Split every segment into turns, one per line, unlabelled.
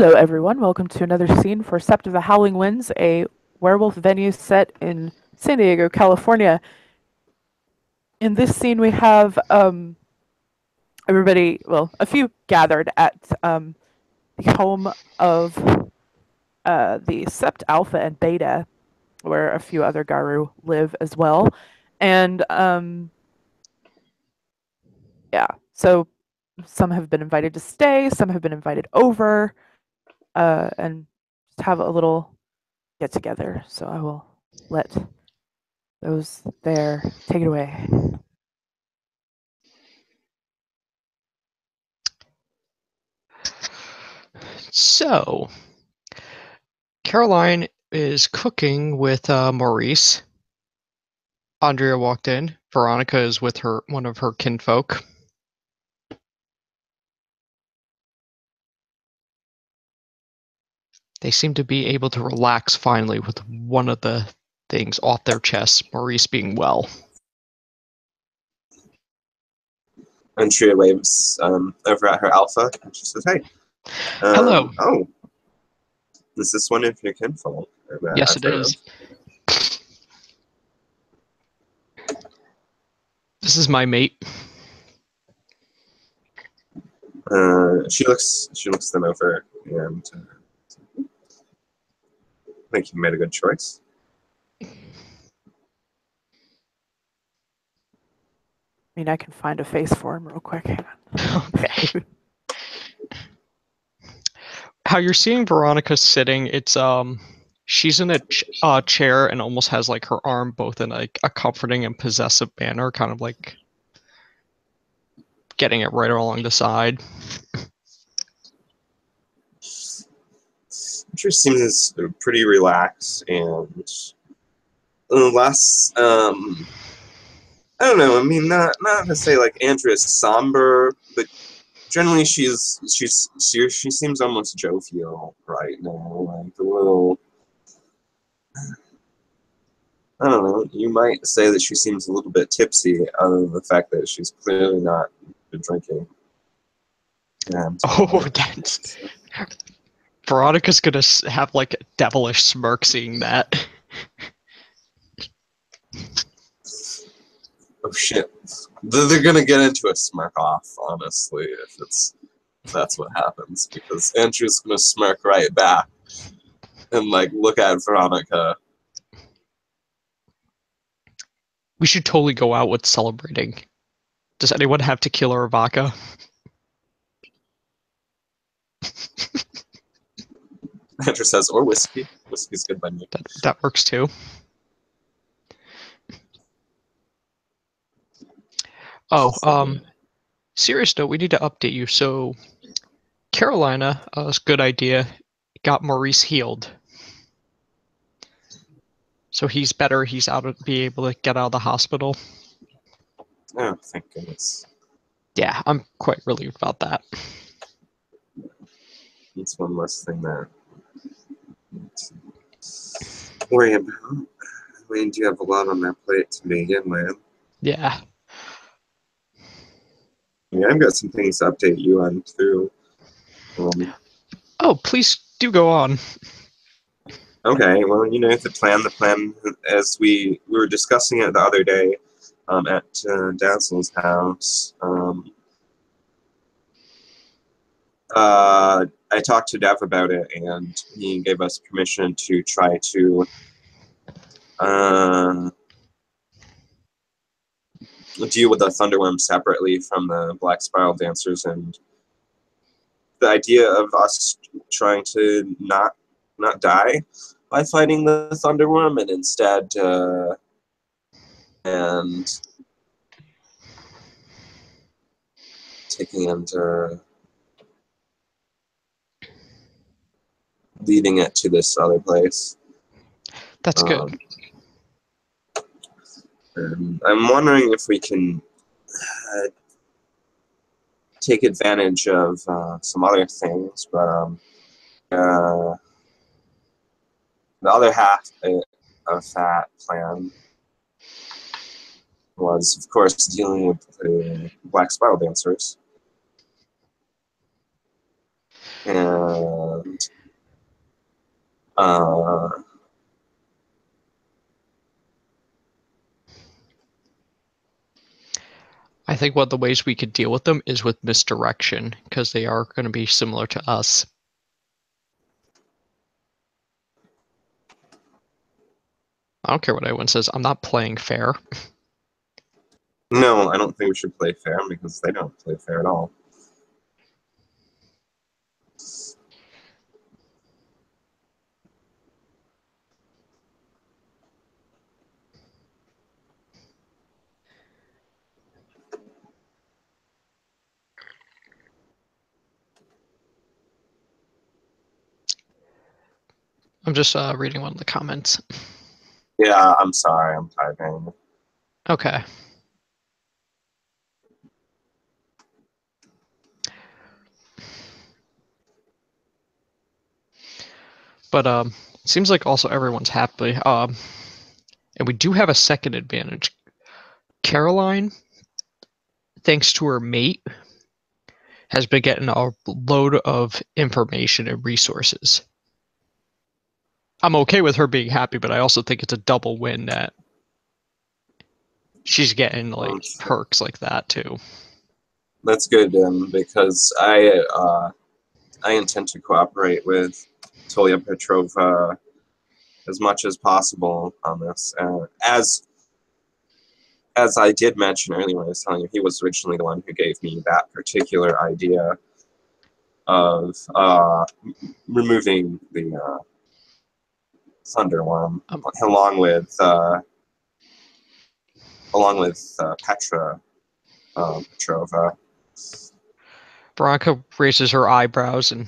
Hello, everyone. Welcome to another scene for Sept of the Howling Winds, a werewolf venue set in San Diego, California. In this scene, we have everybody, well, a few gathered at the home of the Sept Alpha and Beta, where a few other Garu live as well. And yeah, so some have been invited to stay, some have been invited over, and just have a little get together. So I will let those there take it away.
So, Caroline is cooking with Maurice. Andrea walked in. Veronica is with one of her kinfolk. They seem to be able to relax finally with one of the things off their chests, Maurice being well.
And she waves over at her alpha, and she says, "Hey,
Hello.
Oh, is this one of your kinfolk?"
Yes, it is. This is my mate.
She looks them over, and I think you made a good choice.
I mean, I can find a face for him real quick. Hang on.
Okay. How you're seeing Veronica sitting, it's she's in a chair and almost has like her arm both in like a comforting and possessive manner, kind of like getting it right along the side.
She seems pretty relaxed and less. I don't know. I mean, not to say like Andrea is somber, but generally she seems almost jovial right now, like a little. I don't know. You might say that she seems a little bit tipsy, other than the fact that she's clearly not been drinking. And,
That's Veronica's gonna have like a devilish smirk seeing that.
Oh shit! They're gonna get into a smirk off, honestly, if that's what happens, because Andrew's gonna smirk right back and like look at Veronica.
We should totally go out with celebrating. Does anyone have tequila or vodka?
Andrew says, or whiskey. Whiskey's good by me.
That works too. Oh, serious note, we need to update you. So, Carolina, it's a good idea, got Maurice healed. So he's better, he's be able to get out of the hospital.
Oh, thank goodness.
Yeah, I'm quite relieved about that.
It's one less thing to worry about. I mean, you have a lot on that plate to begin with.
Yeah.
Yeah, I've got some things to update you on too.
Oh, please do go on.
Okay, well, you know, the plan, as we were discussing it the other day at Dazzle's house, I talked to Dev about it, and he gave us permission to try to deal with the Thunderworm separately from the Black Spiral Dancers, and the idea of us trying to not die by fighting the Thunderworm, and instead and taking and leading it to this other place.
That's good.
I'm wondering if we can take advantage of some other things, but the other half of that plan was, of course, dealing with the Black Spiral Dancers. And
I think one of the ways we could deal with them is with misdirection, because they are going to be similar to us. I don't care what anyone says. I'm not playing fair.
No, I don't think we should play fair because they don't play fair at all.
I'm just reading one of the comments.
Yeah, I'm sorry, I'm typing.
Okay. But it seems like also everyone's happy. And we do have a second advantage. Caroline, thanks to her mate, has been getting a load of information and resources. I'm okay with her being happy, but I also think it's a double win that she's getting like perks like that too.
That's good, because I intend to cooperate with Tolia Petrova as much as possible on this. As I did mention earlier when I was telling you, he was originally the one who gave me that particular idea of removing the Thunderworm, along with Petra Petrova.
Veronica raises her eyebrows and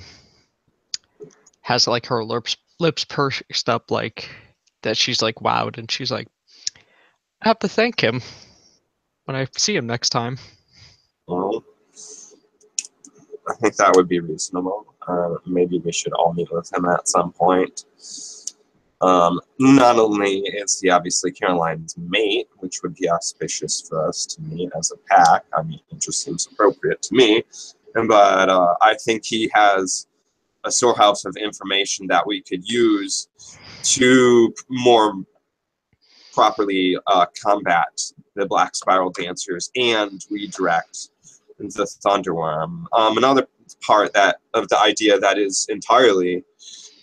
has like her lips pursed up like that. She's like wowed, and she's like, I have to thank him when I see him next time.
Well, I think that would be reasonable. Maybe we should all meet with him at some point. Not only is he obviously Caroline's mate, which would be auspicious for us to meet as a pack. I mean, it just seems appropriate to me. But I think he has a storehouse of information that we could use to more properly combat the Black Spiral Dancers and redirect the Thunderworm. Another part of the idea that is entirely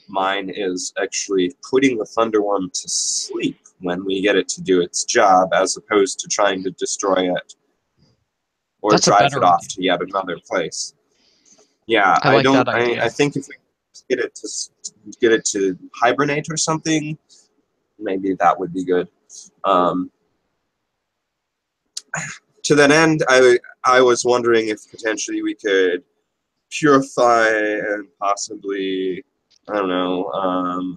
mine is actually putting the Thunderworm to sleep when we get it to do its job, as opposed to trying to destroy it or drive it off to yet another place. Yeah,
I like that idea.
I think if we get it to hibernate or something, maybe that would be good. To that end, I was wondering if potentially we could purify and possibly, I don't know,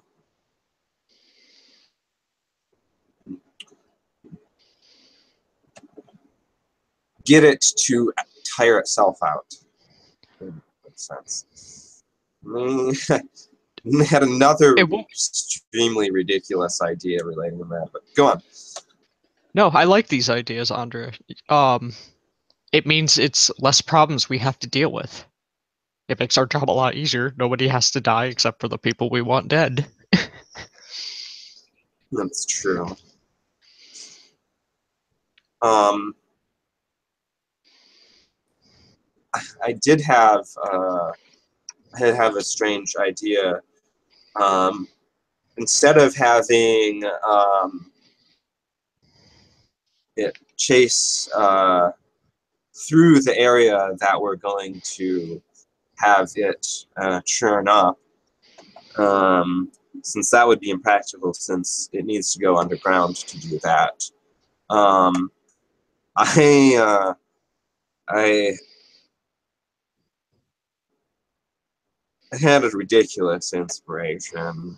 get it to tire itself out. That makes sense. I had another extremely ridiculous idea relating to that, but go on.
No, I like these ideas, Andre. It means it's less problems we have to deal with. It makes our job a lot easier. Nobody has to die except for the people we want dead.
That's true. I did have a strange idea. Instead of having it chase through the area that we're going to have it churn up, since that would be impractical since it needs to go underground to do that. I had a ridiculous inspiration.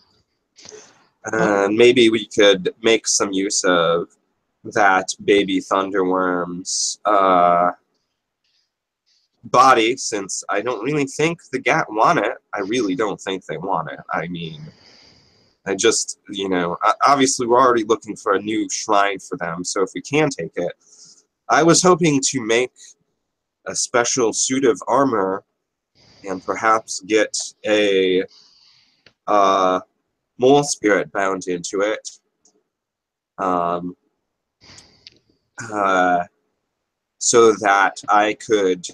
And maybe we could make some use of that baby Thunderworm's body, since I don't really think the Gat want it. I really don't think they want it. I mean, I just, obviously we're already looking for a new shrine for them, so if we can take it. I was hoping to make a special suit of armor and perhaps get a mole spirit bound into it. So that I could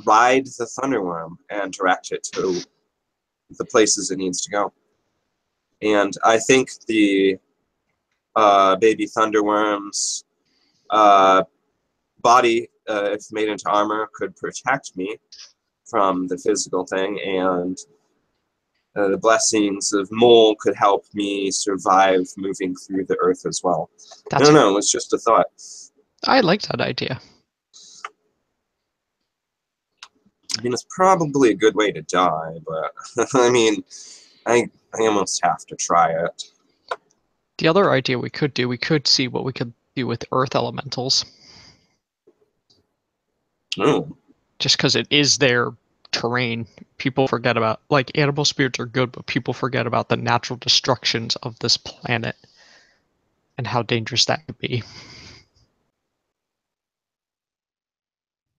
ride the Thunderworm and direct it to the places it needs to go. And I think the baby Thunderworm's body, if made into armor, could protect me from the physical thing, and the blessings of Mole could help me survive moving through the earth as well. I don't know, it's just a thought.
I like that idea.
I mean, it's probably a good way to die, but I mean, I almost have to try it.
The other idea we could see what we could do with earth elementals.
Oh.
Just because it is their terrain, people forget about, like, animal spirits are good, but people forget about the natural destructions of this planet and how dangerous that could be.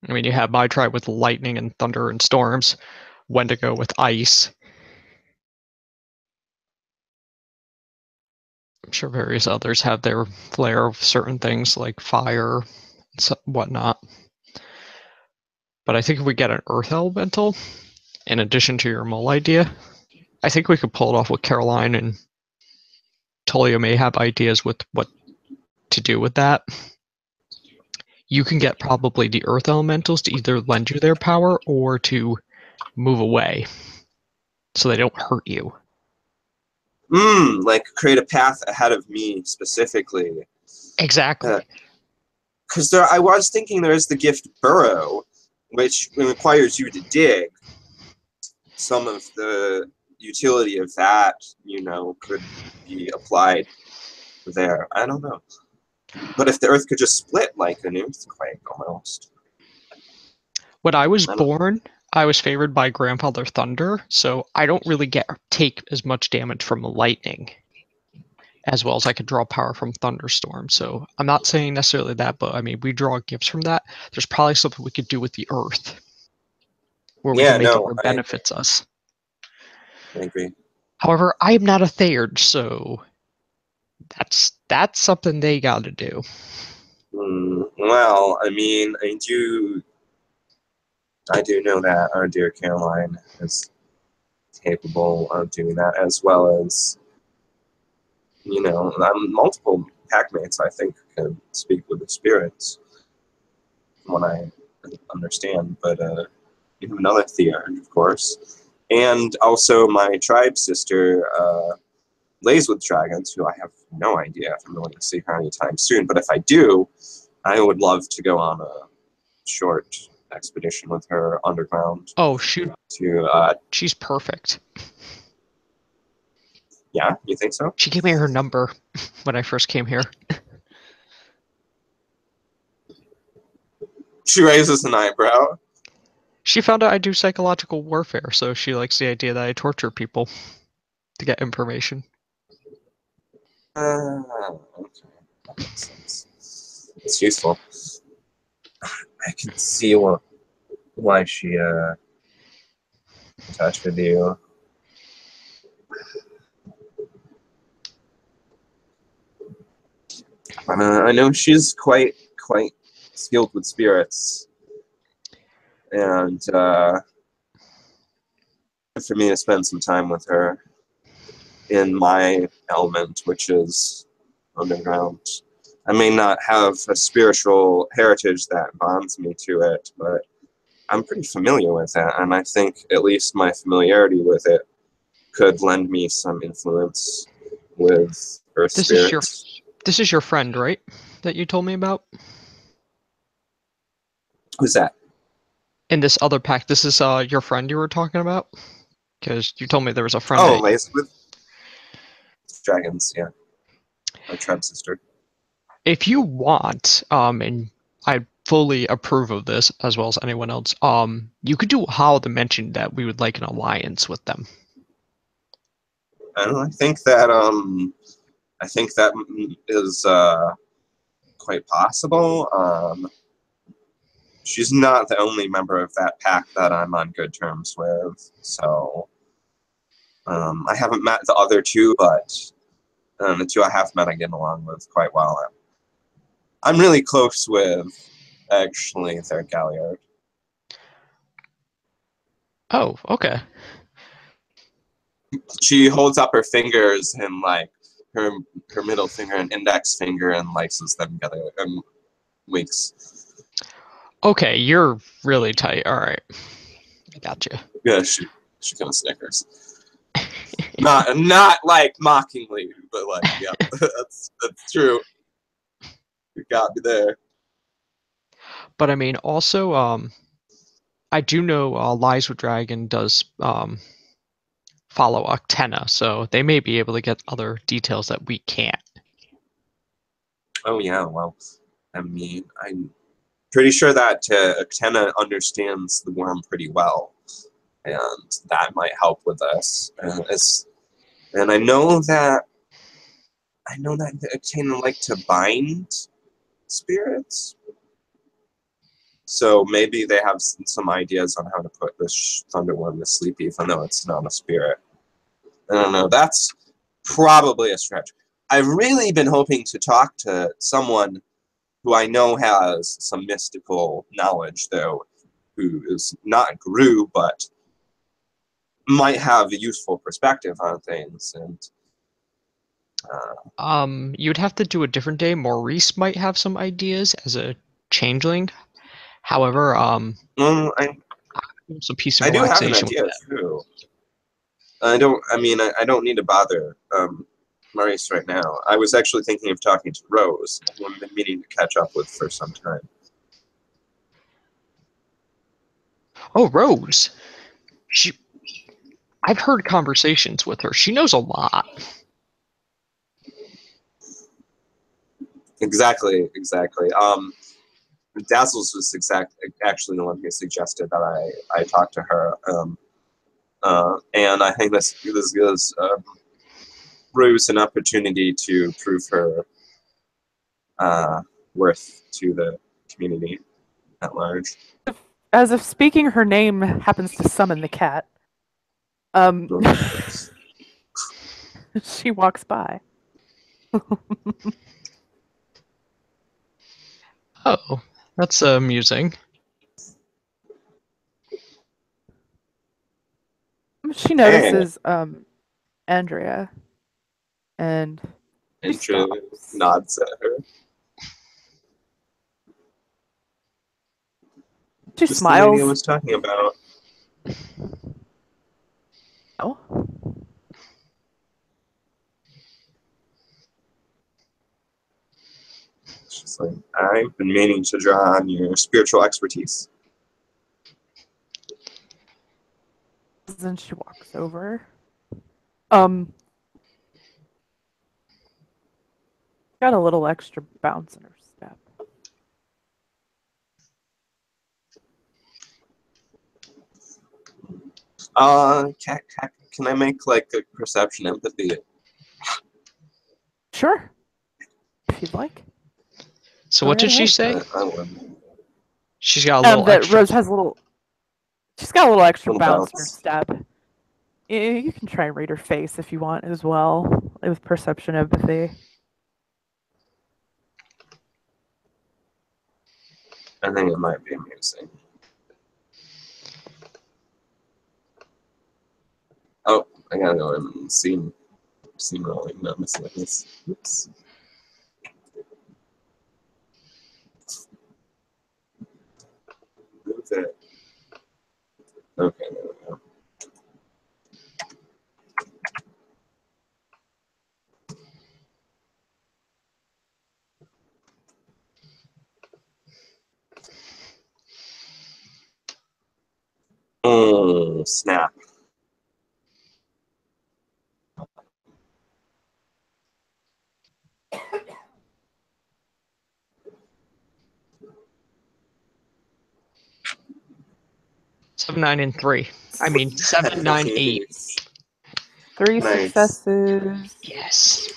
I mean, you have my tribe with lightning and thunder and storms, Wendigo with ice. I'm sure various others have their flair of certain things like fire and whatnot. But I think if we get an earth elemental, in addition to your mole idea, I think we could pull it off with Caroline, and Tolia may have ideas with what to do with that. You can get probably the earth elementals to either lend you their power or to move away so they don't hurt you.
Like create a path ahead of me specifically.
Exactly.
Because I was thinking there is the gift burrow, which requires you to dig. Some of the utility of that, could be applied there. I don't know. But if the earth could just split like an earthquake almost.
When I was born, I was favored by Grandfather Thunder, so I don't really take as much damage from lightning, as well as I could draw power from thunderstorm. So I'm not saying necessarily that, but I mean, we draw gifts from that. There's probably something we could do with the earth, where we can make it where it benefits us.
I agree.
However, I am not a Thayard, so that's something they got to do.
Well, I mean, I do know that our dear Caroline is capable of doing that, as well as, multiple packmates, I think, can speak with the spirits, from what I understand. But you have another Thayard, of course. And also my tribe sister, lays with dragons, who I have no idea if I'm going to see her anytime soon. But if I do, I would love to go on a short expedition with her underground.
Oh, shoot. She's perfect.
Yeah, you think so?
She gave me her number when I first came here.
She raises an eyebrow.
She found out I do psychological warfare, so she likes the idea that I torture people to get information.
Okay. That makes sense. It's useful. I can see why she in touch with you. I know she's quite skilled with spirits, and for me to spend some time with her in my element, which is underground. I may not have a spiritual heritage that bonds me to it, but I'm pretty familiar with it, and I think at least my familiarity with it could lend me some influence with earth spirits.
This is your friend, right? That you told me about?
Who's that?
In this other pack, this is your friend you were talking about? Because you told me there was a friend.
Oh, laced with dragons, yeah. My tribe sister.
If you want, and I fully approve of this, as well as anyone else, you could do how to mention that we would like an alliance with them.
I think that is quite possible. She's not the only member of that pack that I'm on good terms with, so I haven't met the other two, but the two I have met I get along with quite well. I'm really close with, actually, their Galliard.
Oh, okay.
She holds up her fingers and like her middle finger and index finger and laces them together and winks.
Okay, you're really tight. All right, I got you.
Yeah, she kind of snickers. Not like mockingly, but like, yeah, that's true. You got me there.
But I mean, also, I do know Lies with Dragon does follow Octena, so they may be able to get other details that we can't.
Oh yeah, well, I mean, I'm pretty sure that Octena understands the worm pretty well, and that might help with this. And I know that Octena like to bind spirits. So maybe they have some ideas on how to put this thunderworm to sleep, even though it's not a spirit. I don't know. That's probably a stretch. I've really been hoping to talk to someone who I know has some mystical knowledge, though, who is not a guru, but might have a useful perspective on things. And
You'd have to do a different day. Maurice might have some ideas as a changeling. However, some peace and
I do have an
relaxation with
idea
that.
too. I don't need to bother Maurice right now. I was actually thinking of talking to Rose, who I've been meaning to catch up with for some time.
Oh, Rose. I've heard conversations with her. She knows a lot.
Exactly. Dazzles was actually the one who suggested that I talk to her. And I think this gives Rose an opportunity to prove her worth to the community at large.
As if speaking her name happens to summon the cat. She walks by.
Oh, that's amusing.
She notices Andrea and
Andrea
stops.
nods at her.
She
Just the lady I
smiles.
was talking about.
Oh.
She's like, I've been meaning to draw on your spiritual expertise.
Then she walks over. Got a little extra bounce in her step.
Can I make like a perception empathy?
Sure. If you'd like.
So
Go
what
right
did she
ahead.
say?
I would.
She's got a little
That
extra.
Rose has a little. She's got a little extra
Little
bounce in her
bounce.
step. You can try and read her face if you want as well, with perception empathy.
I think it might be amusing. Oh, I gotta go and scene rolling, not miscellaneous. Oops. Move it. Okay, there we go. Oh, snap.
Seven, 9, and 3. I mean, 7, 9, 8.
3
Nice.
successes.
Yes.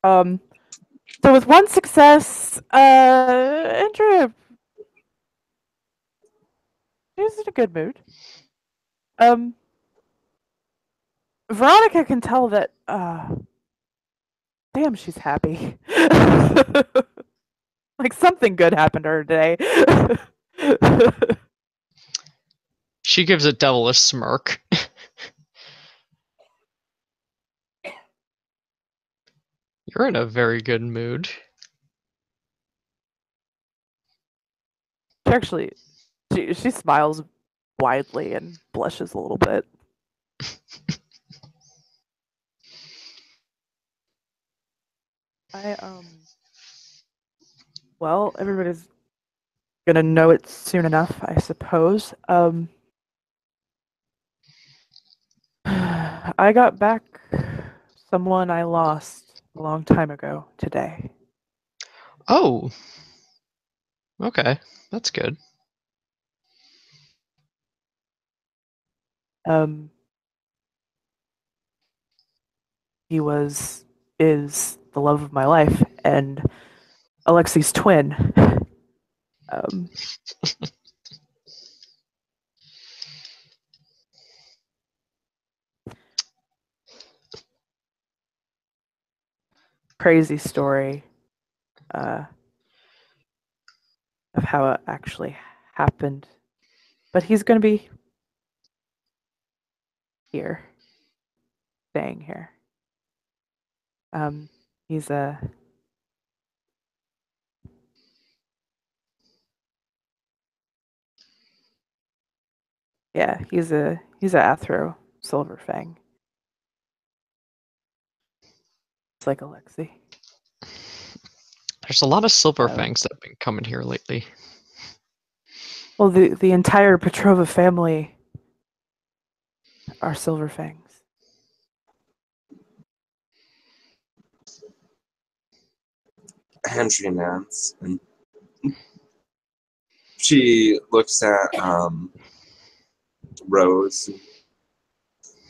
So with 1 success, Andrea is in a good mood. Veronica can tell that, damn, she's happy. Like something good happened to her today.
She gives a devilish smirk. You're in a very good mood.
She actually, she smiles widely and blushes a little bit. I well, everybody's gonna know it soon enough, I suppose. I got back someone I lost a long time ago today.
Oh. Okay. That's good.
Um, he is the love of my life and Alexi's twin. Um, crazy story uh, of how it actually happened. But he's going to be here, staying here. He's a he's a Athro Silverfang. It's like Alexi.
There's a lot of silver
Um,
fangs that have been coming here lately.
well, the entire Petrova family are Silverfangs.
Henry nods, and she looks at Rose.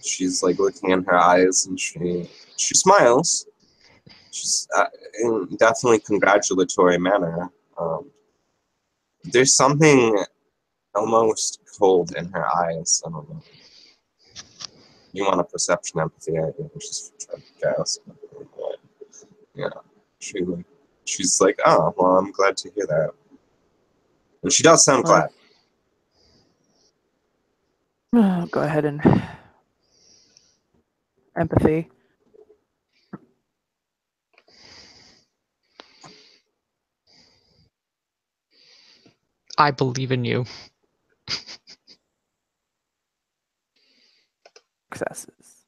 She's like looking in her eyes, and she smiles. She's in definitely congratulatory manner. There's something almost cold in her eyes. I don't know. You want a perception empathy? I just try to guess. Yeah, she's like, oh, well, I'm glad to hear that, and she does sound glad.
Go ahead and empathy.
I believe in you.
Successes.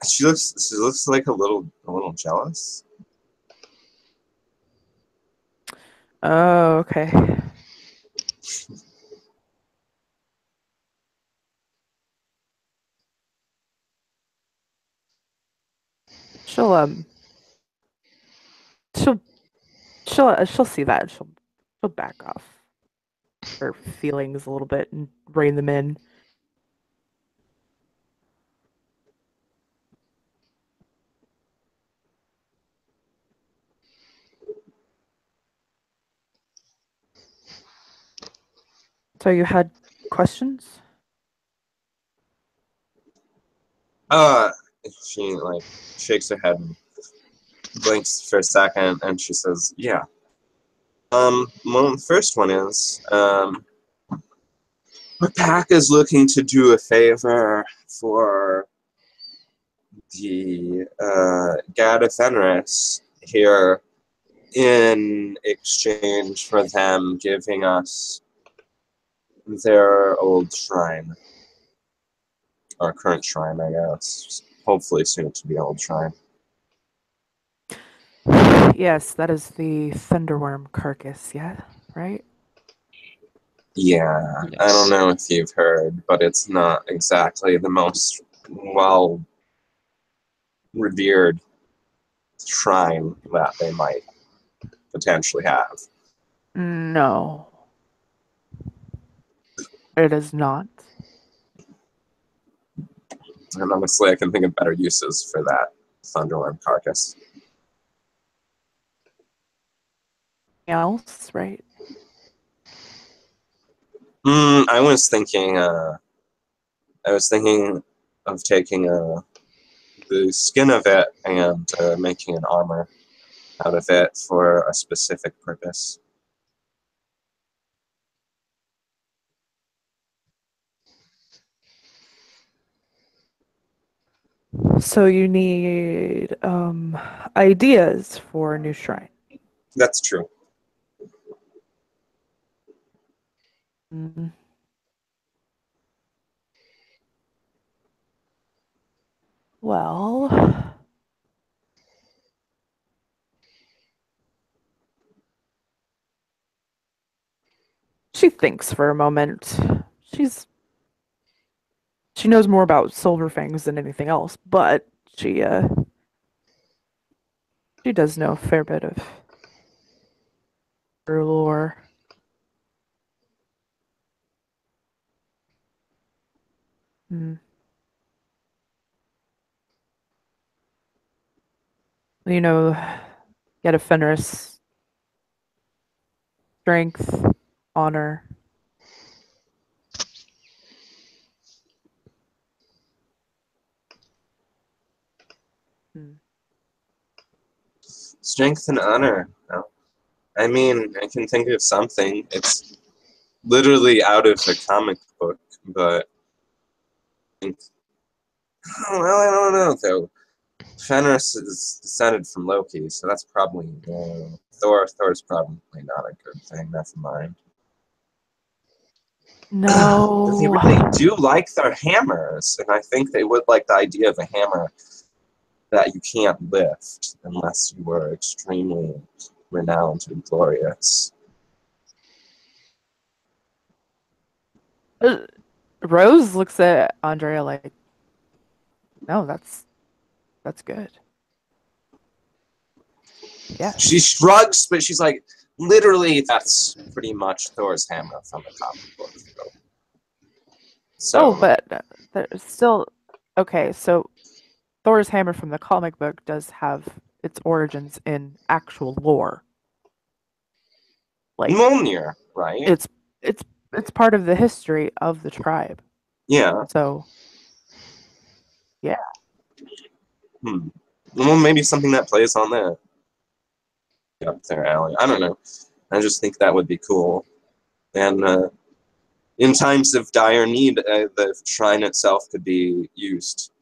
She looks like a little jealous.
Oh, okay. She'll she'll she'll see that. She'll back off her feelings a little bit and rein them in. So you had questions?
She like shakes her head and blinks for a second, and she says, "Yeah. Well, the first one is, our pack is looking to do a favor for the Gada Fenris here in exchange for them giving us their old shrine. Our current shrine, I guess. Hopefully soon to be old shrine.
Yes, that is the thunderworm carcass, yeah, right?
Yeah, I don't
Yes.
know if you've heard, but it's not exactly the most well revered shrine that they might potentially have.
No. It is not.
And honestly, I can think of better uses for that thunderworm carcass.
Else, right?
I was thinking I was thinking of taking the skin of it and making an armor out of it for a specific purpose.
So you need ideas for a new shrine.
That's true.
Mm. Well, she thinks for a moment. She knows more about Silverfangs than anything else, but she does know a fair bit of her lore. Hmm. You know, get a Fenris, strength, honor. Hmm.
Strength and honor. No. I mean, I can think of something. It's literally out of a comic book, but well, I don't know though. Fenris is descended from Loki, so that's probably Thor. Thor's probably not a good thing. Never mind. But they
No.
really do like their hammers, and I think they would like the idea of a hammer that you can't lift unless you were extremely renowned and glorious.
Rose looks at Andrea like, no, that's good. Yeah.
She shrugs, but she's like, literally, that's pretty much Thor's hammer from the comic book. So,
Oh, but there's still okay. So Thor's hammer from the comic book does have its origins in actual lore. Like
Mjolnir, right?
it's it's part of the history of the tribe.
Yeah.
So yeah.
Well, maybe something that plays on that. Up their alley. I don't know. I just think that would be cool. And in times of dire need, the shrine itself could be used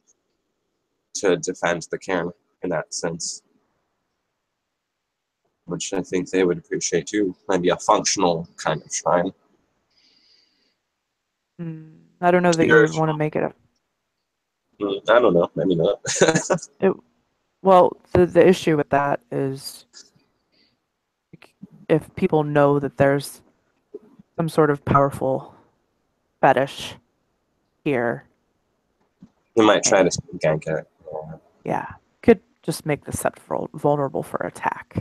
to defend the cairn in that sense. Which I think they would appreciate too. Maybe a functional kind of shrine.
I don't know that you would want to make it a.
I don't know. Maybe not.
Well, the issue with that is if people know that there's some sort of powerful fetish here.
You might try to gank it.
Yeah. Could just make the sept vulnerable for attack.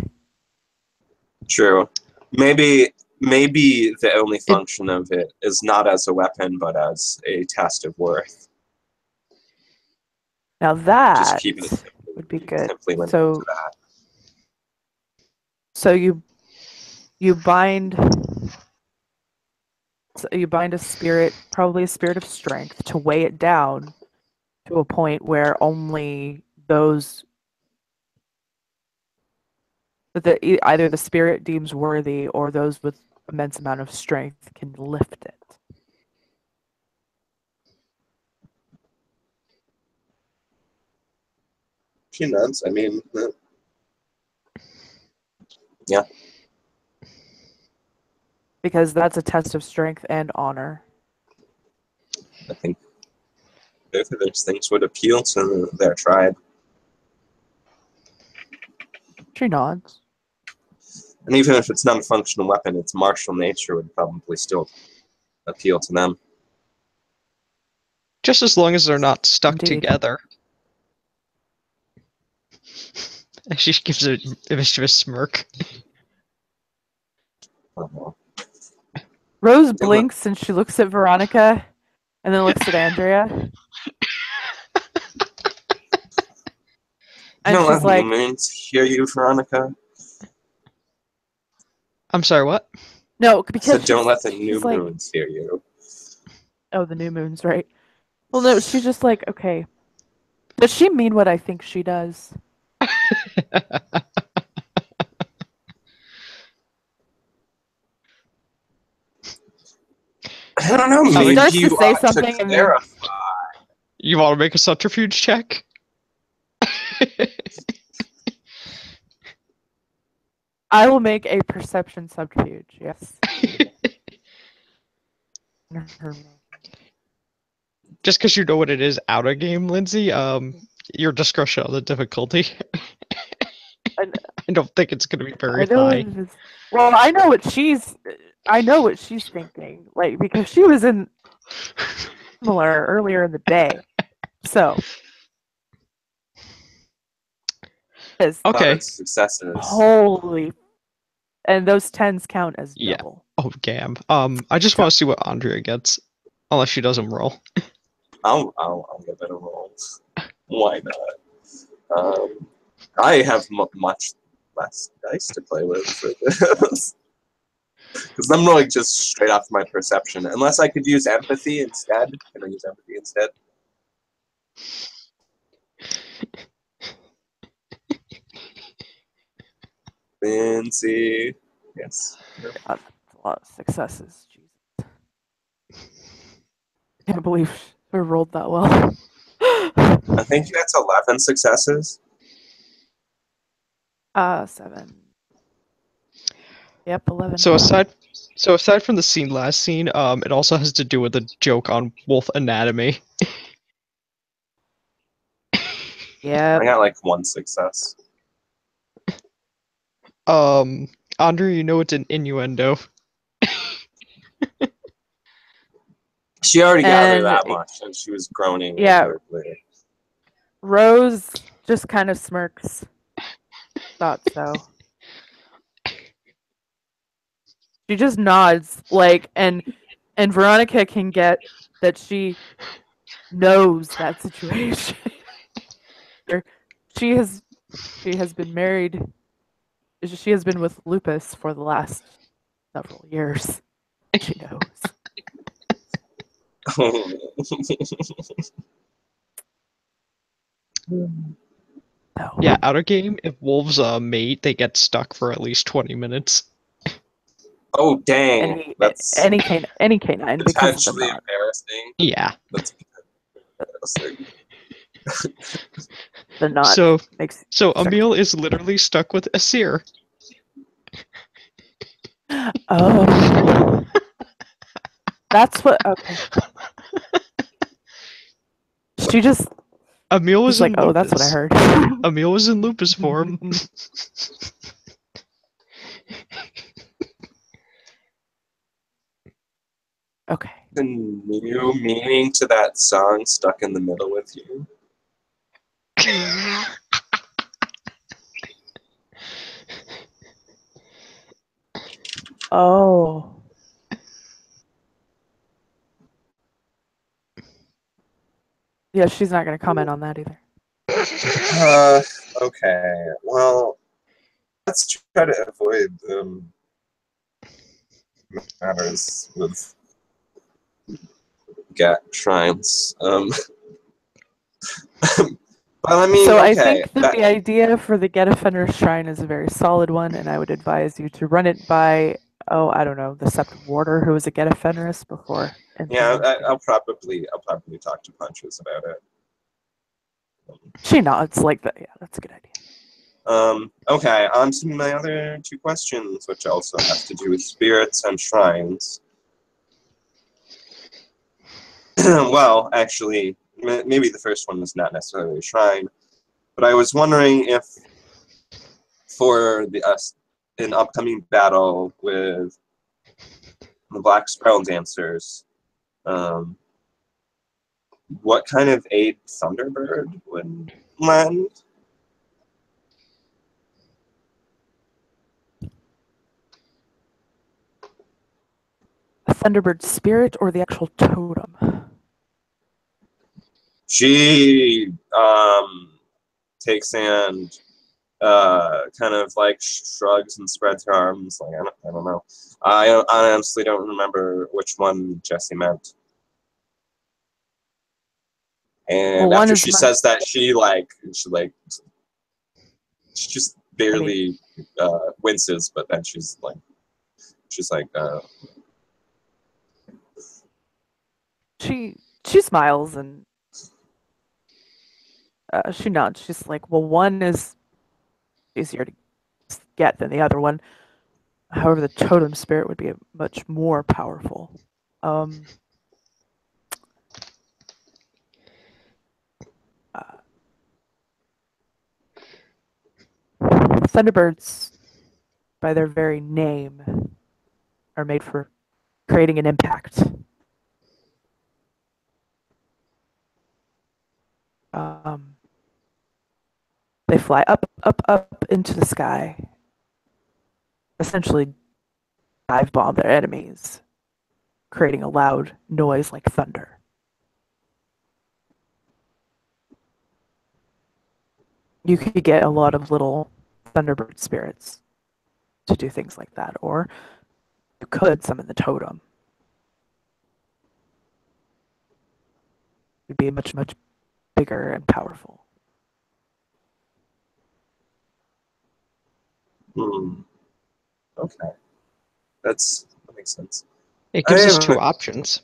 True. Maybe the only function of it is not as a weapon, but as a test of worth.
Now that
Just keep it
would be good.
simply limited
So
to that.
so you bind a spirit, probably a spirit of strength, to weigh it down to a point where only those that either the spirit deems worthy or those with immense amount of strength can lift it.
She nods. I mean, yeah.
Because that's a test of strength and honor.
I think both of those things would appeal to their tribe.
She nods.
And even if it's not a functional weapon, its martial nature would probably still appeal to them.
Just as long as they're not stuck
Indeed.
together. She gives a mischievous smirk.
Rose blinks and she looks at Veronica and then looks at Andrea. And
Don't
she's
let
like,
the moons hear you, Veronica.
I'm sorry, what?
no,
I
because
said, don't let the new
she's like,
moons hear you.
oh, the new moon's right. Well, no, she's just like, okay. Does she mean what I think she does?
I don't know.
She
Maybe
starts to
you
say
ought to
something and then
clarify.
You want to make a subterfuge check?
I will make a perception subterfuge. Yes.
Just because you know what it is out of game, Lindsay, your discretion on the difficulty.
I,
I don't think it's going to be very
I know
high.
it is. Well, I know what she's thinking. Like because she was in similar earlier in the day. So is
Okay.
That's successes.
holy, and those tens count as
Yeah.
double.
Oh, damn. I just want to see what Andrea gets. Unless she doesn't roll.
I'll give it a roll. Why not? I have much less dice to play with for this. Because I'm rolling just straight off my perception. Unless I could use empathy instead. Can I use empathy instead? Fancy. Yes.
That's a lot of successes. Jesus. Can't believe she rolled that well.
I think that's 11 successes.
7. Yep, 11.
So aside from the last scene, it also has to do with a joke on wolf anatomy.
Yeah.
I got like 1 success.
Andrea, you know it's an innuendo.
She already gathered
And
that much, and she was groaning.
yeah,
miserably.
Rose just kind of smirks. Thought so. She just nods, like, and Veronica can get that she knows that situation. she has been married. She has been with Lupus for the last several years. She knows. No.
Yeah, out of game, if wolves mate, they get stuck for at least 20 minutes.
Oh dang! That's
Any canine because of the
potentially
knot.
embarrassing.
Yeah.
That's embarrassing.
The knot
So
makes
Emil is literally stuck with Asir.
Oh. That's what. Okay. She just
Emil was
was like,
in
"Oh,
Lupus.
that's what I heard."
Emil was in Lupus form.
Okay.
The new meaning to that song stuck in the middle with you.
Oh. Yeah, she's not going to comment on that either.
Okay. Well, let's try to avoid matters with get shrines. But I mean,
So
okay.
I think that the idea for the Get Offender Shrine is a very solid one, and I would advise you to run it by, I don't know, the Sept Warder, who was a Get Offenderist before.
Yeah, I'll probably talk to Punches about it.
She nods like that. Yeah, that's a good idea.
Okay, on to my other 2 questions, which also have to do with spirits and shrines. Well, actually, maybe the first one was not necessarily a shrine, but I was wondering if for an upcoming battle with the Black Spiral Dancers, what kind of aid Thunderbird would lend?
A Thunderbird spirit or the actual totem?
She takes and kind of like shrugs and spreads her arms. Like I don't know. I honestly don't remember which one Jesse meant. And
one
after
is
she
my-
says that, she just barely winces, but then she's like,
she smiles and she nods. She's like, well, one is easier to get than the other one. However, the totem spirit would be much more powerful. Uh, Thunderbirds, by their very name, are made for creating an impact. They fly up, up, up into the sky, essentially dive bomb their enemies, creating a loud noise like thunder. You could get a lot of little Thunderbird spirits to do things like that, or you could summon the totem. It'd be much, much bigger and powerful.
Okay, that makes sense.
It gives us
I
two
have-
options.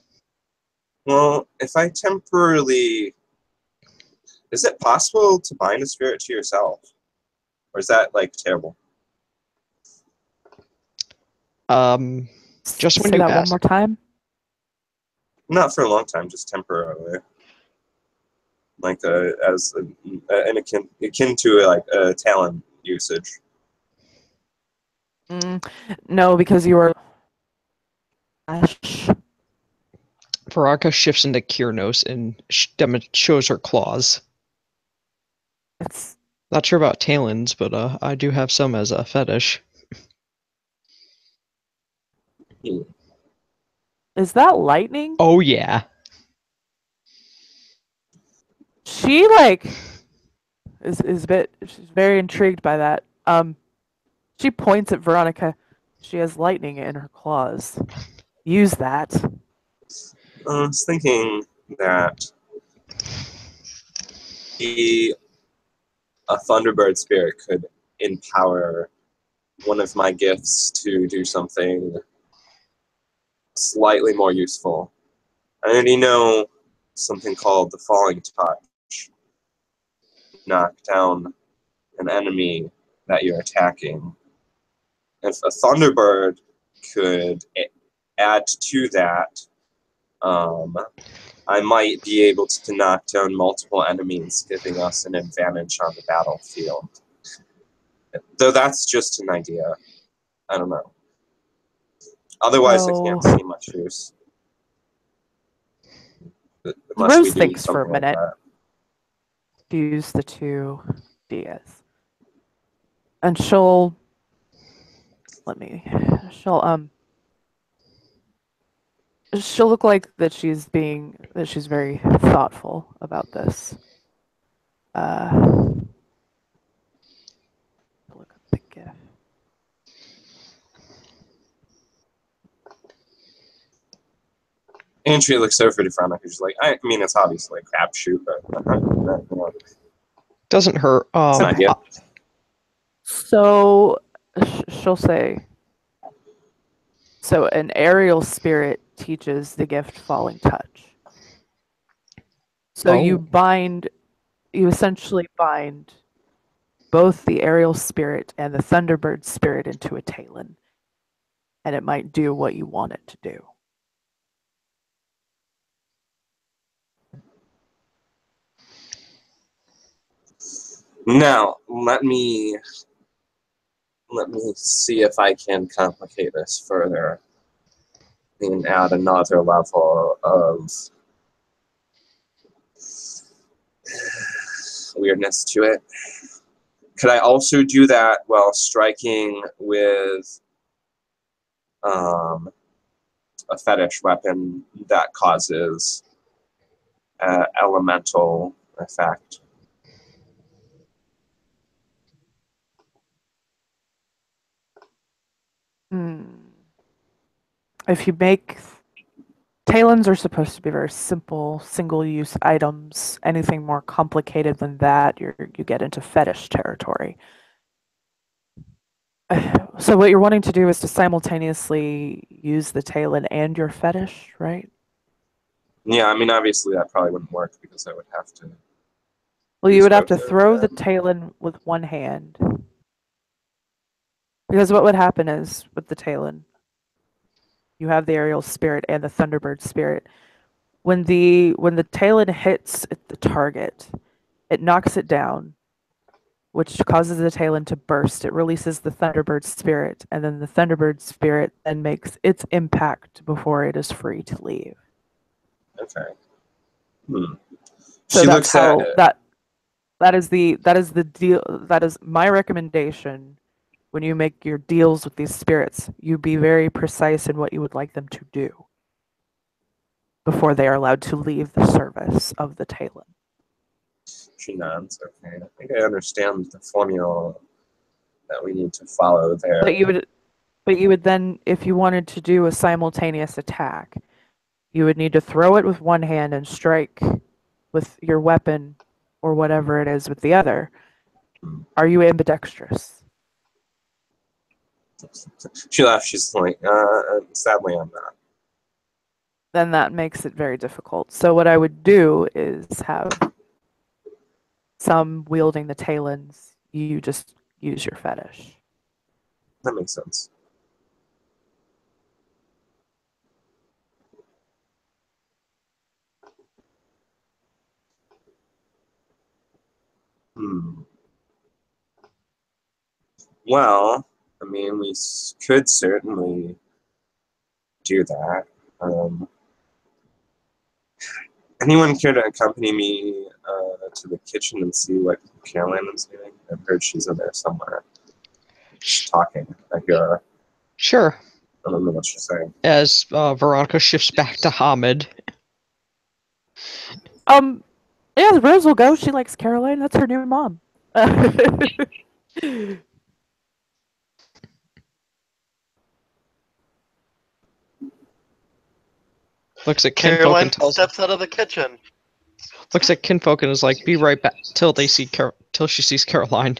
Well, if I temporarily, is it possible to bind a spirit to yourself, or is that like terrible?
Just when
Say
you
that one
cast
more time.
Not for a long time, just temporarily. Like as an akin to like a talent usage.
No, because you were. Gosh.
Baraka shifts into Kyrnos and shows her claws.
It's
Not sure about talons, but I do have some as a fetish.
is that lightning?
Oh yeah.
She like is a bit. She's very intrigued by that. She points at Veronica. She has lightning in her claws. Use that.
I was thinking that a Thunderbird spirit could empower one of my gifts to do something slightly more useful. I already know something called the Falling Touch. Knock down an enemy that you're attacking. If a Thunderbird could add to that, I might be able to knock down multiple enemies, giving us an advantage on the battlefield. Though that's just an idea. I don't know. Otherwise, I can't see much use. Unless we
Rose
do
thinks for a
something like
minute.
that.
Use the two Dias. And she'll she'll look like that she's very thoughtful about this. Look up the gift.
Andrea looks over to Veronica. She's like, I mean, it's obviously a crapshoot, but
Doesn't hurt.
it's an idea.
So she'll say, so an aerial spirit teaches the gift Falling Touch. So you essentially bind both the aerial spirit and the Thunderbird spirit into a Talon, and it might do what you want it to do.
Now, let me see if I can complicate this further and add another level of weirdness to it. Could I also do that while striking with a fetish weapon that causes elemental effect?
If you make Talons are supposed to be very simple, single-use items. Anything more complicated than that, you get into fetish territory. So what you're wanting to do is to simultaneously use the talon and your fetish, right?
Yeah, I mean, obviously that probably wouldn't work because I would have to
Well, you
use
would have
both
to
of
throw the
them.
talon with one hand. Because what would happen is, with the talon, you have the aerial spirit and the thunderbird spirit. When the talon hits the target, it knocks it down, which causes the talon to burst. It releases the thunderbird spirit, and then the thunderbird spirit then makes its impact before it is free to leave.
Okay. Hmm.
So
She
that's
looks at
how
it.
that is the deal. That is my recommendation. When you make your deals with these spirits, you be very precise in what you would like them to do before they are allowed to leave the service of the talon.
She nods. Okay, I think I understand the formula that we need to follow there.
But you would then, if you wanted to do a simultaneous attack, you would need to throw it with one hand and strike with your weapon or whatever it is with the other. Are you ambidextrous?
She laughs. She's like, sadly, I'm not.
Then that makes it very difficult. So what I would do is have some wielding the talons. You just use your fetish.
That makes sense. Hmm. Well, I mean, we could certainly do that. Anyone care to accompany me to the kitchen and see what Caroline is doing? I've heard she's in there somewhere. She's talking. I hear her.
Sure.
I don't know what she's saying.
As Veronica shifts back to Hamid.
Yeah, Rose will go. She likes Caroline. That's her new mom.
Looks at Kinfolk
Caroline
and tells
steps out of the kitchen.
looks at Kinfolk and is like, "Be right back," till she sees Caroline.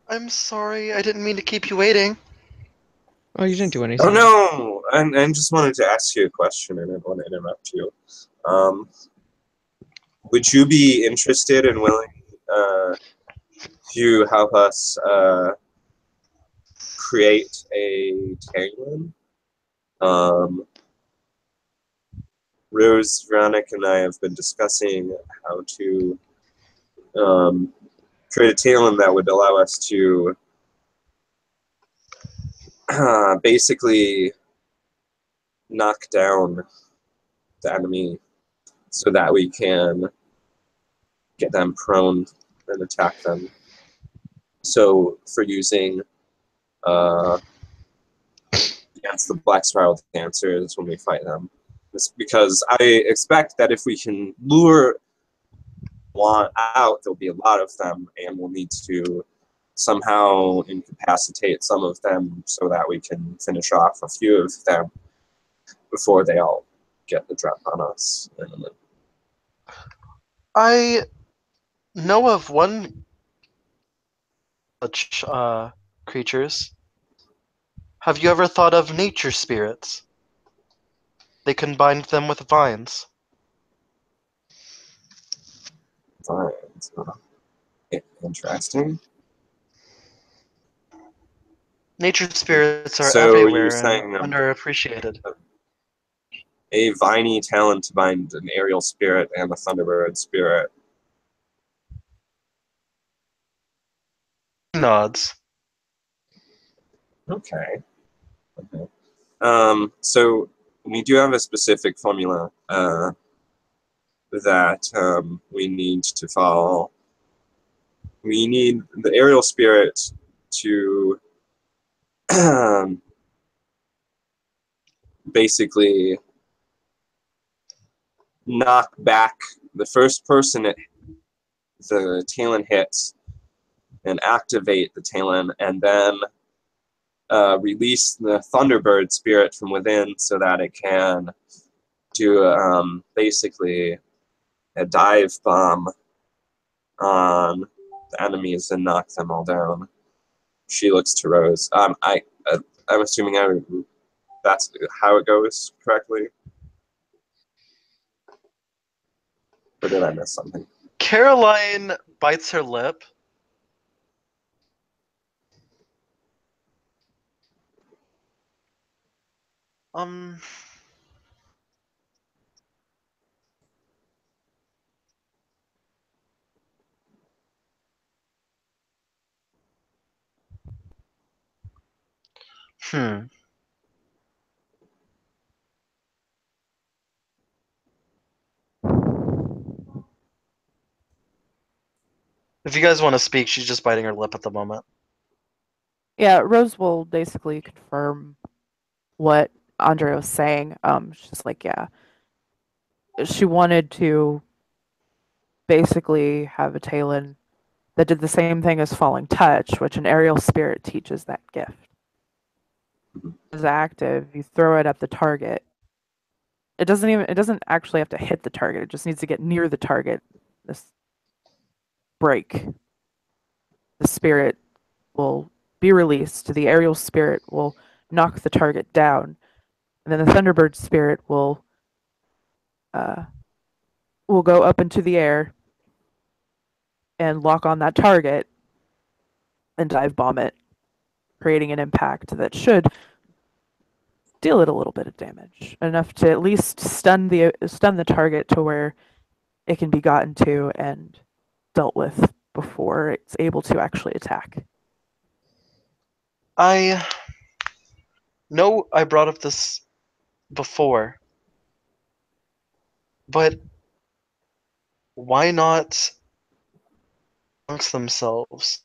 I'm sorry, I didn't mean to keep you waiting.
Oh, you didn't do anything.
Oh no! I just wanted to ask you a question, and I don't want to interrupt you. Would you be interested and willing to help us create a tagline? Rose, Veronica, and I have been discussing how to create a tagline that would allow us to basically knock down the enemy so that we can get them prone and attack them. So for using against the Black Spiral Dancers when we fight them. It's because I expect that if we can lure one out, there'll be a lot of them, and we'll need to somehow incapacitate some of them so that we can finish off a few of them before they all get the drop on us.
I know of one such creatures. Have you ever thought of nature spirits? They can bind them with vines.
Fine. Interesting.
Nature spirits are
So you're
everywhere and
saying
underappreciated.
a viney talent to bind an aerial spirit and a thunderbird spirit.
Nods.
Okay. So we do have a specific formula that we need to follow. We need the aerial spirit to basically knock back the first person the talon hits and activate the talon, and then release the Thunderbird spirit from within so that it can do basically a dive bomb on the enemies and knock them all down. She looks to Rose. I'm assuming that's how it goes correctly. Or did I miss something?
Caroline bites her lip. Hmm. If you guys want to speak, she's just biting her lip at the moment.
Yeah, Rose will basically confirm what Andrea was saying. She's like, yeah, she wanted to basically have a Talon that did the same thing as Falling Touch, which an aerial spirit teaches that gift. It's active. You throw it at the target. It doesn't actually have to hit the target. It just needs to get near the target. This break. The spirit will be released. The aerial spirit will knock the target down, and then the Thunderbird spirit will go up into the air and lock on that target and dive bomb it, creating an impact that should deal it a little bit of damage, enough to at least stun the target to where it can be gotten to and dealt with before it's able to actually attack.
I know I brought up this before, but why not amongst themselves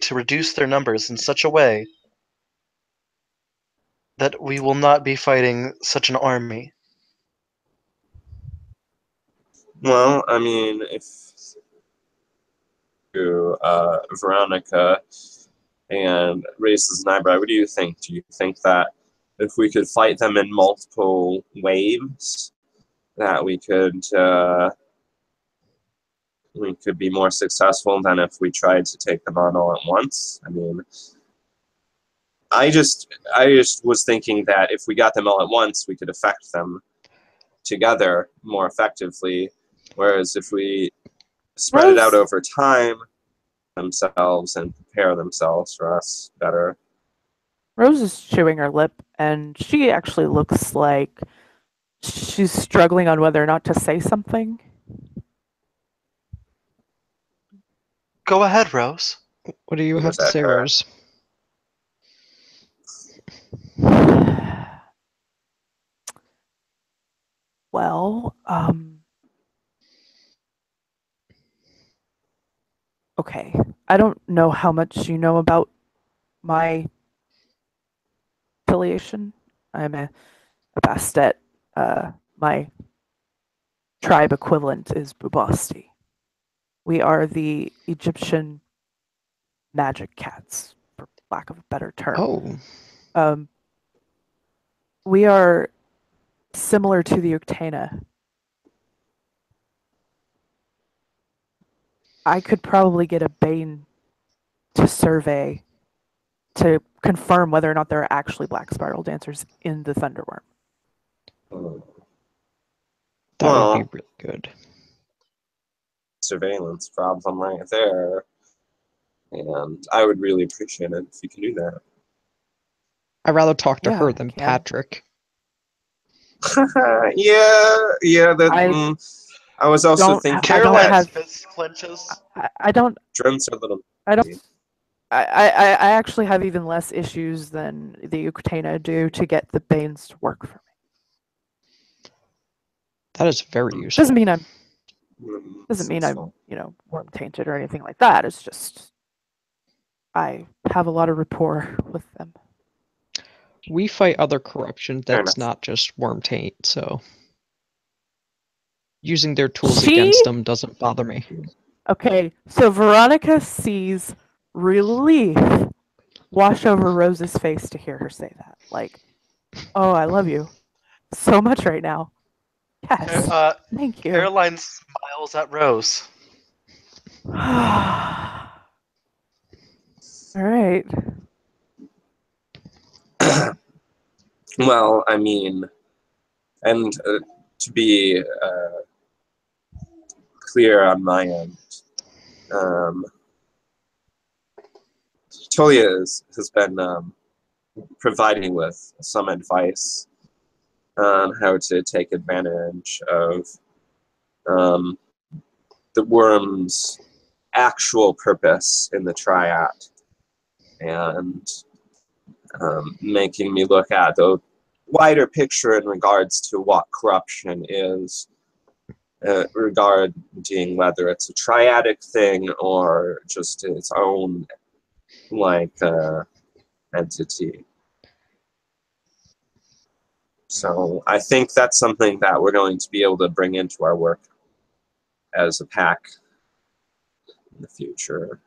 to reduce their numbers in such a way that we will not be fighting such an army?
Well, I mean, if Veronica and raises an eyebrow, what do you think? Do you think that if we could fight them in multiple waves, that we could be more successful than if we tried to take them on all at once? I mean, I just was thinking that if we got them all at once, we could affect them together more effectively, whereas if we spread it out over time themselves and prepare themselves for us better.
Rose is chewing her lip, and she actually looks like she's struggling on whether or not to say something.
Go ahead, Rose.
What do you have to say,
her?
Rose?
Well, okay. I don't know how much you know about my affiliation. I'm a Bastet. My tribe equivalent is Bubasti. We are the Egyptian magic cats, for lack of a better term.
Oh.
We are similar to the Uktana. I could probably get a Bane to survey to confirm whether or not there are actually black spiral dancers in the Thunderworm.
That would be really good.
Surveillance problem right there. And I would really appreciate it if you can do that.
I'd rather talk to her
I
than
can.
Patrick.
yeah. I was also thinking.
Caroline's fist clenches.
I don't.
Drums are a little.
I actually have even less issues than the Uktana do to get the Banes to work for me.
That is very useful.
Doesn't mean I'm worm tainted or anything like that. It's just I have a lot of rapport with them.
We fight other corruption that's not just worm taint, so using their tools against them doesn't bother me.
Okay, so Veronica sees relief wash over Rose's face to hear her say that. Like, oh, I love you so much right now. Yes. Thank you.
Caroline smiles at Rose.
All right.
Well, I mean, and to be clear on my end, Tolia has been providing with some advice on how to take advantage of the worm's actual purpose in the triad, and making me look at the wider picture in regards to what corruption is, regarding whether it's a triadic thing or just its own entity. So I think that's something that we're going to be able to bring into our work as a pack in the future.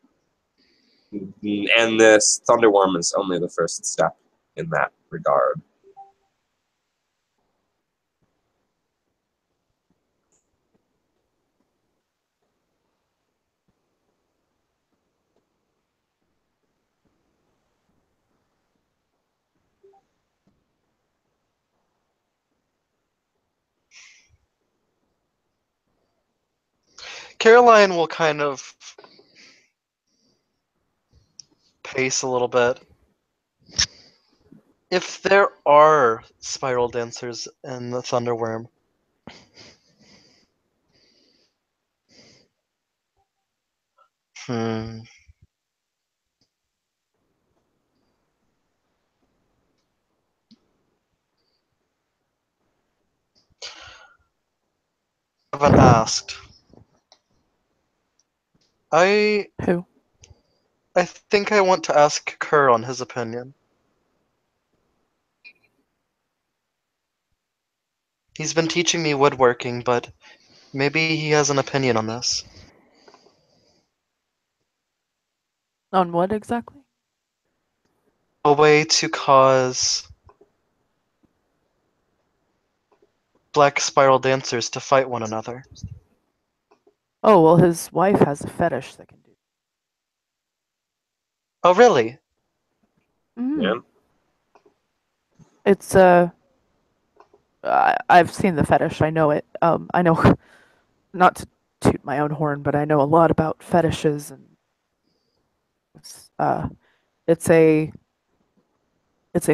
And this Thunderworm is only the first step in that regard.
Caroline will kind of pace a little bit. If there are spiral dancers in the Thunderworm, I haven't asked.
Who?
I think I want to ask Kerr on his opinion. He's been teaching me woodworking, but maybe he has an opinion on this.
On what exactly?
A way to cause black spiral dancers to fight one another.
Oh, well, his wife has a fetish that can do.
Oh, really?
Mm.
Yeah.
It's I've seen the fetish. I know it. I know not to toot my own horn, but I know a lot about fetishes, and it's a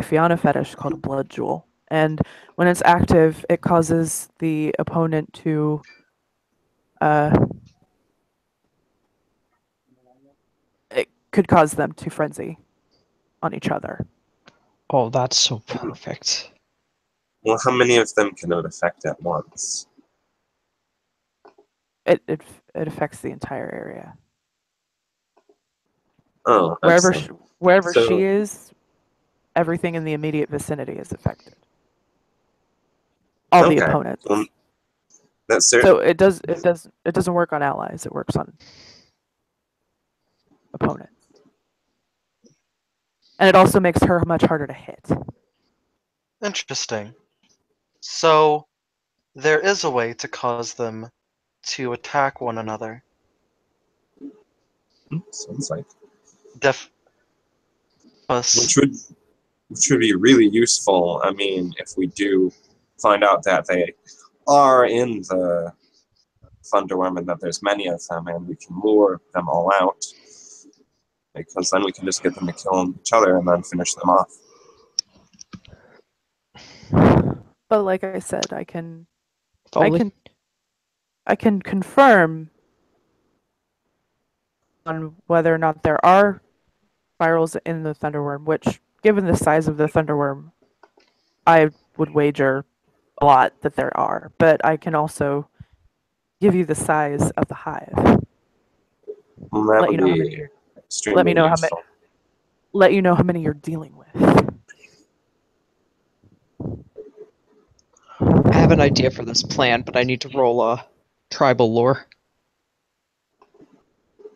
Fianna fetish called a blood jewel, and when it's active, it causes the opponent to it could cause them to frenzy on each other.
Oh, that's so perfect.
Well, how many of them can it affect at once?
It affects the entire area.
Oh,
Wherever
So-
she is, everything in the immediate vicinity is affected. All the
Okay.
opponents.
That's certain.
So it doesn't work on allies. It works on opponents. And it also makes her much harder to hit.
Interesting. So, there is a way to cause them to attack one another.
Sounds like
Us.
which would be really useful. I mean, if we do find out that they are in the Thunderworm and that there's many of them, and we can lure them all out, because then we can just get them to kill each other and then finish them off.
But like I said, I can
If only.
I can confirm on whether or not there are spirals in the Thunderworm, which, given the size of the Thunderworm, I would wager a lot that there are. But I can also give you the size of the hive.
Well, that
Let
would
you know how
be
many.
extremely
Let me know
useful.
Let you know how many you're dealing with.
I have an idea for this plan, but I need to roll a tribal lore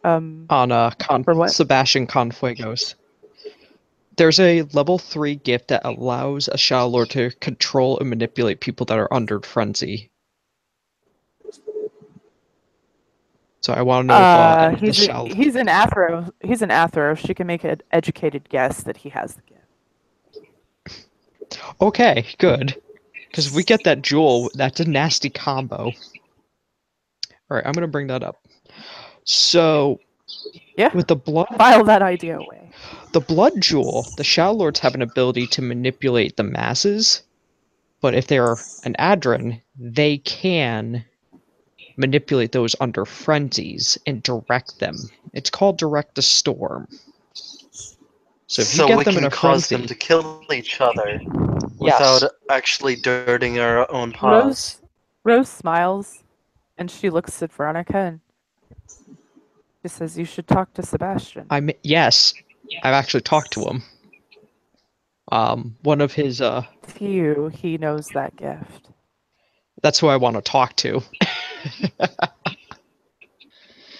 Um,
on
For what?
Sebastian Confuegos. There's a level 3 gift that allows a Shadow Lord to control and manipulate people that are under frenzy. So I want to know if any of the Shadow...
He's an Athro. He's an Athro. She can make an educated guess that he has the gift.
Okay, good. Because if we get that jewel, that's a nasty combo. Alright, I'm going to bring that up. So,
Yeah.
with the blood...
File that idea away.
The blood jewel, the Shadow Lords have an ability to manipulate the masses, but if they're an Adrin, they can manipulate those under frenzies and direct them. It's called Direct the Storm. So if you get
we
them in
can
a
cause
frenzy,
them to kill each other
yes,
without actually dirting our own paws.
Rose smiles, and she looks at Veronica and she says, "You should talk to Sebastian."
yes, I've actually talked to him. One of his
He knows that gift.
that's who I want to talk to.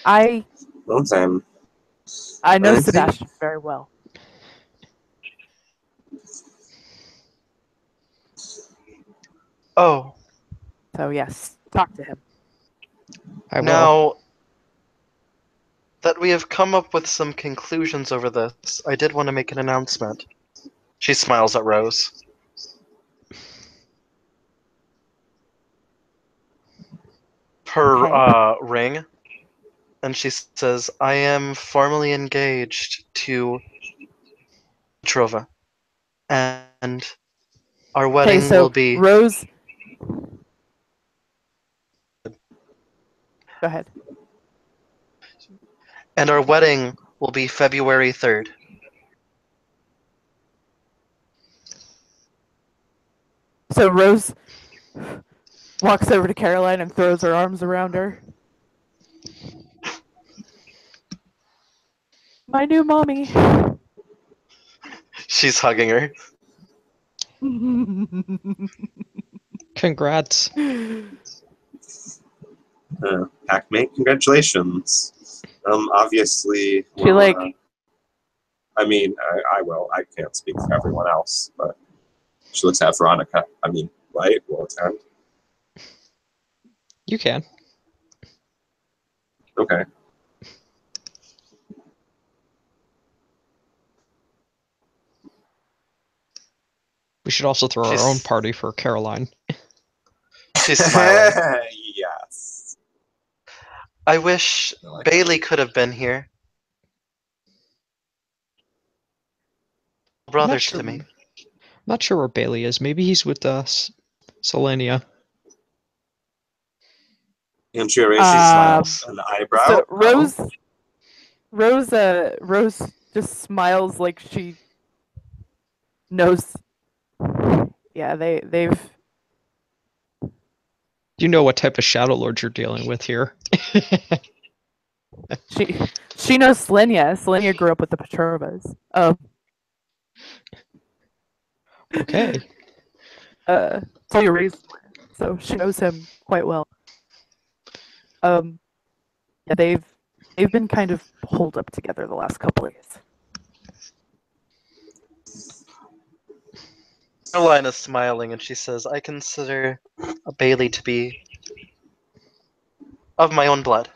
I
Long time.
know
I think-
Sebastian very well.
Oh,
So yes, talk to him.
I will.
now that we have come up with some conclusions over this, I did want to make an announcement. She smiles at Rose. Her ring, and she says, "I am formally engaged to Trova, and our wedding
so
will be."
Rose. Go ahead.
And our wedding will be February 3rd.
So Rose walks over to Caroline and throws her arms around her. My new mommy.
She's hugging her.
Congrats.
Packmate, congratulations. Obviously,
She like
I mean, I will. I can't speak for everyone else, but she looks at Veronica. I mean, right? We'll attend.
You can.
Okay.
We should also throw our own party for Caroline.
She's smiling.
Yes.
I wish Bailey could have been here. Brother to me.
I'm not sure where Bailey is. Maybe he's with us. Selenia.
And she smiles. An eyebrow.
So Rose just smiles like she knows. Yeah, they've.
You know what type of Shadow Lord you're dealing with here.
She knows Selenia. Selenia grew up with the Petrovas.
Okay.
So you raised, so she knows him quite well. Yeah, they've been kind of holed up together the last couple of days.
Caroline is smiling and she says, "I consider Bailey to be of my own blood.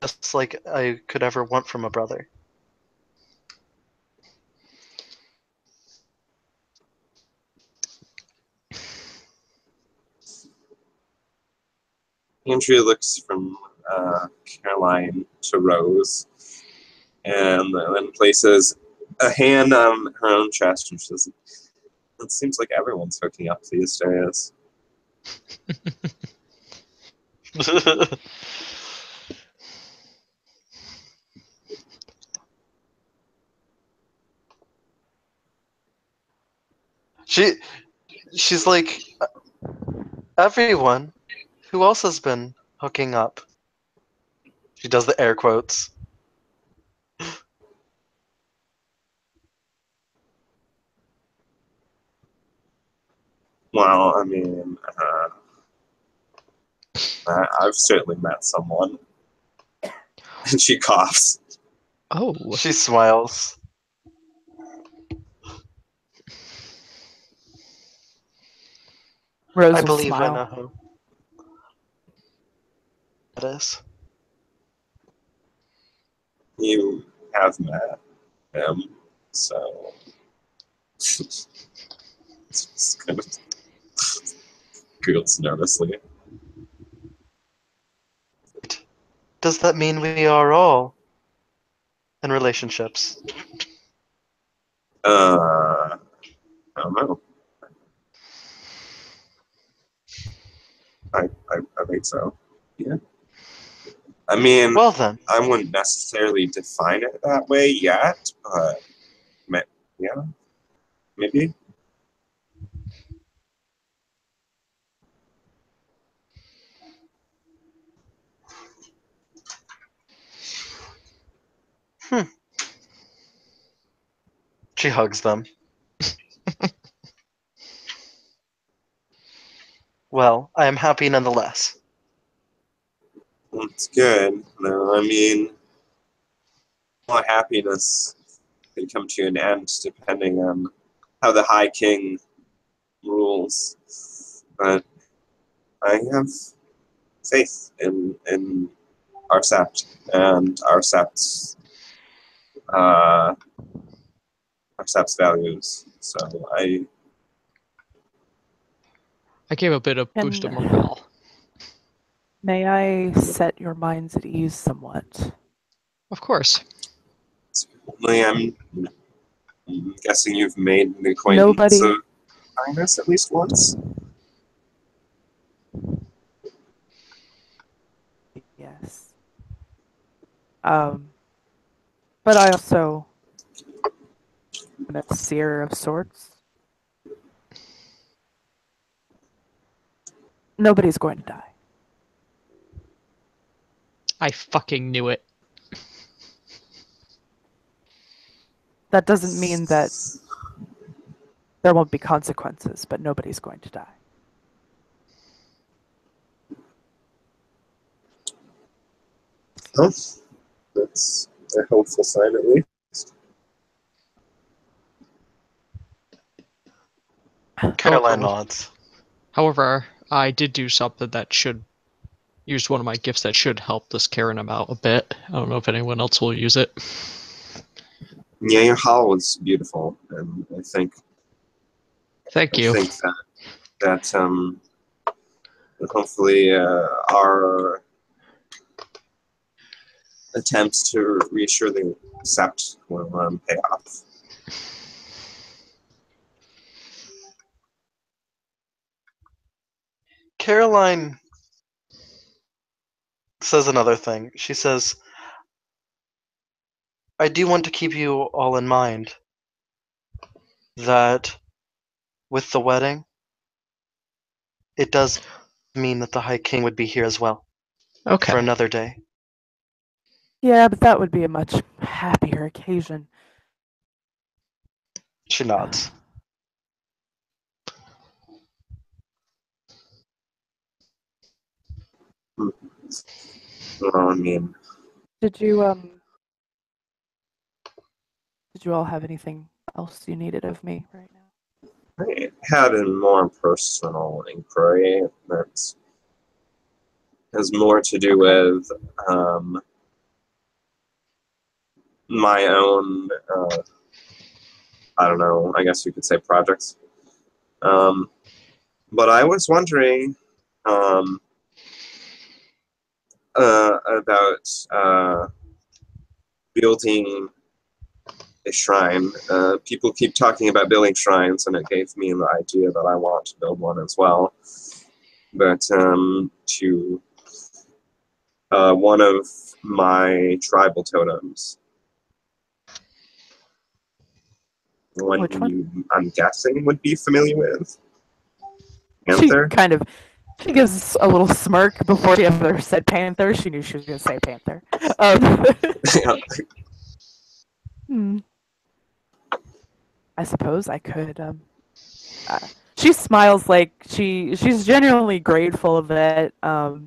Just like I could ever want from a brother."
Andrea looks from Caroline to Rose, and then places a hand on her own chest, and she says, "It seems like everyone's hooking up these days."
She's like, "Everyone. Who else has been hooking up?" She does the air quotes.
Well, I mean, I've certainly met someone. And she coughs.
Oh,
She smiles.
Rose
I
will
believe I
smile.
know who that is.
You have met him, so it's just kind of giggles nervously.
Does that mean we are all in relationships?
I don't know. I think so. Yeah. I mean,
Well then,
I wouldn't necessarily define it that way yet, but yeah, maybe.
she hugs them. Well, I am happy nonetheless.
It's good. No, I mean, all happiness can come to an end depending on how the High King rules. But I have faith in our sept and uh, our sept's values. So I
I gave a bit of boost of morale.
May I set your minds at ease somewhat?
Of course.
I'm guessing you've made the acquaintance
Nobody.
of Highness at least once.
Yes. But I also am a seer of sorts. Nobody's going to die.
I fucking knew it.
That doesn't mean that there won't be consequences, but nobody's going to die.
Oh, that's a hopeful sign at least.
Caroline nods.
However, I did do something that should use one of my gifts that should help this Karen out a bit. I don't know if anyone else will use it.
Yeah, your hall was beautiful, and I think
Thank you.
that hopefully our attempts to reassure the sept will pay off.
Caroline says another thing. She says, I do want to keep you all in mind that with the wedding, it does mean that the High King would be here as well for
Okay.
another day.
Yeah, but that would be a much happier occasion.
She nods.
Well, I mean,
Did you all have anything else you needed of me right now?
I had a more personal inquiry that has more to do with my own, I don't know, I guess you could say projects. But I was wondering about building a shrine. People keep talking about building shrines, and it gave me the idea that I want to build one as well. But to one of my tribal totems. One
Which one?
you, I'm guessing, would be familiar with. Panther?
She gives a little smirk before she ever said panther. She knew she was going to say panther. I suppose I could. She smiles like she's genuinely grateful of it. Thought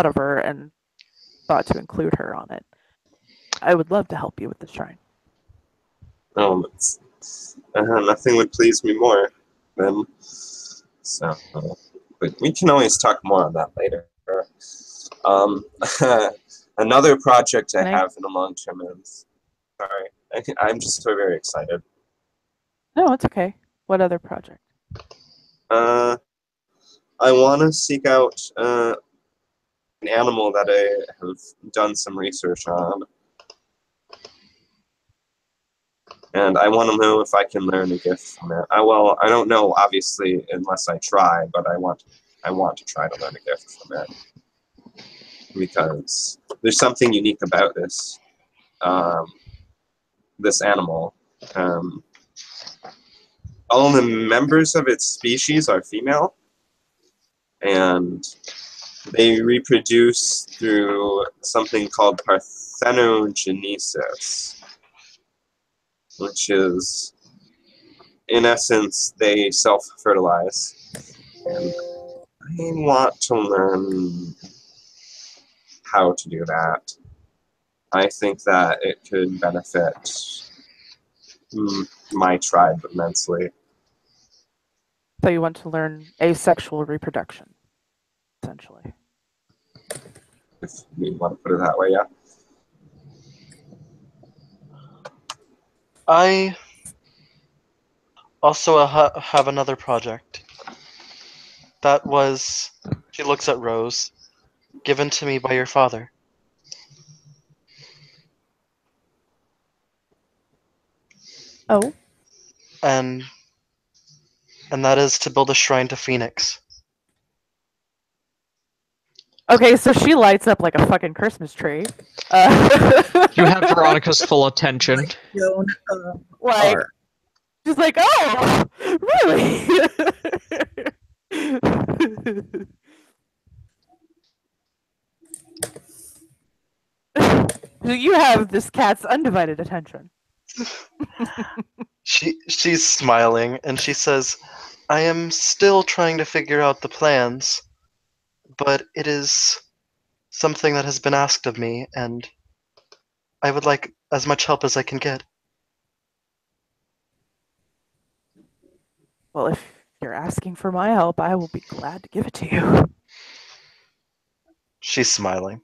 of her, and thought to include her on it. I would love to help you with the shrine.
Nothing would please me more than so. But we can always talk more on that later. Another project I have in the long term is. Sorry, I'm just so very excited.
No, it's okay. What other project?
I want to seek out an animal that I have done some research on. And I want to know if I can learn a gift from it. Well, I don't know, obviously, unless I try, but I want to try to learn a gift from it. Because there's something unique about this this animal. All the members of its species are female, and they reproduce through something called parthenogenesis, which is, in essence, they self-fertilize. And I want to learn how to do that. I think that it could benefit my tribe immensely.
So you want to learn asexual reproduction, essentially.
If you want to put it that way, yeah.
I also have another project. That was, she looks at Rose, given to me by your father.
Oh.
And that is to build a shrine to Phoenix.
Okay, so she lights up like a fucking Christmas tree.
You have Veronica's full attention.
Like, she's like, oh, really? You have this cat's undivided attention.
She's smiling, and she says, I am still trying to figure out the plans, but it is something that has been asked of me, and I would like as much help as I can get.
Well, if you're asking for my help, I will be glad to give it to you.
She's smiling.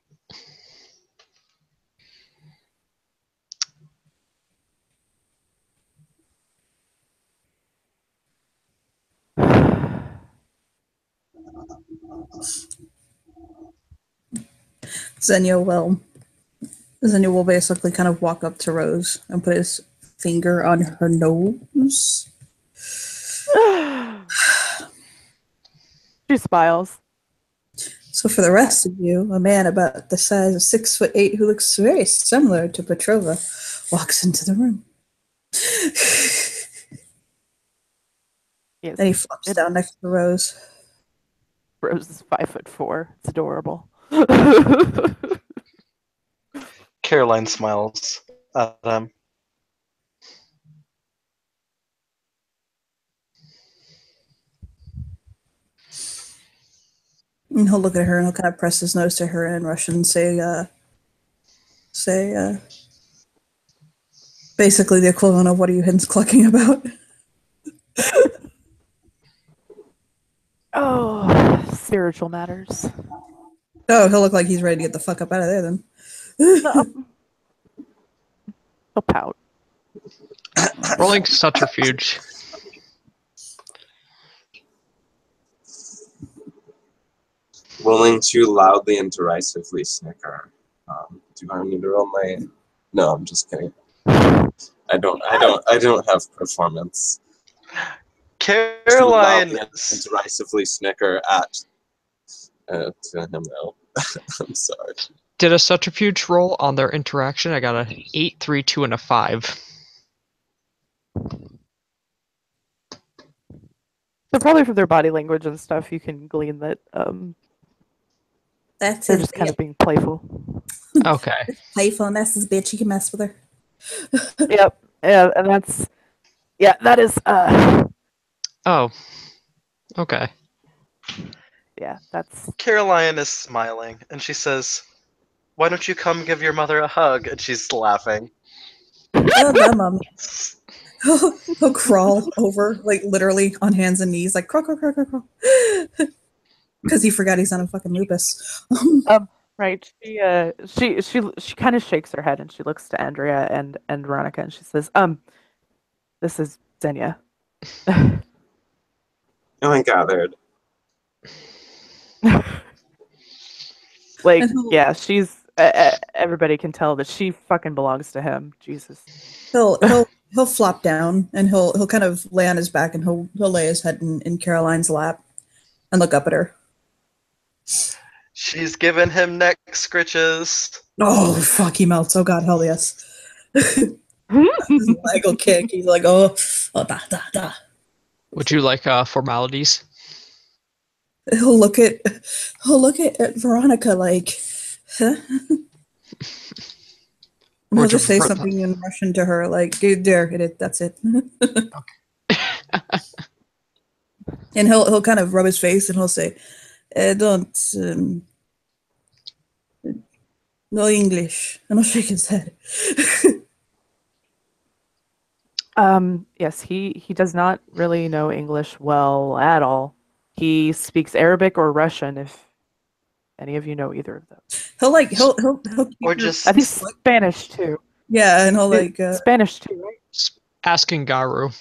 Xenia will basically kind of walk up to Rose and put his finger on her nose.
She smiles.
So for the rest of you, a man about the size of 6'8" who looks very similar to Petrova walks into the room.
Yes,
Then he flops down next to Rose.
Rose is 5'4". It's adorable.
Caroline smiles at him.
And he'll look at her and he'll kind of press his nose to her in Russian and say, basically the equivalent of what are you hens clucking about?
Oh, spiritual matters.
Oh, he'll look like he's ready to get the fuck up out of there then.
He'll pout.
Rolling subterfuge.
Willing to loudly and derisively snicker. Do I need to roll my? No, I'm just kidding. I don't have performance.
Caroline
And derisively snicker at to him now. I'm sorry.
Did a subterfuge roll on their interaction? I got an 8, 3, 2, and a 5.
So probably from their body language and stuff, you can glean that
That's
they're
it.
just kind of being playful.
Okay.
Playful and that's his bitch. You can mess with her.
Yep. Yeah, and that is
Oh. Okay.
yeah, that's
Caroline is smiling, and she says, why don't you come give your mother a hug? And she's laughing.
Oh, that mommy. He'll crawl over, like literally on hands and knees, like crawl, crawl, crawl, crawl, crawl. Because he forgot he's on a fucking lupus.
Right. She kind of shakes her head and she looks to Andrea and Veronica and she says, this is Xenia.
I gathered.
Like,
And he'll-
yeah, she's everybody can tell that she fucking belongs to him. Jesus.
He'll flop down and he'll kind of lay on his back and he'll lay his head in Caroline's lap and look up at her.
She's given him neck scritches.
Oh fuck, he melts. Oh god, hell yes. His leg will kick. He's like, oh da da da.
Would you like formalities?
He'll look at Veronica like, huh? And
Or
he'll
do you
just say
prefer-
something in Russian to her, like, there, that's it. And he'll kind of rub his face and he'll say, don't, no English. And he'll shake his head.
Yes, he does not really know English well at all. He speaks Arabic or Russian, if any of you know either of those.
He'll keep
Or
her-
just
I think Spanish too.
yeah, and he'll like,
Spanish too, right?
Asking Garu,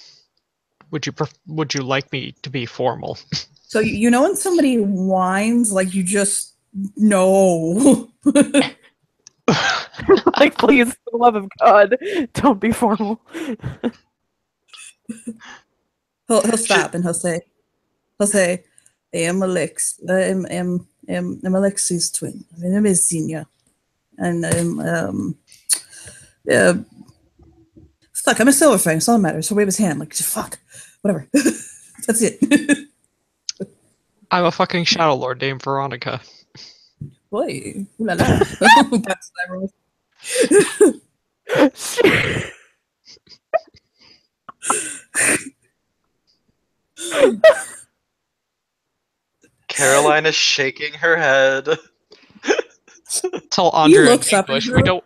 would you like me to be formal?
so you know when somebody whines, like you just know.
Like, please, for the love of God, don't be formal.
He'll stop and he'll say, I am I'm Alexi's twin. My name is Xenia. And I'm fuck, I'm a silver fang, it's all that matters. So wave his hand, like fuck. Whatever. That's it.
I'm a fucking Shadow Lord named Veronica.
Boy, ooh la la. Backstab roll.
Caroline is shaking her head.
Tell Andre in
looks up at
English.
her.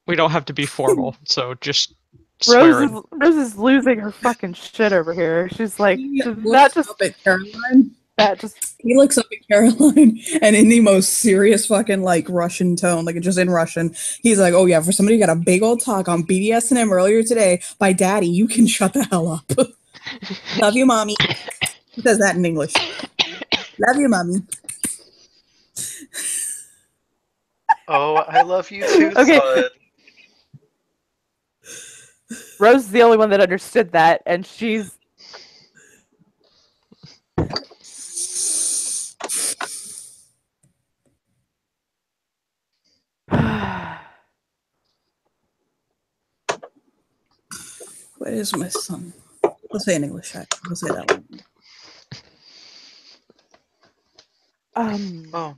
We don't have to be formal. So just swear it.
Rose is losing her fucking shit over here. She's like,
He
not
looks
just
up at Caroline.
that, just
He looks up at Caroline and in the most serious fucking like Russian tone, like just in Russian, he's like, "Oh yeah, for somebody who got a big old talk on BDSM earlier today by Daddy, you can shut the hell up." Love you, mommy. He says that in English. Love you, mommy.
Oh, I love you too,
Okay.
son.
Rose is the only one that understood that, and she's
Where is my son? We'll say in English. We'll say that one.
Oh,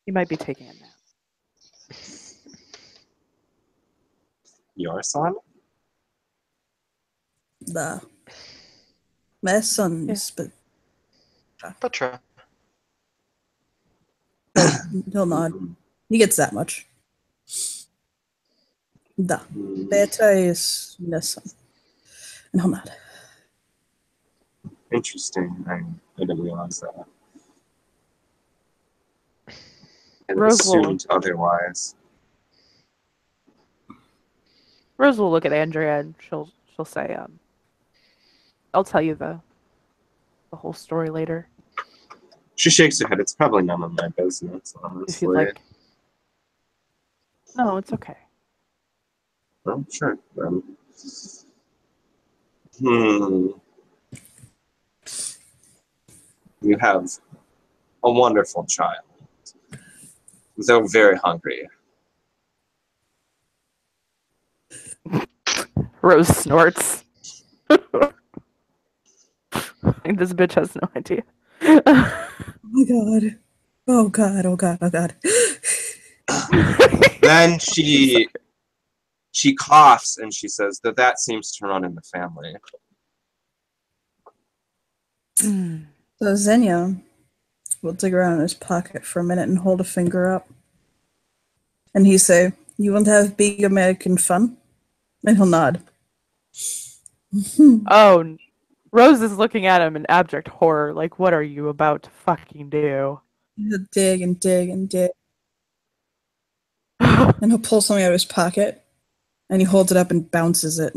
you might be taking a nap.
Your son?
My son is, but
Petra.
he'll nod. He gets that much. Da.
Hmm.
Petra is my son. And he'll nod.
Interesting. I didn't realize that. I
Rose will-
assumed otherwise.
Rose will look at Andrea and she'll say, I'll tell you the whole story later
She shakes her head. It's probably none of my business, honestly.
if you'd like. No, it's okay.
Oh, sure. You have a wonderful child. They're very hungry.
Rose snorts. This bitch has no idea.
Oh my god. Oh god, oh god, oh god.
Then she coughs and she says that seems to run in the family.
So Xenia will dig around in his pocket for a minute and hold a finger up. And he say, "You want to have big American fun?" And he'll nod.
Oh, Rose is looking at him in abject horror, like, what are you about to fucking do?
He'll dig and dig and dig. And he'll pull something out of his pocket, and he holds it up and bounces it.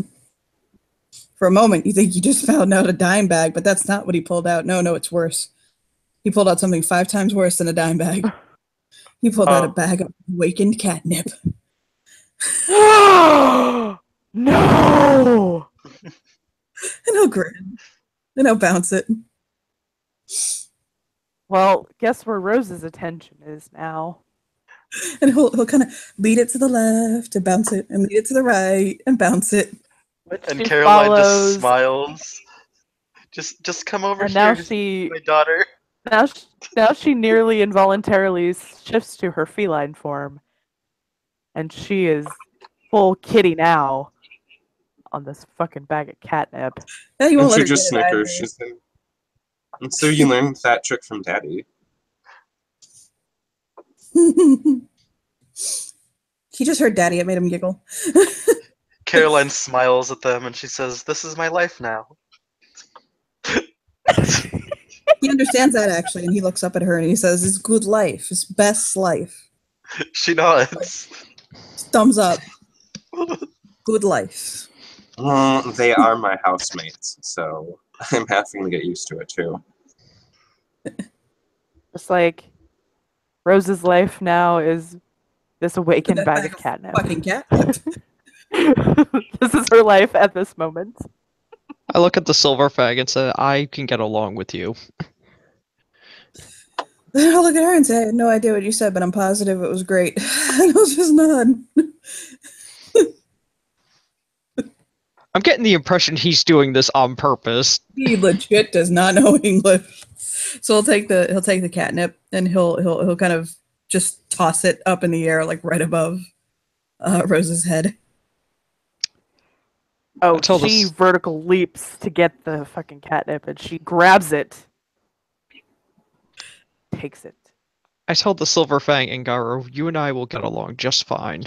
For a moment, you think you just found out a dime bag, but that's not what he pulled out. No, it's worse. He pulled out something 5 times worse than a dime bag. He pulled out a bag of awakened catnip.
No!
And he'll grin. And he'll bounce it.
Well, guess where Rose's attention is now.
And he'll kind of lead it to the left and bounce it, and lead it to the right and bounce it.
Which
And
she
Caroline
follows,
just smiles. Just come over
and
here,
now
my daughter.
now she nearly involuntarily shifts to her feline form, and she is full kitty now on this fucking bag of catnip.
Yeah, you
And
won't
she
let her
just
get it
snickers.
either.
She said, "And so you learned that trick from Daddy."
He just heard Daddy. It made him giggle.
Caroline smiles at them and she says, "This is my life now."
He understands that, actually, and he looks up at her and he says, "His good life. His best life."
She nods.
Thumbs up. Good life.
They are my housemates, so I'm having to get used to it too.
Just like Rose's life now is this awakened bag of catnip.
Fucking catnip.
This is her life at this moment.
I look at the silver fag and say, I can get along with you.
Then I'll look at her and say, "I had no idea what you said, but I'm positive it was great." And I'll just nod.
I'm getting the impression he's doing this on purpose.
He legit does not know English. So he'll take the catnip and he'll kind of just toss it up in the air, like right above Rose's head.
Oh,
Until
she
this-
vertical leaps to get the fucking catnip, and she grabs it, takes it.
I told the silver fang and Garu, you and I will get along just fine.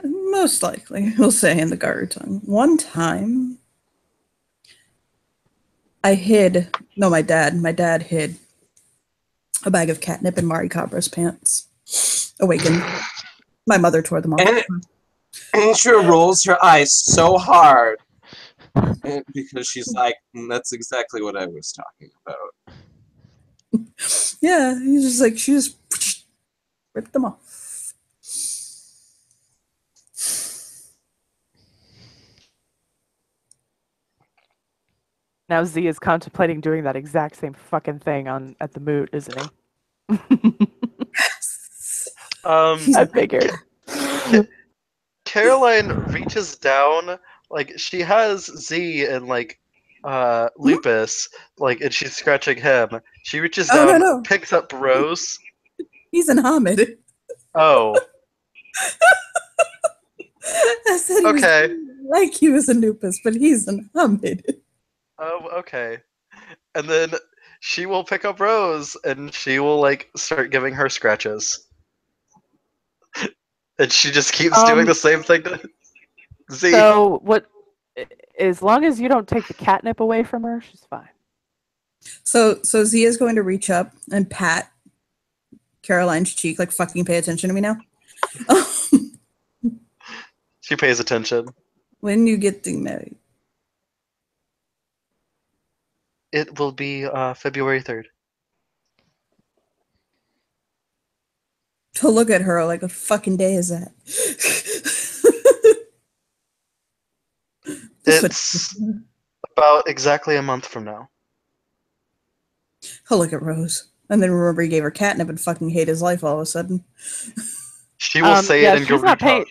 Most likely, he'll say in the Garu tongue. One time, my dad hid a bag of catnip in Mari Cabra's pants. Awakened. My mother tore them off.
And she rolls her eyes so hard because she's like, "That's exactly what I was talking about."
Yeah, he's just like, she just ripped them off.
Now Z is contemplating doing that exact same fucking thing at the moot, isn't he? I figured.
Caroline reaches down, like she has Z and like Lupus, like, and she's scratching him. She reaches
Oh,
down,
no.
picks up Rose.
He's an Hamid.
Oh,
I said he
okay.
was like he was a Nupus, but he's an Hamid.
Oh, okay. And then she will pick up Rose and she will like start giving her scratches. And she just keeps doing the same thing to Z.
So what? As long as you don't take the catnip away from her, she's fine.
So Z is going to reach up and pat Caroline's cheek, like, fucking pay attention to me now.
She pays attention.
When you getting married?
It will be February 3rd.
To look at her like, a fucking day is that?
It's about exactly a month from now.
He'll look at Rose. And then remember he gave her catnip and fucking hate his life all of a sudden.
She will say it in
she's not
Garuta.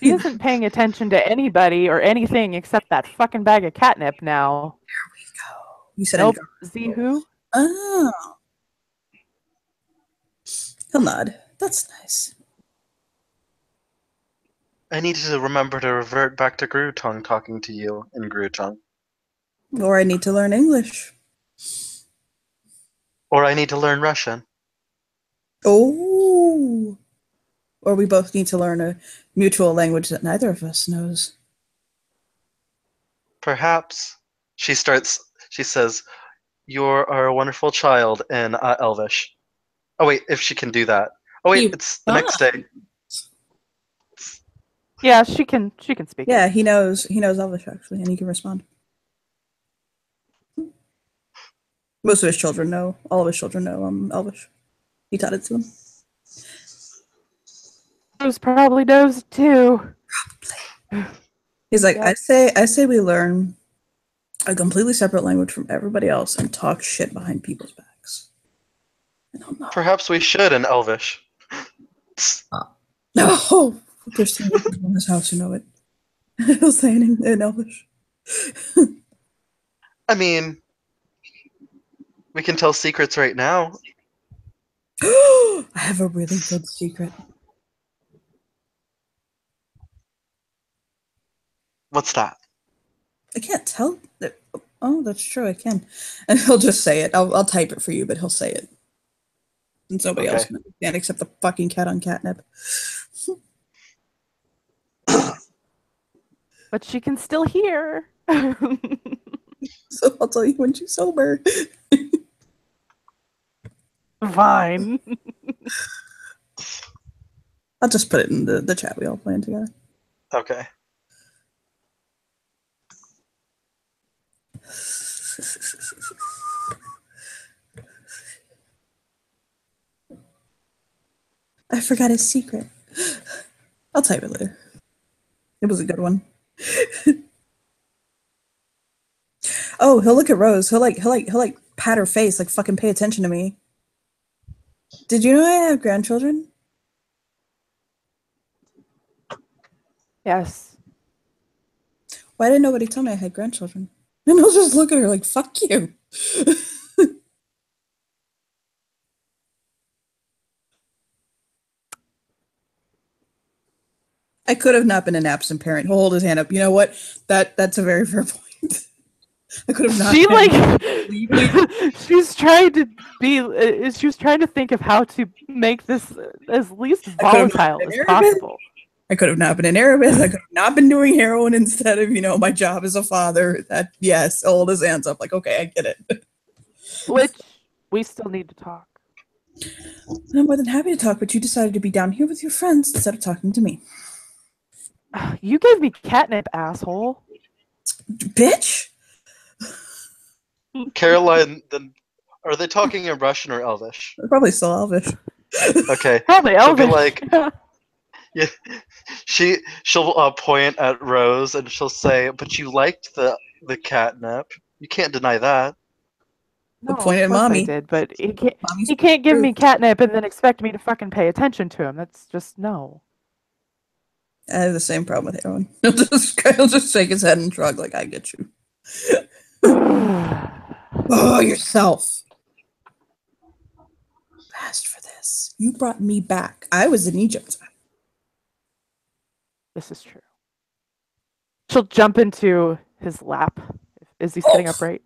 She isn't paying attention to anybody or anything except that fucking bag of catnip now.
There we go. You said
Nope. Z who?
Oh. He'll nod. That's nice.
I need to remember to revert back to Grutong talking to you in Grutong.
Or I need to learn English.
Or I need to learn Russian.
Oh. or we both need to learn a mutual language that neither of us knows.
Perhaps she says, "You are a wonderful child" in Elvish. Oh wait, if she can do that. Oh wait, it's the next day.
Yeah, she can speak.
Yeah, he knows Elvish actually, and he can respond. Most of his children know. All of his children know Elvish. He taught it to them.
Rose probably knows too.
He's like,
Yep.
I say we learn a completely separate language from everybody else and talk shit behind people's backs. And I'll know.
Perhaps we should in Elvish.
No, there's too many people in this house who know it. He'll say it in Elvish.
I mean, we can tell secrets right now.
I have a really good secret.
What's that?
I can't tell. Oh, that's true. I can, and he'll just say it. I'll type it for you, but he'll say it, and somebody else can't except the fucking cat on catnip.
But she can still hear.
So I'll tell you when she's sober.
Fine.
I'll just put it in the chat we all playing together.
Okay.
I forgot his secret. I'll type it later. It was a good one. Oh, he'll look at Rose. He'll like pat her face, like fucking pay attention to me. Did you know I have grandchildren?
Yes.
Why didn't nobody tell me I had grandchildren? And I'll just look at her like, fuck you. I could have not been an absent parent. He'll hold his hand up. You know what? That's a very fair point. I could have not.
She she's trying to be. She was trying to think of how to make this as least volatile as possible.
I could have not been an Arabic. I could have not been doing heroin instead of, my job as a father. That, yes, hold his hands up. Like, okay, I get it.
Which we still need to talk.
I'm more than happy to talk, but you decided to be down here with your friends instead of talking to me.
You gave me catnip, asshole.
Bitch.
Caroline, then are they talking in Russian or Elvish?
They're probably still Elvish.
Okay.
Probably
She'll be
Elvish.
like, yeah. She'll point at Rose and she'll say, "But you liked the catnip. You can't deny that."
No,
point at
of course
mommy.
I did, but
Mommy's
he can't give me
truth.
catnip and then expect me to fucking pay attention to him. That's just no.
I have the same problem with heroin. He'll just shake his head and shrug like, I get you. Oh, yourself. Asked for this. You brought me back. I was in Egypt.
This is true. She'll jump into his lap. Is he sitting upright?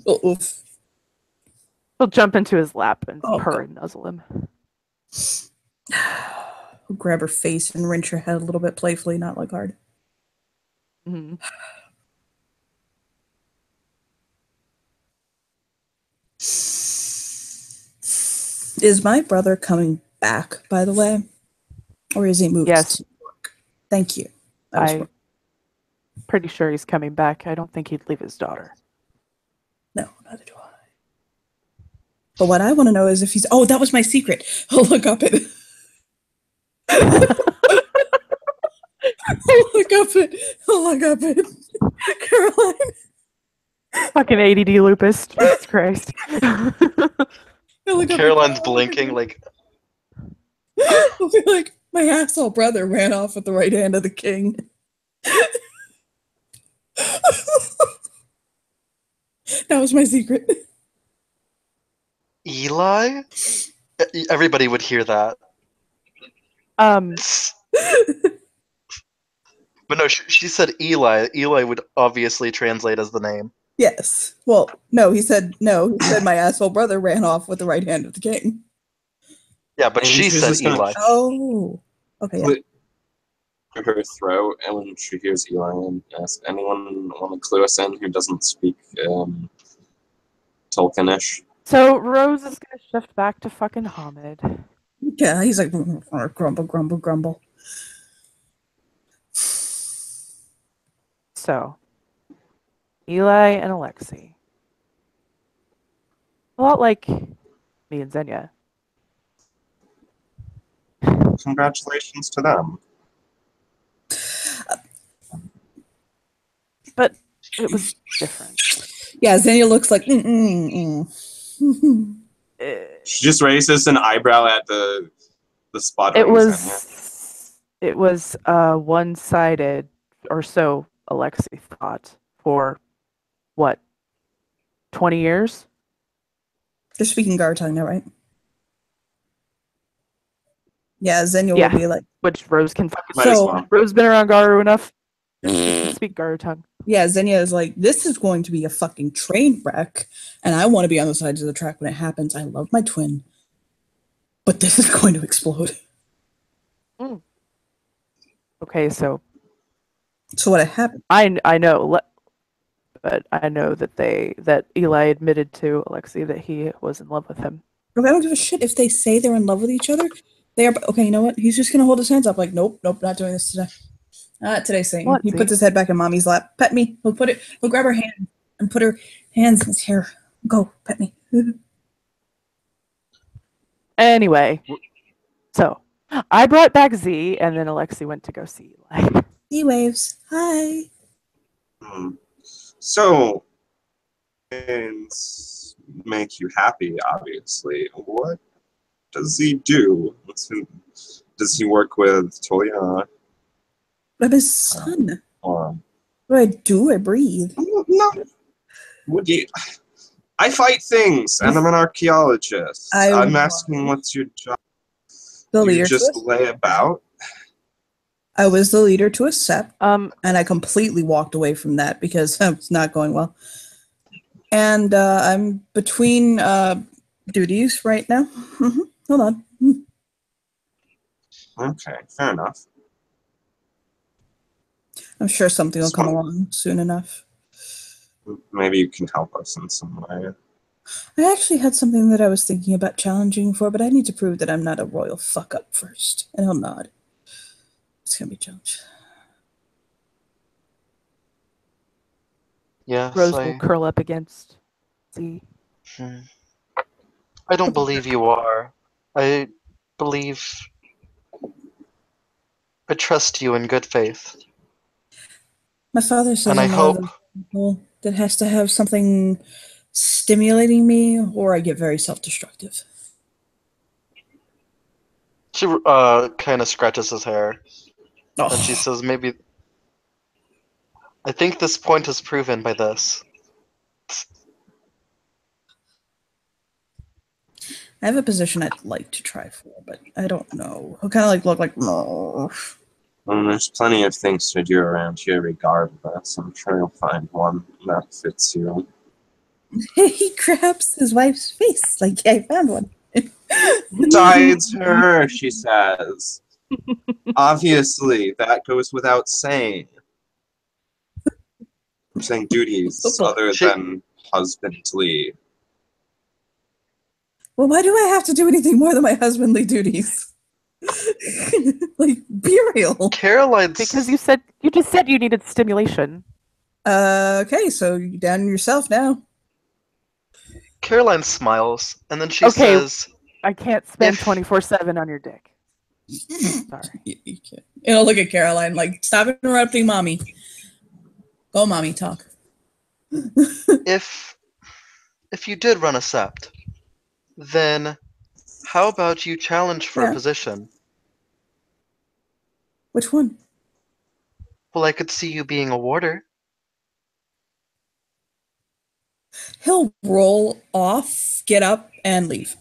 Oof.
She'll jump into his lap and
Oh,
purr
God.
and nuzzle him.
Grab her face and wrench her head a little bit playfully, not like hard.
Mm-hmm.
Is my brother coming back, by the way? Or is he moved
Yes.
to New York? Thank you. I was
I'm pretty sure he's coming back. I don't think he'd leave his daughter.
No, neither do I. But what I want to know is if he's... Oh, that was my secret. I'll look up it. I'll look up it. Caroline.
Fucking ADD lupus. Jesus Christ.
I'll look up
Caroline's
it.
blinking like,
I'll be like, my asshole brother ran off with the right hand of the king. That was my secret.
Eli? Everybody would hear that. But no, she said Eli. Eli would obviously translate as the name.
Yes. Well, no, he said my asshole brother ran off with the right hand of the king.
Yeah, but
And
she
she's
said
just gonna
Eli.
Oh. Okay. Yeah.
Clit to her throat, and when she hears Eli and asks, anyone want to clue us in who doesn't speak Tolkienish?
So Rose is gonna shift back to fucking Hamid.
Yeah. He's like grumble, grumble, grumble.
So Eli and Alexei. A lot like me and Xenia.
Congratulations to them.
But it was different.
Yeah. Xenia looks like.
She just raises an eyebrow at the spot.
It was one-sided, or so Alexei thought, for what, 20 years?
They're speaking Gartongue now, right? Yeah. Xenia
Yeah.
will be like.
Which Rose can fucking.
Might as
So
well.
Rose been around Garu enough. She can speak Garu tongue.
yeah, Xenia is like, this is going to be a fucking train wreck, and I want to be on the sides of the track when it happens. I love my twin, but this is going to explode.
Okay, so
So what happened?
I know, but I know that Eli admitted to Alexei that he was in love with him.
I don't give a shit if they say they're in love with each other. They are. Okay, you know what? He's just gonna hold his hands up, like, nope, not doing this today. Not today, Satan.
What,
He
see?
puts his head back in mommy's lap. Pet me. He'll grab her hand and put her hands in his hair. Go, pet me.
Anyway, so I brought back Z, and then Alexei went to go see Eli.
Sea waves. Hi.
So, and make you happy, obviously. What does he do? Does he work with Toya?
I'm his son.
Or
What do? I breathe.
no? Would you? I fight things, and I'm an archaeologist. I'm asking, what's your job?
The
You
leader.
just lay about.
I was the leader to a sept,
Um,
and I completely walked away from that because it's not going well. And I'm between duties right now. Hold on.
Okay, fair enough.
I'm sure something will come along soon enough.
Maybe you can help us in some way.
I actually had something that I was thinking about challenging for, but I need to prove that I'm not a royal fuck up first. And he'll nod. It's gonna be a challenge.
Yes,
Rose will curl up against Z.
I don't believe you are. I believe. I trust you in good faith.
My father says
And I
I'm one of
hope.
those people that has to have something stimulating me, or I get very self-destructive.
She kind of scratches his hair, and she says, maybe. I think this point is proven by this.
I have a position I'd like to try for, but I don't know. He'll kind of like look like, no.
Well, there's plenty of things to do around here regardless. I'm sure you'll find one that fits you.
He grabs his wife's face like, I found one.
Besides her, she says. Obviously, that goes without saying. I'm saying duties other than husbandly.
Well, why do I have to do anything more than my husbandly duties? Like, be real.
Caroline's.
Because you just said you needed stimulation.
Okay, so you down yourself now.
Caroline smiles, and then she
Okay.
says,
I can't spend
If-
24/7 on your dick. Sorry.
You can't. It'll look at Caroline like, stop interrupting mommy. Go, mommy, talk.
if you did run a sept, then how about you challenge for a
Yeah.
position?
Which one?
Well, I could see you being a warder.
He'll roll off, get up, and leave.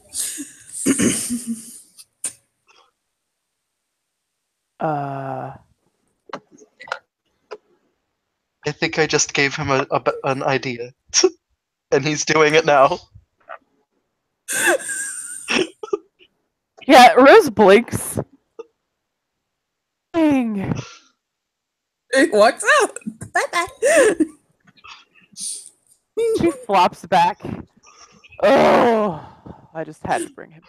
I think I just gave him an idea, and he's doing it now.
Yeah, Rose blinks. Dang.
It walks out. Bye bye.
She flops back. Oh, I just had to bring him.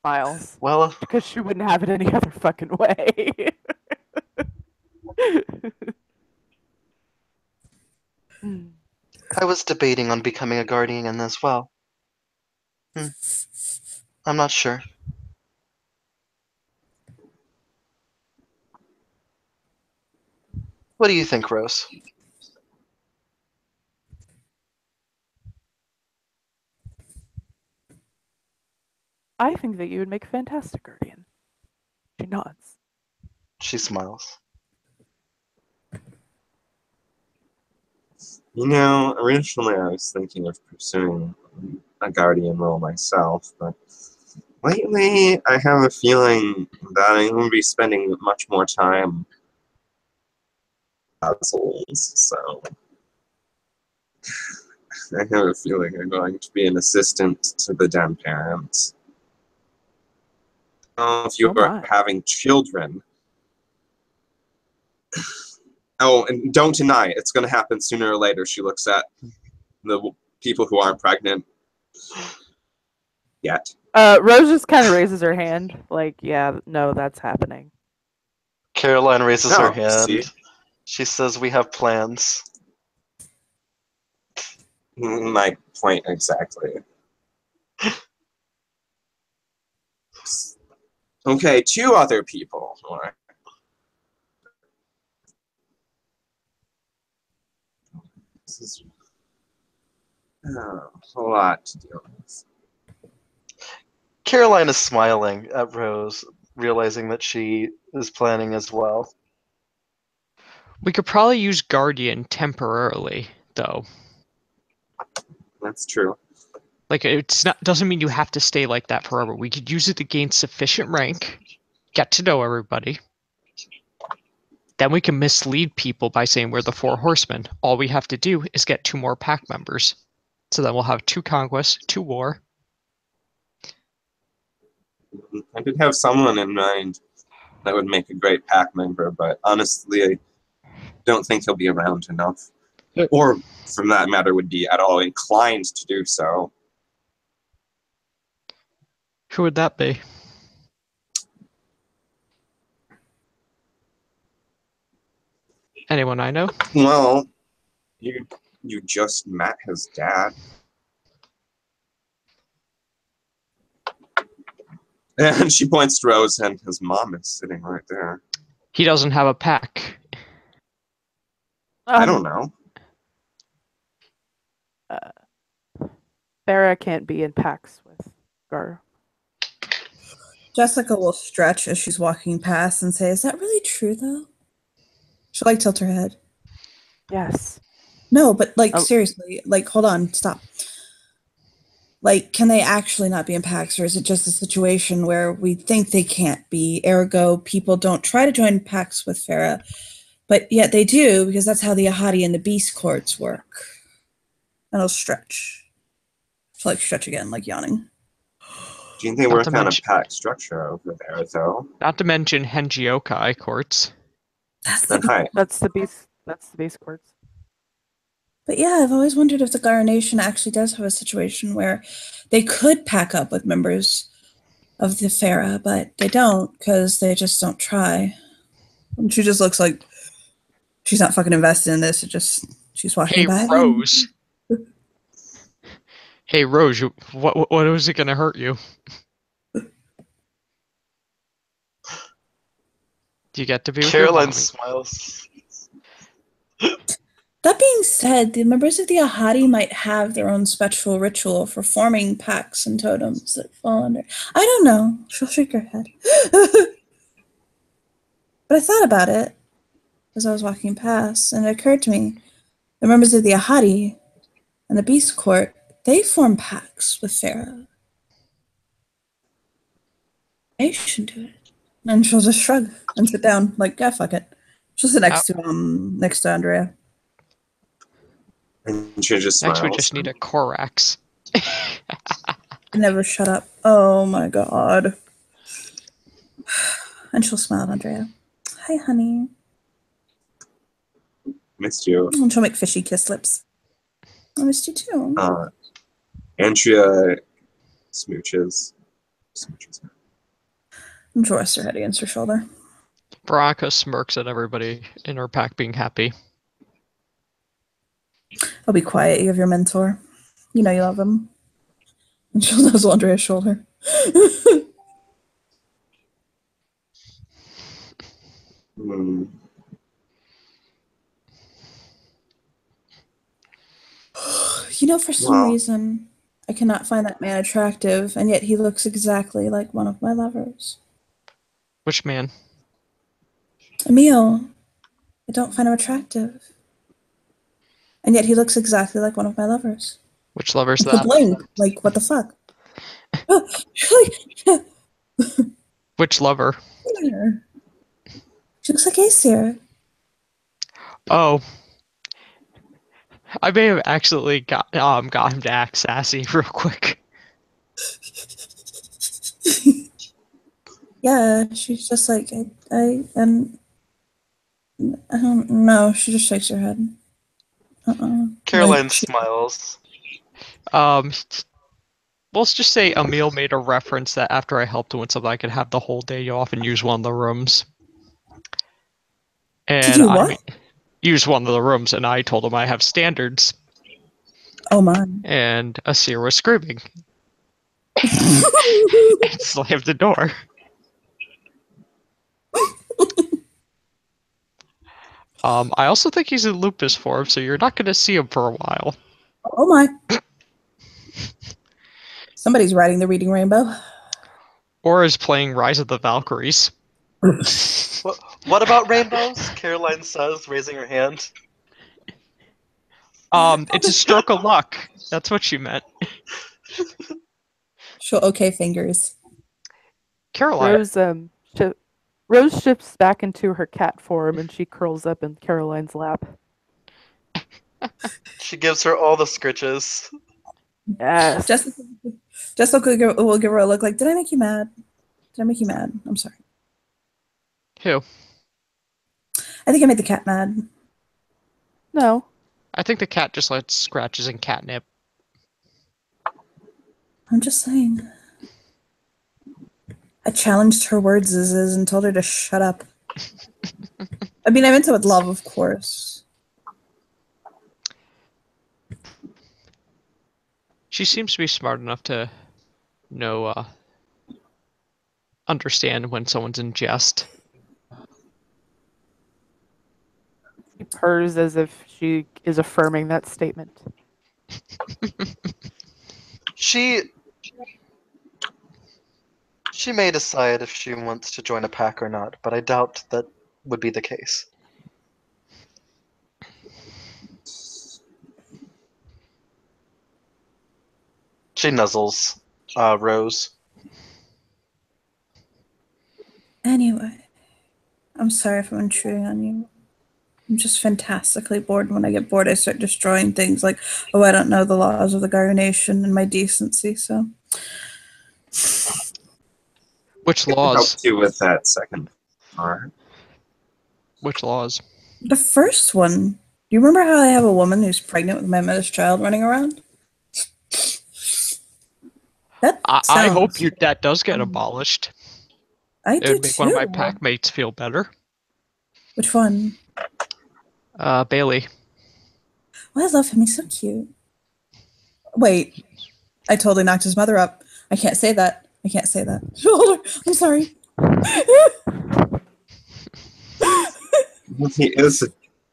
Smiles.
Well,
Because she wouldn't have it any other fucking way.
I was debating on becoming a guardian as well. I'm not sure. What do you think, Rose?
I think that you would make a fantastic guardian. She nods.
She smiles.
You know, originally I was thinking of pursuing a guardian role myself, but lately I have a feeling that I'm going to be spending much more time puzzles, so I have a feeling I'm going to be an assistant to the den parents. If you
Oh
are
my.
having children, oh, and don't deny it. It's going to happen sooner or later. She looks at the people who aren't pregnant yet.
Rose just kind of raises her hand, like, yeah, no, that's happening.
Caroline raises her
Oh, see?
hand. She says, "We have plans."
My point exactly. Okay, 2 other people. Alright. This is a lot to deal with.
Caroline is smiling at Rose, realizing that she is planning as well.
We could probably use Guardian temporarily, though.
That's true.
Like, it's not doesn't mean you have to stay like that forever. We could use it to gain sufficient rank, get to know everybody. Then we can mislead people by saying we're the 4 horsemen. All we have to do is get 2 more pack members. So then we'll have 2 conquests, 2 war.
I did have someone in mind that would make a great pack member, but honestly, I don't think he'll be around enough. Or, from that matter, would be at all inclined to do so.
Who would that be? Anyone I know?
Well, you just met his dad. And she points to Rose, and his mom is sitting right there.
He doesn't have a pack.
I don't know.
Farah can't be in packs with Gar.
Jessica will stretch as she's walking past and say, "Is that really true, though?" She'll like tilt her head.
Yes.
No, but like
Oh.
seriously, like hold on, stop. Like, can they actually not be in packs, or is it just a situation where we think they can't be? Ergo, people don't try to join packs with Farah, but yet they do because that's how the Ahadi and the Beast courts work. And I'll stretch. She'll like stretch again, like yawning.
Do you think they
Not
work
to
on a
mention-
pack structure over there, though?
Not to mention Hengiokai courts.
That's
Then
the
hi.
That's the beast. That's the base courts.
But yeah, I've always wondered if the Gara Nation actually does have a situation where they could pack up with members of the Farah, but they don't because they just don't try. And she just looks like she's not fucking invested in this. It just she's walking
Hey,
by.
Rose. Hey, Rose, what was it going to hurt you? Do you get to be with
Caroline
your
smiles.
That being said, the members of the Ahadi might have their own special ritual for forming packs and totems that fall under. I don't know. She'll shake her head. But I thought about it as I was walking past, and it occurred to me the members of the Ahadi and the Beast Court, they form packs with Farah. They should do it. And she'll just shrug and sit down, like, yeah, fuck it. She'll sit next to Andrea.
And she just
Next,
smiles.
we just need a Korax.
Never shut up. Oh my god. And she'll smile at Andrea. Hi, honey.
Missed you.
And she'll make fishy kiss lips. I missed you too.
Andrea smooches.
And she'll rest her head against her shoulder.
Veronica smirks at everybody in her pack being happy.
I'll be quiet. You have your mentor. You know you love him. And she'll nuzzle Andrea's shoulder.
Hmm.
You know, for some
Well.
reason, I cannot find that man attractive, and yet he looks exactly like one of my lovers.
Which man?
Emil. I don't find him attractive. And yet he looks exactly like one of my lovers.
Which lover's
The
that?
blink. Like, what the fuck?
Which lover?
She looks like Aesir.
Oh. I may have accidentally got him to act sassy real quick.
Yeah, she's just like, I don't know. She just shakes her head.
Caroline
Like,
smiles.
Let's just say Emil made a reference that after I helped him with something, I could have the whole day off and use one of the rooms. And
you what?
Use one of the rooms, and I told him I have standards.
Oh my.
And Asir was screaming. And slammed the door. I also think he's in lupus form, so you're not going to see him for a while.
Oh my. Somebody's riding the reading rainbow.
Or is playing Rise of the Valkyries.
What about rainbows? Caroline says, raising her hand.
It's a stroke of luck. That's what she meant.
She'll okay fingers.
Caroline.
Rose shifts back into her cat form and she curls up in Caroline's lap.
She gives her all the scritches.
Yes.
Jessica will give her a look like, did I make you mad? Did I make you mad? I'm sorry.
Who?
I think I made the cat mad.
No.
I think the cat just likes scratches and catnip.
I'm just saying. I challenged her words and told her to shut up. I mean, I meant it with love, of course.
She seems to be smart enough to know, understand when someone's in jest.
She purrs as if she is affirming that statement.
She may decide if she wants to join a pack or not, but I doubt that would be the case. She nuzzles Rose.
Anyway, I'm sorry if I'm intruding on you. I'm just fantastically bored. When I get bored, I start destroying things like, oh, I don't know the laws of the Garu Nation and my decency, so.
Which laws?
Helped you with that second part.
Which laws?
The first one. Do you remember how I have a woman who's pregnant with my mother's child running around?
I hope that does get abolished.
It
would make one of my pack mates feel better.
Which one?
Bailey.
Oh, I love him. He's so cute. Wait. I totally knocked his mother up. I can't say that. I'm sorry.
He is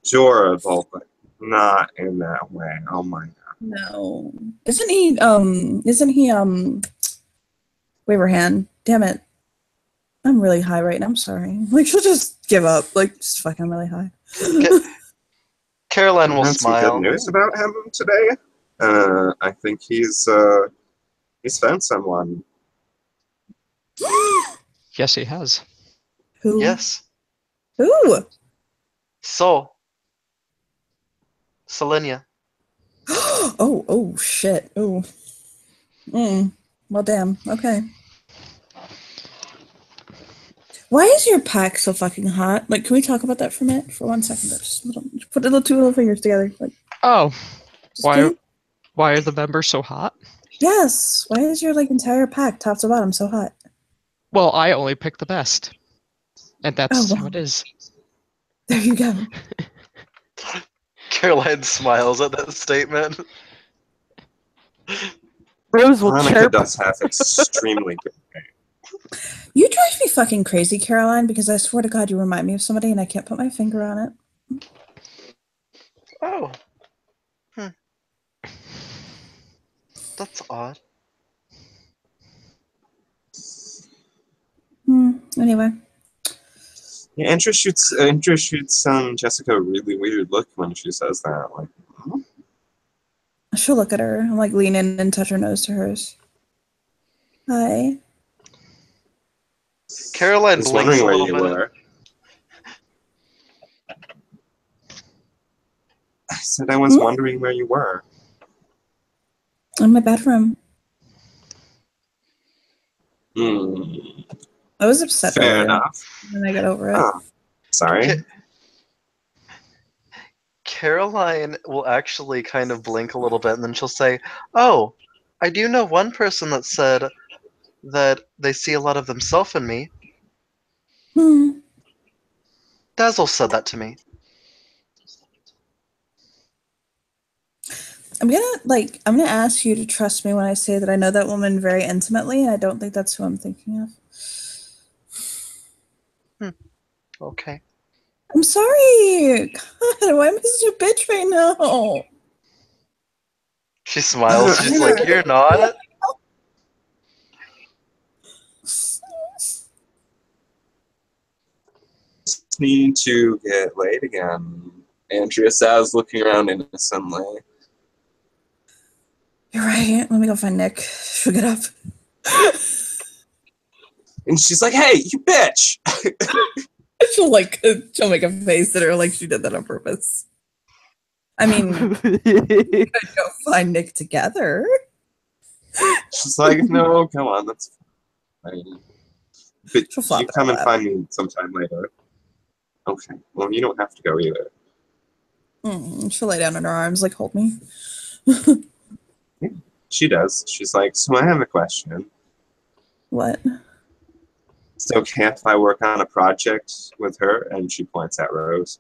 adorable, but not in that way. Oh my god.
No. Isn't he, wave her hand. Damn it. I'm really high right now. I'm sorry. Like, she'll just give up. Like, just fucking really high.
Caroline will
Some
smile.
good news about him today. I think he's found someone.
Yes, he has.
Who?
Yes.
Who?
Selenia.
Oh, shit. Oh. Well, damn. Okay. Why is your pack so fucking hot? Like, can we talk about that for a minute? For 1 second. Just put the two little fingers together. Like,
Oh,
just
why?
kidding?
Why are the members so hot?
Yes. Why is your like entire pack, top to bottom, so hot?
Well, I only pick the best, and that's
Oh,
how
well.
it is.
There you go.
Caroline smiles at that statement.
Rose will
Veronica
chirp.
does have extremely good.
You drive me fucking crazy, Caroline, because I swear to God you remind me of somebody and I can't put my finger on it.
Oh. That's odd.
Anyway.
Yeah, Andrew shoots Jessica a really weird look when she says that. Like, huh?
She'll look at her and like lean in and touch her nose to hers. Hi.
Caroline
I was
blinks
wondering
a
where
little
you
bit.
were. I said I was wondering where you were.
In my bedroom. I was upset
Fair
earlier.
enough.
And I got over it.
Oh, sorry.
Caroline will actually kind of blink a little bit and then she'll say, "Oh, I do know one person that said that they see a lot of themselves in me. Dazzle said that to me."
I'm gonna ask you to trust me when I say that I know that woman very intimately, and I don't think that's who I'm thinking of.
Okay.
I'm sorry. God, why am I such a bitch right now?
She smiles. She's like, "You're not."
Just need to get laid again. Andrea says, looking around innocently.
You're right. Let me go find Nick. She'll get up.
And she's like, "Hey, you bitch!"
she'll make a face at her like she did that on purpose. I mean, we could go find Nick together.
She's like, "No, come on, that's fine. But you come and find me sometime later." Okay, well, you don't have to go either.
She'll lay down in her arms, like, hold me.
Yeah, she does. She's like, "So I have a question.
What?
It's okay if I work on a project with her?" And she points at Rose.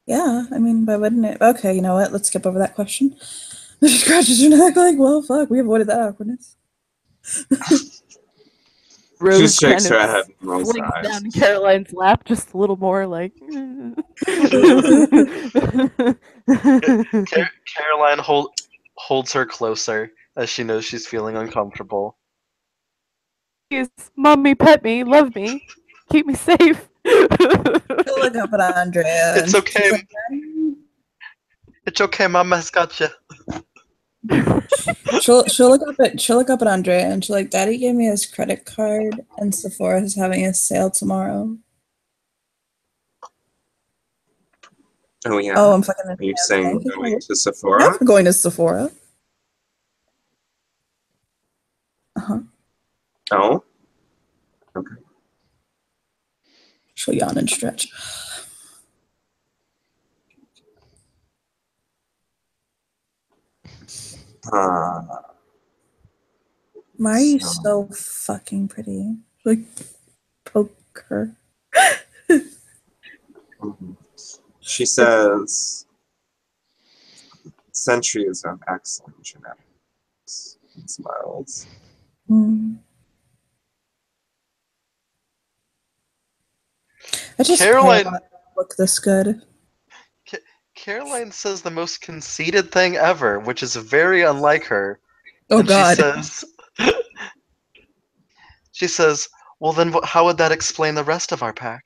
Yeah, I mean, why wouldn't it? Okay, you know what? Let's skip over that question. She scratches her neck like, well, fuck, we avoided that awkwardness.
Rose
She shakes
kind
her
of
head and rolls her
flings
eyes.
down in Caroline's lap just a little more, like.
Caroline holds her closer as she knows she's feeling uncomfortable.
Please, mommy, pet me, love me, keep me safe.
She'll look up at Andrea.
It's okay.
Like,
It's okay. Mama's got you.
she'll look up at Andrea and she'll like, Daddy gave me his credit card and Sephora is having a sale tomorrow.
Oh yeah.
Oh, I'm fucking.
Are you saying we're going to Sephora?
Yeah, we're going to Sephora.
Oh. Okay.
She'll yawn and stretch. Why are you so fucking pretty? Like, poke her.
She says, Sentry is of excellent genetics. And smiles.
I just
Caroline
look this good.
Caroline says the most conceited thing ever, which is very unlike her.
Oh,
and
God.
She says, well, then how would that explain the rest of our pack?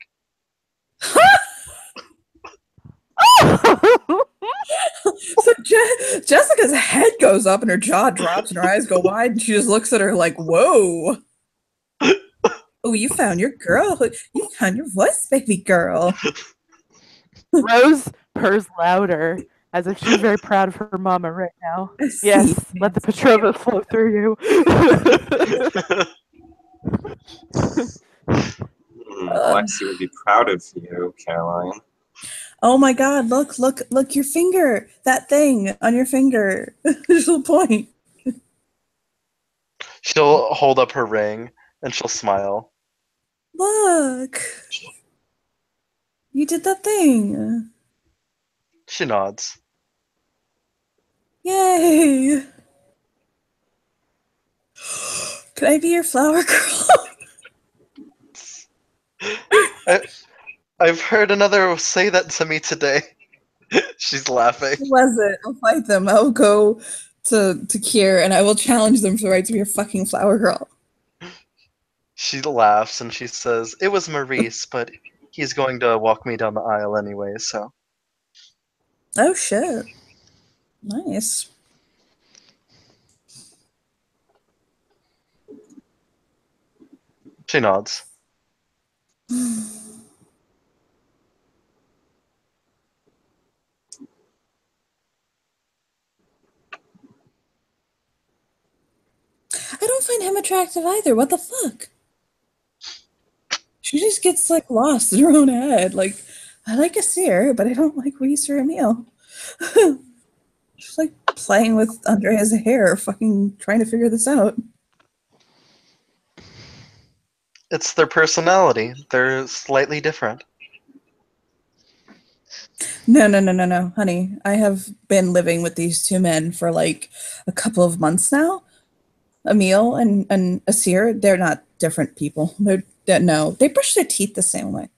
So Jessica's head goes up and her jaw drops and her eyes go wide and she just looks at her like, whoa. Oh, you found your girl. You found your voice, baby girl.
Rose purrs louder as if she's very proud of her mama right now.
I see.
Yes, let the Petrova flow through you.
Lexi would be proud of you, Caroline.
Oh my God! Look! Your finger. That thing on your finger. She'll point.
She'll hold up her ring and she'll smile.
Look. You did that thing.
She nods.
Yay! Could I be your flower girl?
I've heard another say that to me today. She's laughing.
Who was it? I'll fight them. I'll go to Kier and I will challenge them for the right to be your fucking flower girl.
She laughs and she says, "It was Maurice, but he's going to walk me down the aisle anyway, so."
Oh shit. Nice.
She nods.
I don't find him attractive either. What the fuck? She just gets like lost in her own head. Like, I like Asir, but I don't like Reese or Emil. She's like playing with Andrea's hair, fucking trying to figure this out.
It's their personality. They're slightly different.
No, honey. I have been living with these two men for like a couple of months now. Emil and Asir, they're not different people. No, they brush their teeth the same way.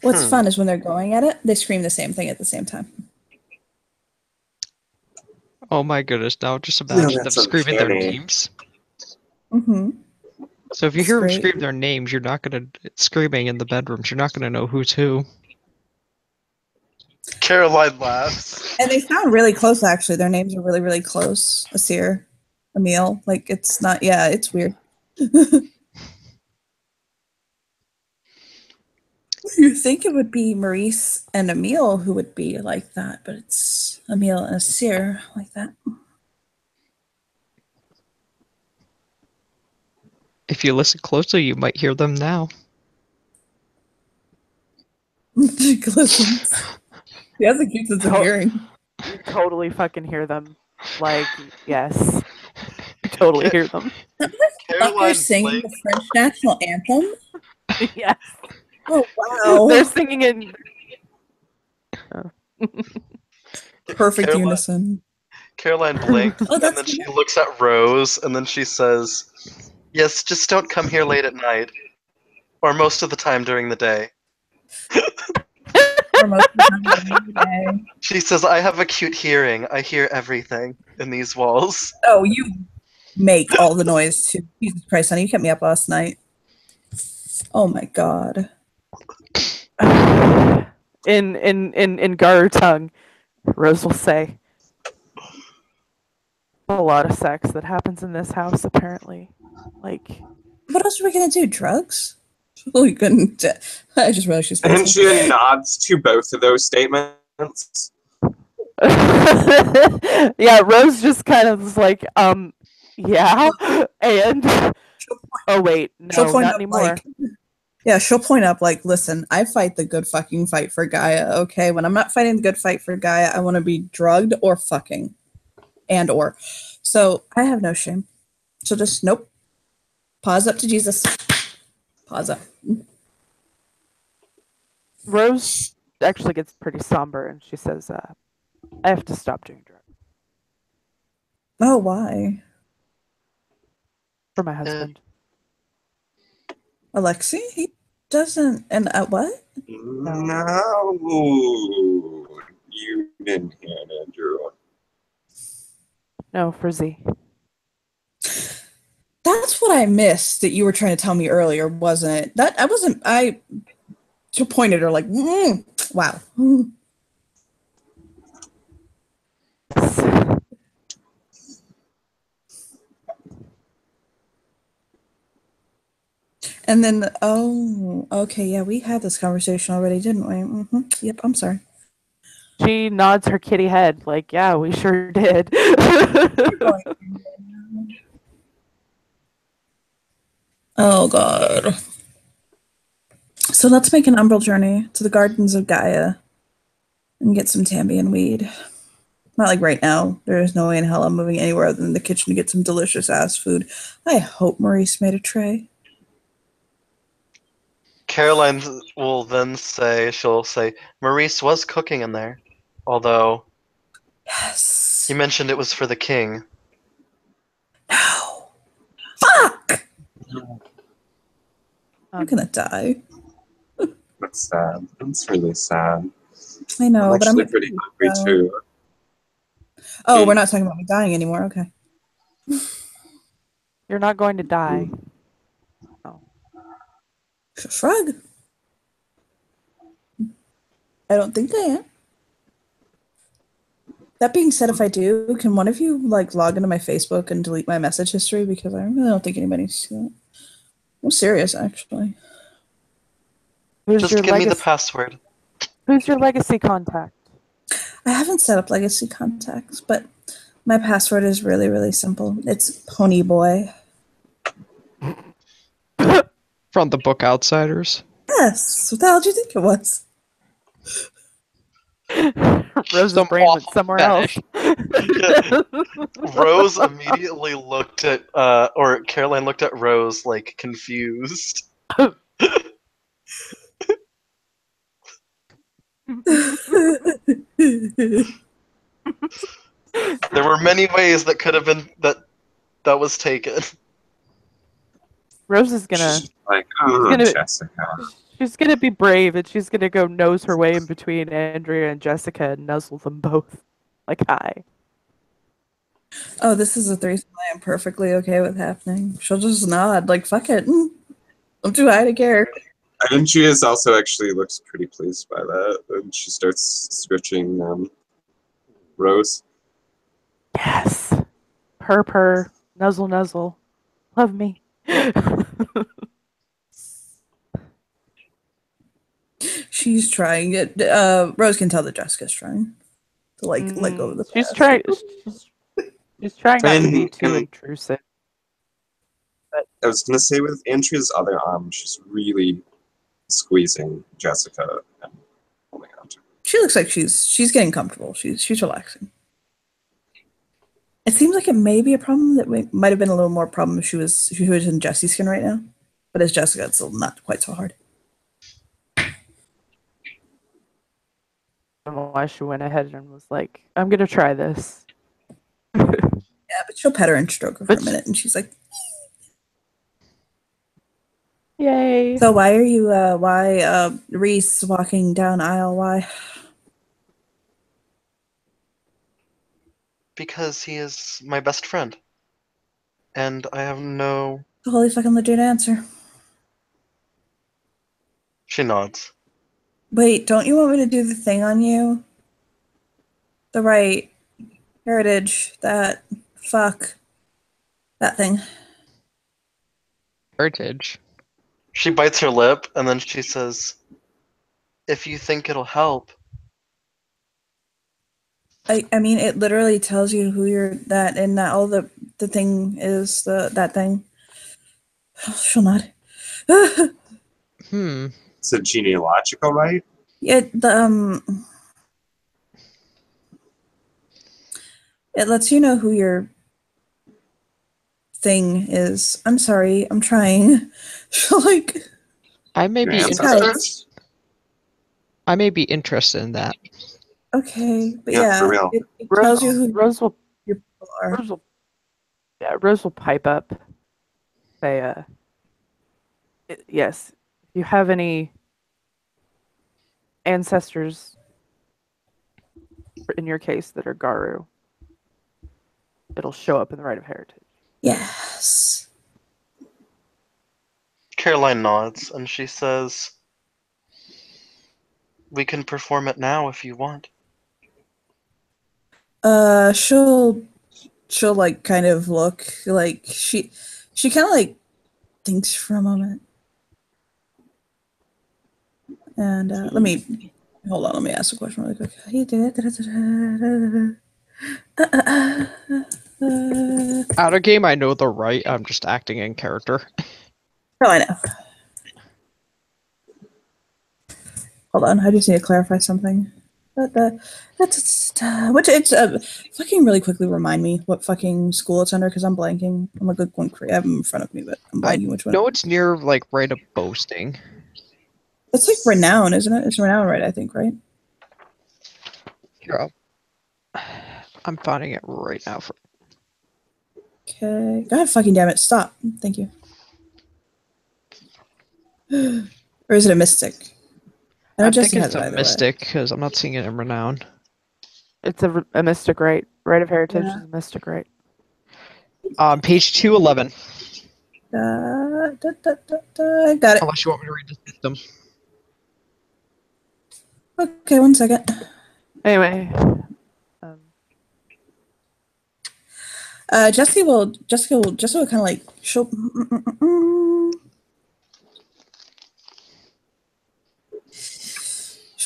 What's fun is when they're going at it, they scream the same thing at the same time.
Oh my goodness! Now just imagine them
that's
screaming their
uncanny.
names.
Mm-hmm.
So if you
That's
hear them
great.
scream their names, you're not gonna screaming in the bedrooms. You're not gonna know who's who.
Caroline laughs.
And they sound really close, actually. Their names are really, really close. Asir, Emil. Like, it's not, yeah, it's weird. You think it would be Maurice and Emil who would be like that, but it's Emil and Asir like that.
If you listen closely, you might hear them now.
She listens. He has a cute sense of hearing.
You totally fucking hear them. Like, yes. You totally hear them.
Fucker
Caroline
singing
blinks.
the French national anthem?
Yes.
Oh, wow.
They're singing in
Perfect
Caroline-
unison.
Caroline blinks,
Oh,
and
that's
then she
good.
looks at Rose, and then she says, "Yes, just don't come here late at night, or most of the time during the day."
For most of the time during the day.
She says, "I have acute hearing. I hear everything in these walls."
Oh, you make all the noise too. Jesus Christ, honey, you kept me up last night. Oh my God.
in Garu tongue, Rose will say, a lot of sex that happens in this house, apparently. Like,
What else are we gonna do? Drugs? We couldn't. I just realized she's
And
facing.
she nods to both of those statements.
yeah, Rose just kind of was like, yeah, and oh wait,
She'll
no,
point
not
up
anymore.
like, yeah, she'll point up like, listen, I fight the good fucking fight for Gaia. Okay, when I'm not fighting the good fight for Gaia, I want to be drugged or fucking, and or. So I have no shame. So just nope. Pause up to Jesus. Pause up.
Rose actually gets pretty somber and she says, I have to stop doing drugs
Oh, why?
for my husband.
Alexi? He doesn't. And what?
No, you didn't hear it, Andrew.
No, for Z.
That's what I missed that you were trying to tell me earlier, wasn't it? That I wasn't. I pointed at her like, wow. And then, oh, okay, yeah, we had this conversation already, didn't we? Yep, I'm sorry.
She nods her kitty head, like, yeah, we sure did.
Oh, God. So let's make an umbral journey to the gardens of Gaia and get some Tambian weed. Not like right now. There is no way in hell I'm moving anywhere other than the kitchen to get some delicious ass food. I hope Maurice made a tray.
Caroline will then say, she'll say, Maurice was cooking in there. Although,
Yes.
he mentioned it was for the king.
No. Fuck! I'm
Um,
gonna die.
That's sad. That's really sad.
I know,
I'm
but I'm
actually pretty hungry too.
Oh, we're not talking about me dying anymore. Okay.
You're not going to die.
Shrug. I don't think I am. That being said, if I do, can one of you like log into my Facebook and delete my message history because I really don't think anybody's seen it. I'm serious, actually.
Who's
Just
your
give me the
legacy?
password.
Who's your legacy contact?
I haven't set up legacy contacts, but my password is really, really simple. It's Ponyboy.
From the book Outsiders.
Yes. What the hell did you think it was?
Rose's
Some
brain went
awful
somewhere
fetish.
else.
Rose immediately looked at, or Caroline looked at Rose like confused. There were many ways that could have been that was taken.
Rose is gonna.
She's like, oh,
gonna-
Jessica.
She's gonna be brave, and she's gonna go nose her way in between Andrea and Jessica and nuzzle them both. Like, hi.
Oh, this is a threesome I am perfectly okay with happening. She'll just nod, like, fuck it. I'm too high to care.
Andrea also actually looks pretty pleased by that, and she starts scratching Rose.
Yes. Purr, nuzzle, nuzzle. Love me.
She's trying it. Rose can tell that Jessica's trying to let go of the
She's
past.
trying. She's trying not to be
And-
too
and-
intrusive.
I was gonna say with Andrea's other arm, she's really squeezing Jessica and holding on to her.
She looks like she's getting comfortable. She's relaxing. It seems like it may be a problem that might have been a little more problem if she was in Jesse's skin right now. But as Jessica, it's still not quite so hard.
I don't know why she went ahead and was like, I'm gonna try this.
Yeah, but she'll pet her and stroke her for a minute, and she's like,
Yay.
"So why are you? Why Reese walking down aisle? Why?"
Because he is my best friend. And I have no...
The holy fucking legit answer.
She nods.
Wait, don't you want me to do the thing on you? The right heritage, that thing.
Heritage.
She bites her lip, and then she says, if you think it'll help.
I mean, it literally tells you who you're that, and that all the thing is that thing. She'll nod.
It's a genealogical right.
Yeah, it lets you know who your thing is. I'm sorry, I'm trying. She'll like.
I may
Your
be
ancestors?
I may be interested in that.
Okay, but
Yeah,
yeah,
for real.
it tells you who
Rose will
your people are.
Rose will pipe up. Say, yes. If you have any ancestors, in your case, that are Garu, it'll show up in the Rite of Heritage.
Yes.
Caroline nods, and she says, we can perform it now if you want.
She'll like kind of look like she kind of like thinks for a moment. And let me hold on. Let me ask a question really quick.
Out of game, I know the right. I'm just acting in character.
Oh, I know. Hold on. I just need to clarify something. Which it's fucking really quickly remind me what fucking school it's under because I'm blanking. I'm like going crazy. I have them in front of me, but I'm
I
blanking which one.
know it's near, like, right of boasting.
It's like Renown, isn't it? It's Renown, right? I think, right?
Here, I'm finding it right now.
Okay. God fucking damn it. Stop. Thank you. Or is it a Mystic? I know
I
Jesse
think
has
it's
it
a
either way.
Mystic, because I'm not seeing it in Renown.
It's a mystic right. Right of heritage
Yeah.
is a mystic right.
Page 211.
Got it.
Unless you want me to read the system.
Okay, 1 second.
Anyway, um,
Jessica will kind of like she'll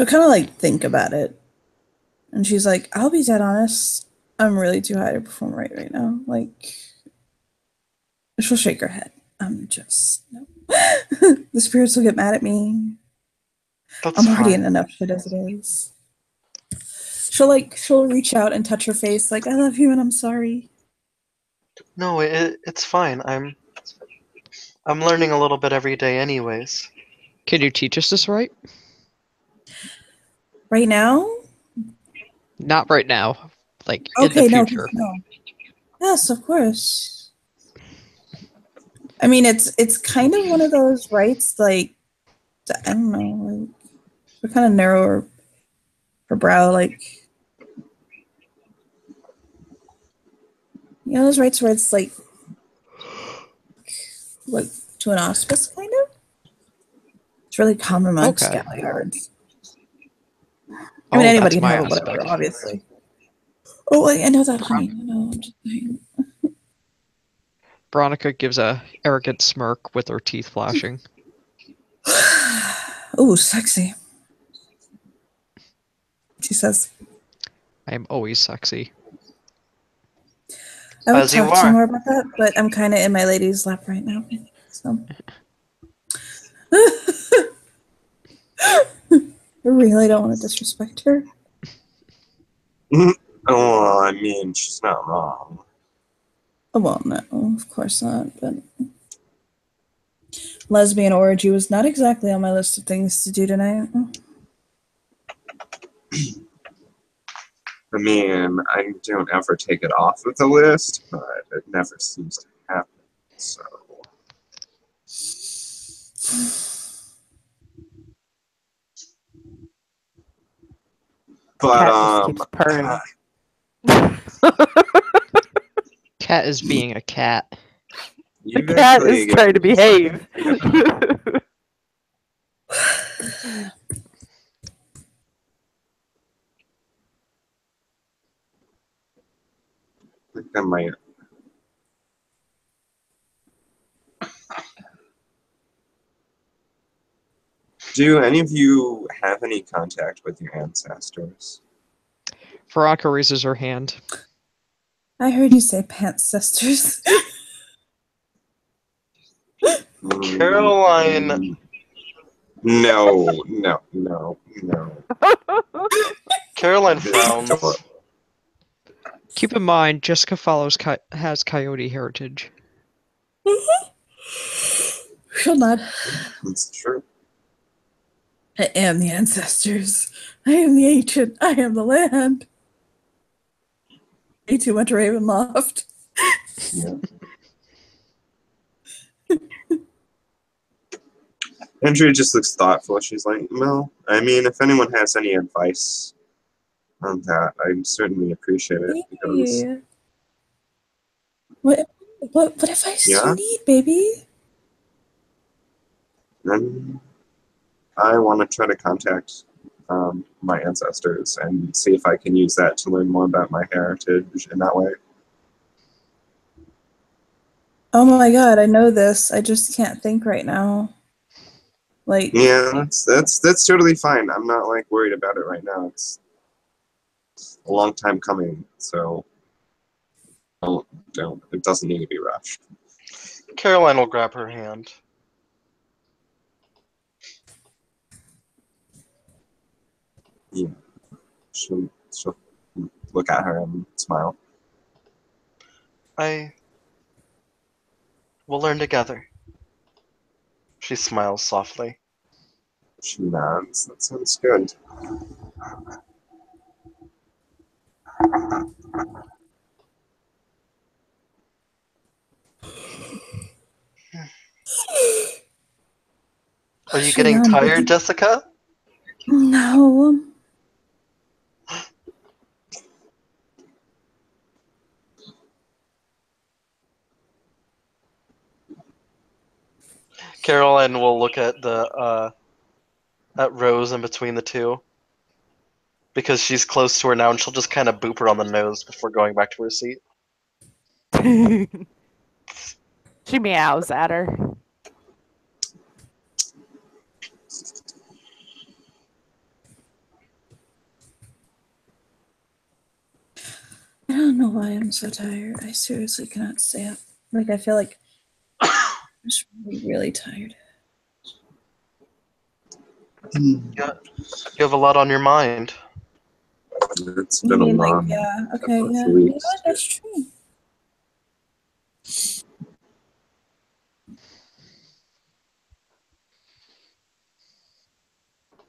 kind of like think about it, and she's like, "I'll be dead honest. I'm really too high to perform right now." Like, she'll shake her head. I'm just no. The spirits will get mad at me.
That's
I'm already
fine.
in enough shit as it is. She'll reach out and touch her face like, "I love you and I'm sorry."
No, it's fine. I'm learning a little bit every day anyways.
Can you teach us this right?
Right now?
Not right now. Like, in
Okay,
the future.
no. Yes, of course. I mean, it's kind of one of those rights, like, I don't know, like, they're kind of narrower for brow, like, you know, those rights where it's like to an auspice, kind of. It's really common amongst
Okay.
Galliards. I mean,
Oh,
anybody
that's
can
my
have it, whatever,
aspect.
obviously. Oh, wait, I know that, honey. I know. I'm just saying.
Veronica gives a arrogant smirk with her teeth flashing.
Ooh, sexy. She says.
I am always sexy.
I would
As you
talk to you
are.
more about that, but I'm kind of in my lady's lap right now. So. I really don't want to disrespect her.
Oh, I mean, she's not wrong.
Oh, well, no, of course not, but lesbian orgy was not exactly on my list of things to do tonight.
I mean, I don't ever take it off of the list, but it never seems to happen. So, but
cat just keeps purring.
Cat is being a cat.
The cat is trying to behave.
I think I might. Do any of you have any contact with your ancestors?
Veronica raises her hand.
I heard you say pants sisters.
Caroline.
No.
Caroline frowns.
Keep in mind, Jessica has coyote heritage.
She'll nod.
That's true.
I am the ancestors. I am the ancient. I am the land. Way too much Ravenloft.
Yeah. Andrea just looks thoughtful. She's like, well, I mean, if anyone has any advice on that, I'd certainly appreciate it. Because,
Hey. What advice do
Yeah?
you need, baby?
then I want to try to contact my ancestors and see if I can use that to learn more about my heritage in that way.
Oh my god, I know this. I just can't think right now. Like,
Yeah, that's totally fine. I'm not like worried about it right now. It's a long time coming, so don't. It doesn't need to be rushed.
Caroline will grab her hand.
Yeah, she'll look at her and smile.
We'll learn together. She smiles softly.
She nods. That sounds good.
Are you
She
getting
nodded.
tired, Jessica?
No.
Caroline will look at at Rose in between the two. Because she's close to her now and she'll just kind of boop her on the nose before going back to her seat.
She meows at her.
I don't know why I'm so tired. I seriously cannot stay up. Like, I feel like I'm just really, really tired.
You have a lot on your mind.
It's
You
been a
mean, like,
long
yeah, okay,
couple
yeah.
of
You know
weeks.
what? That's true.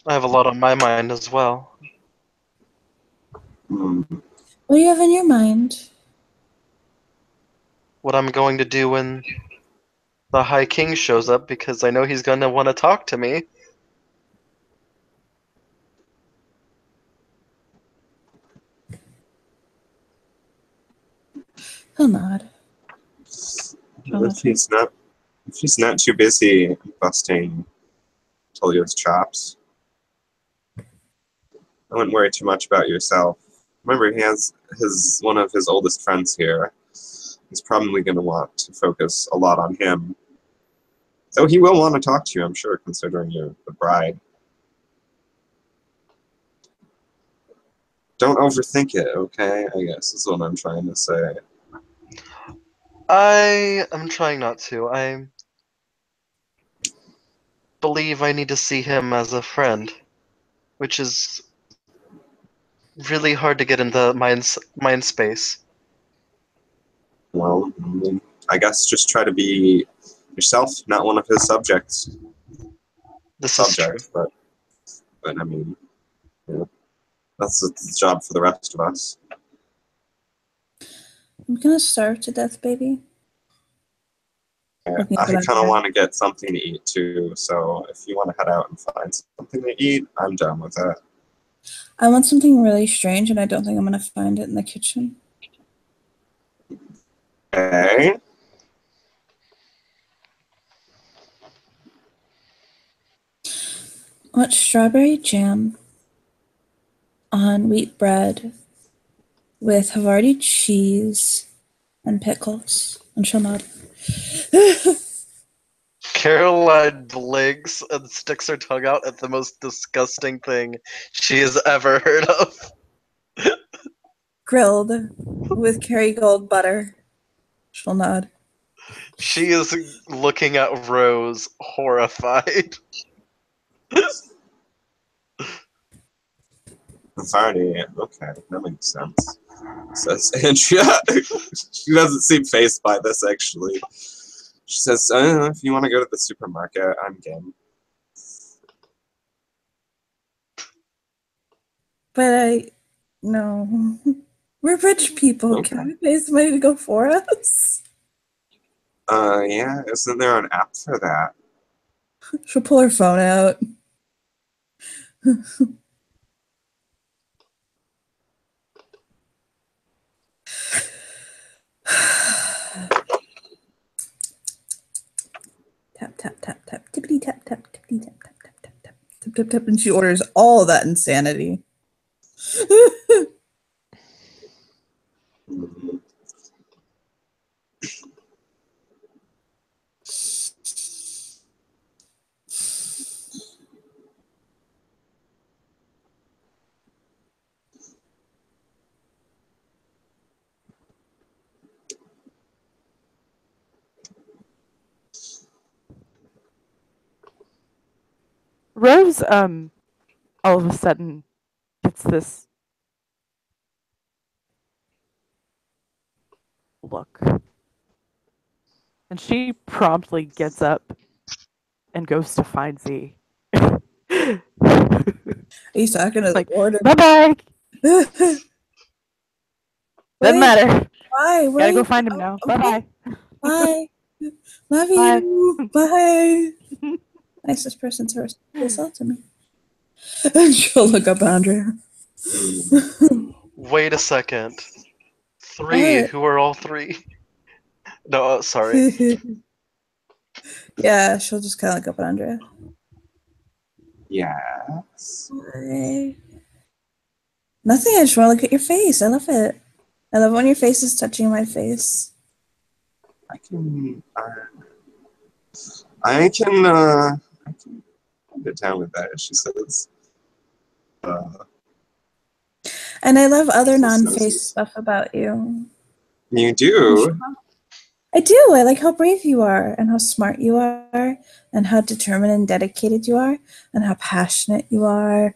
I have a lot on my mind as well.
Mm.
What do you have in your mind?
What I'm going to do when the High King shows up, because I know he's going to want to talk to me.
He'll nod.
If he's not too busy busting Tulio's chops, I wouldn't worry too much about yourself. Remember, he has one of his oldest friends here. He's probably going to want to focus a lot on him. So he will want to talk to you, I'm sure, considering you're the bride. Don't overthink it, okay? I guess is what I'm trying to say.
I am trying not to. I believe I need to see him as a friend, which is really hard to get in the mind space.
Well, I guess just try to be yourself, not one of his subjects.
This is true.
But I mean, yeah, that's the job for the rest of us.
I'm gonna starve to death, baby.
I
Looking at the
kind of
back.
want to get something to eat too, so if you want to head out and find something to eat, I'm done with it.
I want something really strange, and I don't think I'm gonna find it in the kitchen.
Okay.
I want strawberry jam on wheat bread with Havarti cheese and pickles. And she'll nod.
Caroline blinks and sticks her tongue out at the most disgusting thing she has ever heard of.
Grilled with Kerrygold butter. She'll nod.
She is looking at Rose, horrified.
Varney, okay, that makes sense. Says Andrea. She doesn't seem fazed by this, actually. She says, if you want to go to the supermarket, I'm game.
But no. We're rich people.
Okay.
Can we pay somebody to go for us?
Yeah, isn't there an app for that?
She'll pull her phone out. Tap, tap, tap, tap, tippity tap, tap, tippity tap, tap, tap, tap, tap, tap, tap, tap, and she orders all of that insanity.
Mhm.
Rose all of a sudden gets this look. And she promptly gets up and goes to find Z.
He's talking to the
Like,
warden.
bye-bye.
Wait,
Doesn't matter.
bye.
Gotta go
Wait.
find him
Oh,
now.
okay.
Bye-bye.
Bye. Love
Bye.
you. Bye. Nicest person to result to me. And she'll look up Andrea.
Wait a second. Three.
What?
Who are all three? No, sorry.
Yeah, she'll just kind of look up at Andrea.
Yes.
Hi. Nothing. I just want to look at your face. I love it. I love when your face is touching my face.
I can get down with that, she says.
And I love other
This is
non-face
nosy.
stuff about you.
You do?
I do. I like how brave you are, and how smart you are, and how determined and dedicated you are, and how passionate you are.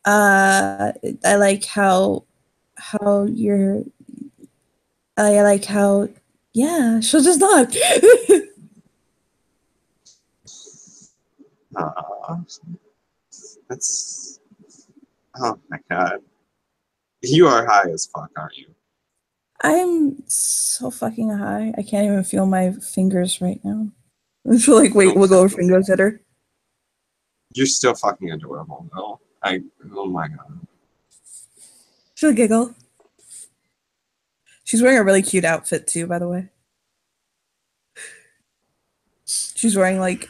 I like how you're. I like how. Yeah, she'll just nod.
That's... Oh my god. You are high as fuck, aren't you?
I'm so fucking high. I can't even feel my fingers right now. She'll like wait, wiggle her fingers at her.
You're still fucking adorable, though. Oh my god.
She'll giggle. She's wearing a really cute outfit too, by the way. She's wearing like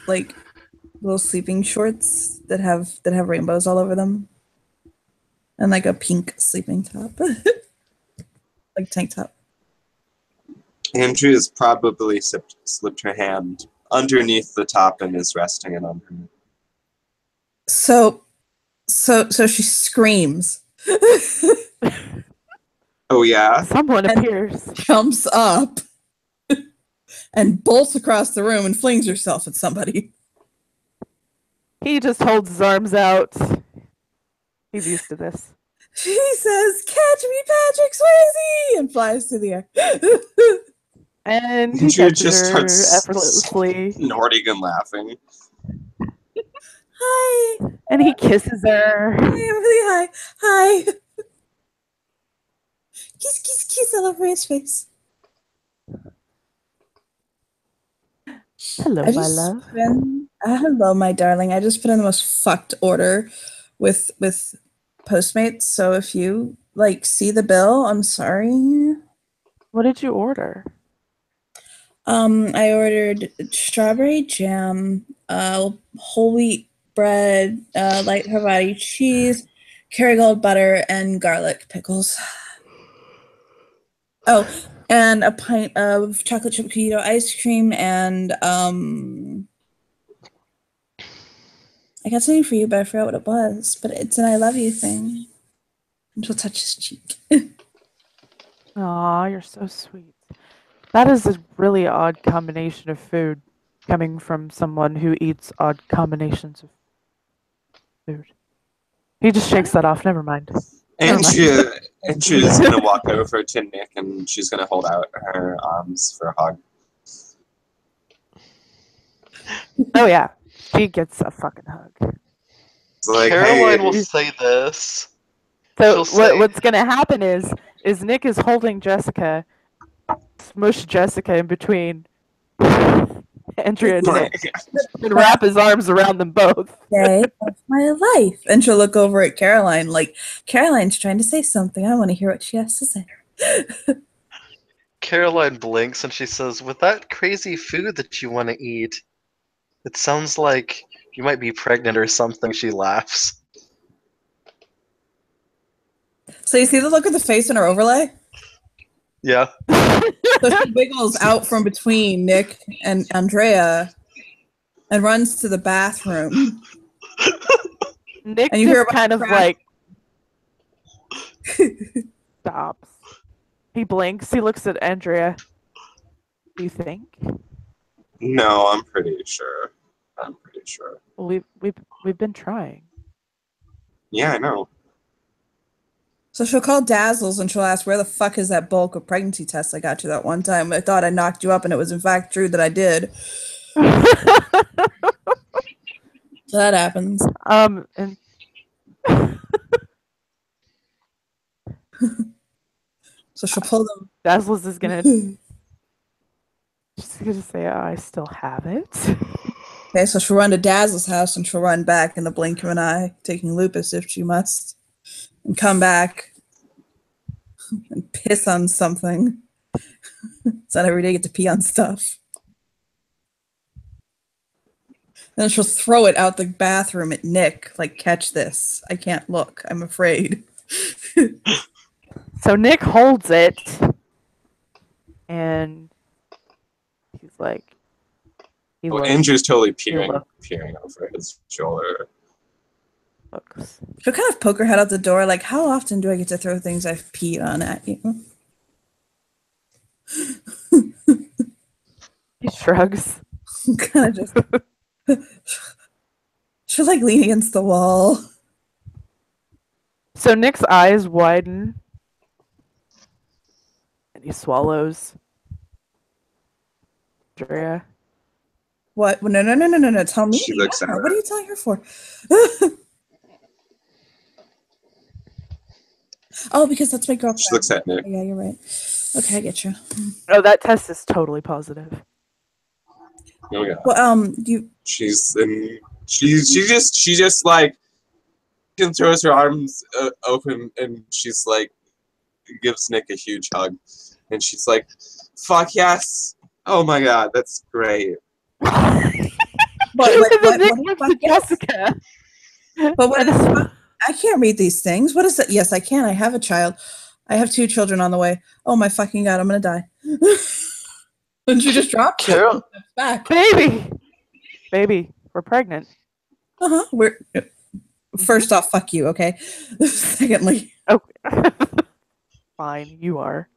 little sleeping shorts that have rainbows all over them, and like a pink sleeping top, like tank top.
Andrea's probably slipped her hand underneath the top and is resting it on her.
So she screams,
Oh yeah?
Someone
And-
appears.
jumps up, and bolts across the room and flings herself at somebody.
He just holds his arms out. He's used to this.
She says, "Catch me, Patrick Swayze!" and flies through the air.
And he
Andrea
catches
just
her
starts
effortlessly.
snorting and laughing.
Hi,
And he kisses her.
I'm really high. Hi. Kiss, kiss, kiss all over his face.
Hello, my love.
Hello, my darling. I just put in the most fucked order with Postmates. So if you like see the bill, I'm sorry.
What did you order?
I ordered strawberry jam, whole wheat bread, light Hawaii cheese, Kerrygold butter, and garlic pickles. Oh, and a pint of chocolate chip keto ice cream, and I got something for you, but I forgot what it was. But it's an I love you thing. And she'll touch his cheek.
Aw, you're so sweet. That is a really odd combination of food coming from someone who eats odd combinations of food. He just shakes that off. Never mind.
Andrea's gonna walk over to Nick and she's gonna hold out her arms for a hug.
Oh yeah, she gets a fucking hug.
It's like,
Caroline
hey,
will say this.
So
She'll say-
what's gonna happen is Nick is holding Jessica, smush Jessica in between Andrea and Nick, and wrap his arms around them both.
Day of my life. And she'll look over at Caroline like, Caroline's trying to say something. I want to hear what she has to say.
Caroline blinks and she says, "With that crazy food that you want to eat, it sounds like you might be pregnant or something." She laughs.
So you see the look of the face in her overlay?
Yeah.
So she wiggles out from between Nick and Andrea and runs to the bathroom.
Nick
And you hear
just
about
kind of
crack.
like stops. He blinks. He looks at Andrea. Do you think?
no, I'm pretty sure.
Well, we've We've been trying.
Yeah, I know.
So she'll call Dazzles and she'll ask, where the fuck is that bulk of pregnancy test I got you that one time? I thought I knocked you up and it was in fact true that I did. So that happens.
And
So she'll pull them.
Dazzles is gonna she's gonna say, I still have it.
Okay, so she'll run to Dazzle's house and she'll run back in the blink of an eye, taking lupus if she must, and come back and piss on something. It's not every day you get to pee on stuff. Then she'll throw it out the bathroom at Nick, like, catch this. I can't look. I'm afraid.
So Nick holds it, and he's like, he
Well,
looks,
Andrew's totally peering
look.
over his shoulder.
looks.
She'll kind of poke her head out the door, like, how often do I get to throw things I've peed on at you?
He shrugs.
Kind of just. She'll, like, lean against the wall.
So Nick's eyes widen, and he swallows. Drea.
What? No. Tell me.
She looks at her.
What are you telling her for? Oh, because that's my girlfriend.
She looks at Nick.
Yeah, you're right. Okay, I get you.
Oh, that test is totally positive.
Oh yeah.
Well,
She just like and throws her arms open and she's like gives Nick a huge hug and she's like, "Fuck yes! Oh my god, that's great."
But Nick looks at Jessica.
But what is? I can't read these things. What is it? Yes, I can. I have a child. I have 2 children on the way. Oh my fucking god, I'm gonna die. And she just dropped
Carol,
back.
Baby, we're pregnant.
We're first off, fuck you, okay? Secondly,
Oh, fine, you are.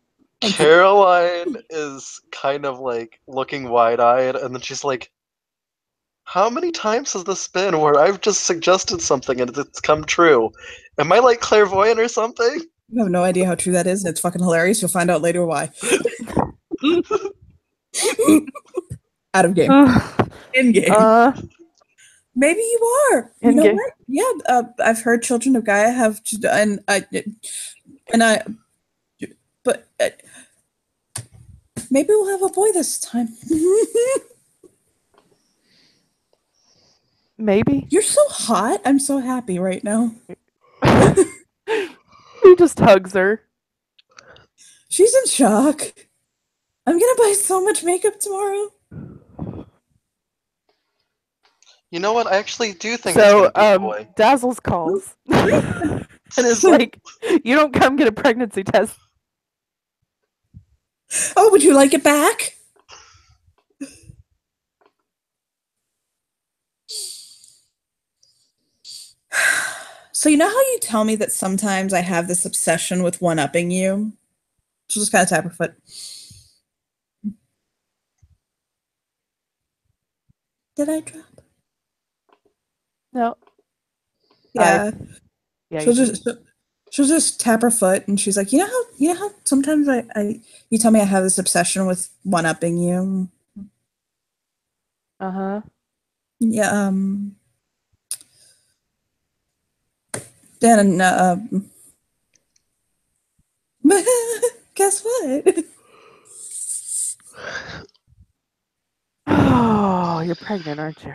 Caroline is kind of like looking wide-eyed, and then she's like, how many times has this been where I've just suggested something and it's come true? Am I like clairvoyant or something?
you have no idea how true that is, and it's fucking hilarious. You'll find out later why. Out of game. In game. Maybe you are. You know what? Yeah, I've heard children of Gaia have, but maybe we'll have a boy this time.
Maybe.
You're so hot. I'm so happy right now.
He just hugs her.
She's in shock. I'm gonna buy so much makeup tomorrow.
You know what? I actually do think
So,
it's gonna be a boy.
Dazzles calls and is like, "You don't come get a pregnancy test."
Oh, would you like it back? So you know how you tell me that sometimes I have this obsession with one-upping you? She'll just kind of tap her foot. Did I drop?
No.
Yeah.
Yeah.
She'll just tap her foot and she's like, you know how sometimes you tell me I have this obsession with one-upping you.
Uh-huh.
Yeah. Then guess what?
Oh, you're pregnant, aren't you?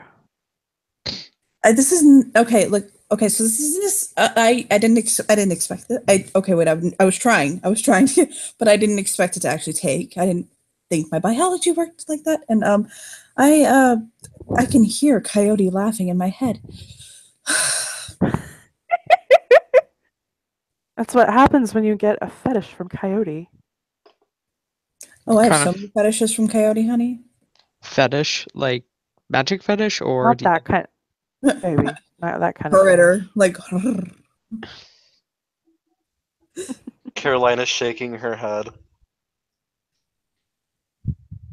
This isn't okay. Look, okay. So this isn't this. I didn't expect it. Okay, wait. I was trying to, but I didn't expect it to actually take. I didn't think my biology worked like that. And I can hear Coyote laughing in my head.
That's what happens when you get a fetish from Coyote.
Oh, I have
Kind
so
of.
many fetishes from Coyote, honey.
Fetish, like magic fetish, or
Not that kind. Maybe not that kind of.
Predator, like.
Caroline is shaking her head.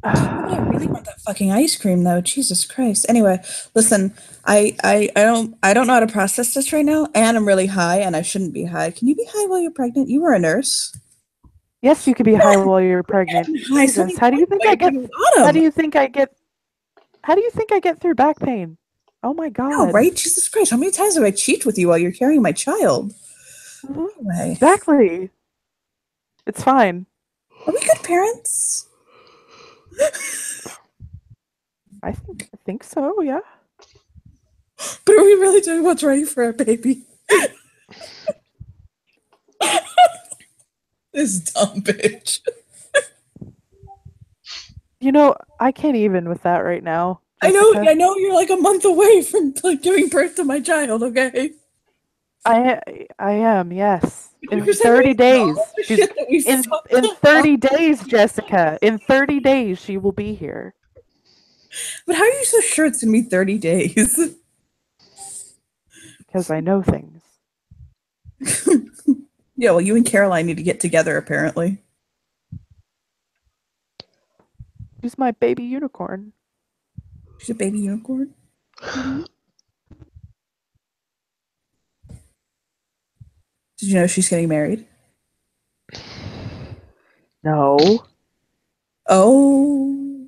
I really want that fucking ice cream though. Jesus Christ. Anyway, listen, I don't know how to process this right now, and I'm really high, and I shouldn't be high. Can you be high while you're pregnant? You were a nurse.
Yes, you could be high while you're pregnant.
High
Jesus,
something
how do you think I get? How do
autumn.
you think I get? How do you think I get through back pain? Oh my
No,
god!
right? Jesus Christ. How many times have I cheated with you while you're carrying my child?
Mhm.
Anyway,
Exactly. It's fine.
are we good parents?
I think so. Yeah.
But are we really doing what's right for our baby? This dumb bitch.
You know, I can't even with that right now.
I
Jessica.
know you're like a month away from like giving birth to my child, okay?
I am. Yes. In
You're saying
30
we
days.
know the
She's
shit that we
in
fucked
in
up.
30 days, Jessica. In 30 days, she will be here.
But how are you so sure it's gonna be 30 days?
Because I know things.
Yeah, well, you and Caroline need to get together, apparently.
She's my baby unicorn.
She's a baby unicorn. Did you know she's getting married?
No.
Oh.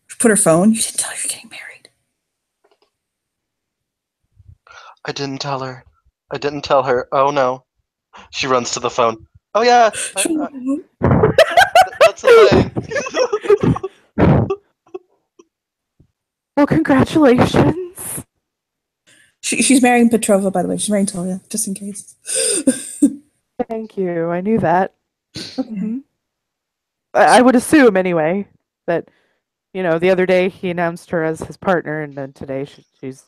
She put her phone. You didn't tell her you're getting married.
I didn't tell her. I didn't tell her. Oh no. She runs to the phone. Oh yeah, that's the thing.
Well, congratulations.
She's marrying Petrova, by the way. She's marrying Talia, just in case.
Thank you. I knew that.
Okay.
Mhm. I would assume anyway that the other day he announced her as his partner, and then today she's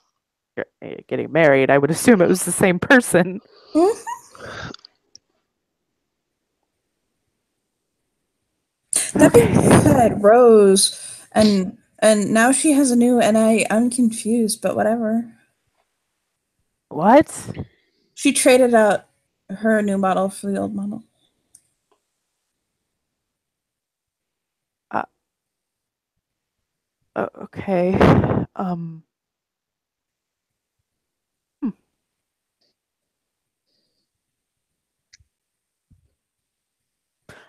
getting married. I would assume it was the same person.
That being
Okay.
said, Rose, and now she has a new, and I'm confused, but whatever.
What?
She traded out her new model for the old model.
Okay. Um. hmm.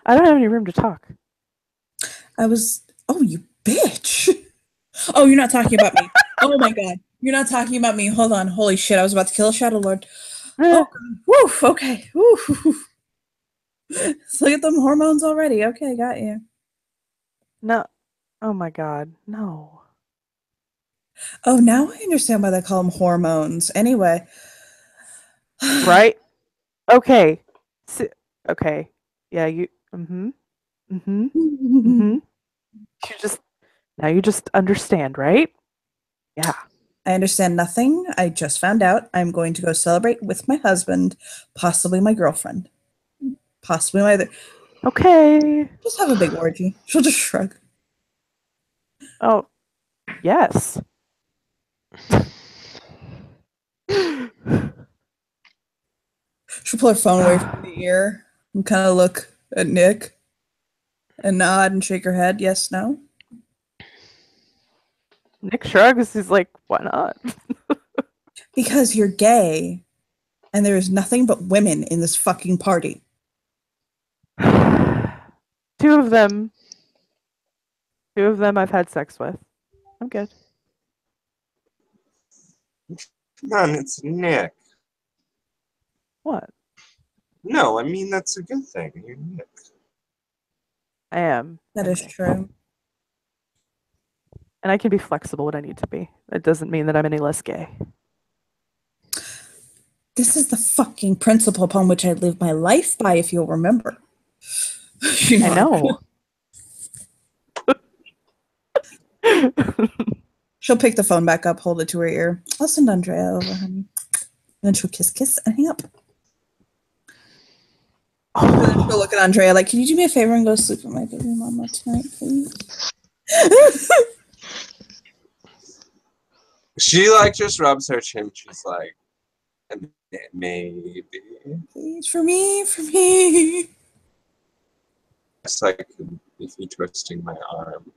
I don't have any room to talk.
Oh, you bitch. Oh, you're not talking about me. Oh my god. You're not talking about me. Hold on. Holy shit. I was about to kill a Shadow Lord. Oh, woof. Okay. Woof. Let's look at them hormones already. Okay, got you.
No. Oh my god. No.
Oh, now I understand why they call them hormones. Anyway.
Right? Okay. Okay. Yeah, you. Mm-hmm. Mm-hmm. Mm-hmm. You just understand, right? Yeah.
I understand nothing. I just found out I'm going to go celebrate with my husband, possibly my girlfriend, possibly my other.
Okay.
Just have a big orgy. She'll just shrug.
Oh, yes.
She'll pull her phone away from the ear and kind of look at Nick and nod and shake her head. Yes, no.
Nick shrugs. He's like, why not?
Because you're gay and there is nothing but women in this fucking party.
Two of them I've had sex with. I'm good.
Come on, it's Nick.
What?
No, I mean that's a good thing. You're Nick.
I am.
That
I
is
think.
true.
And I can be flexible when I need to be. That doesn't mean that I'm any less gay.
This is the fucking principle upon which I live my life by, if you'll remember.
I know.
She'll pick the phone back up, hold it to her ear. I'll send Andrea over, honey. And then she'll kiss, and hang up. And then she'll look at Andrea like, can you do me a favor and go sleep with my baby mama tonight, please?
She like just rubs her chin. She's like, maybe.
Please, for me.
Yes, I could me twisting my arm.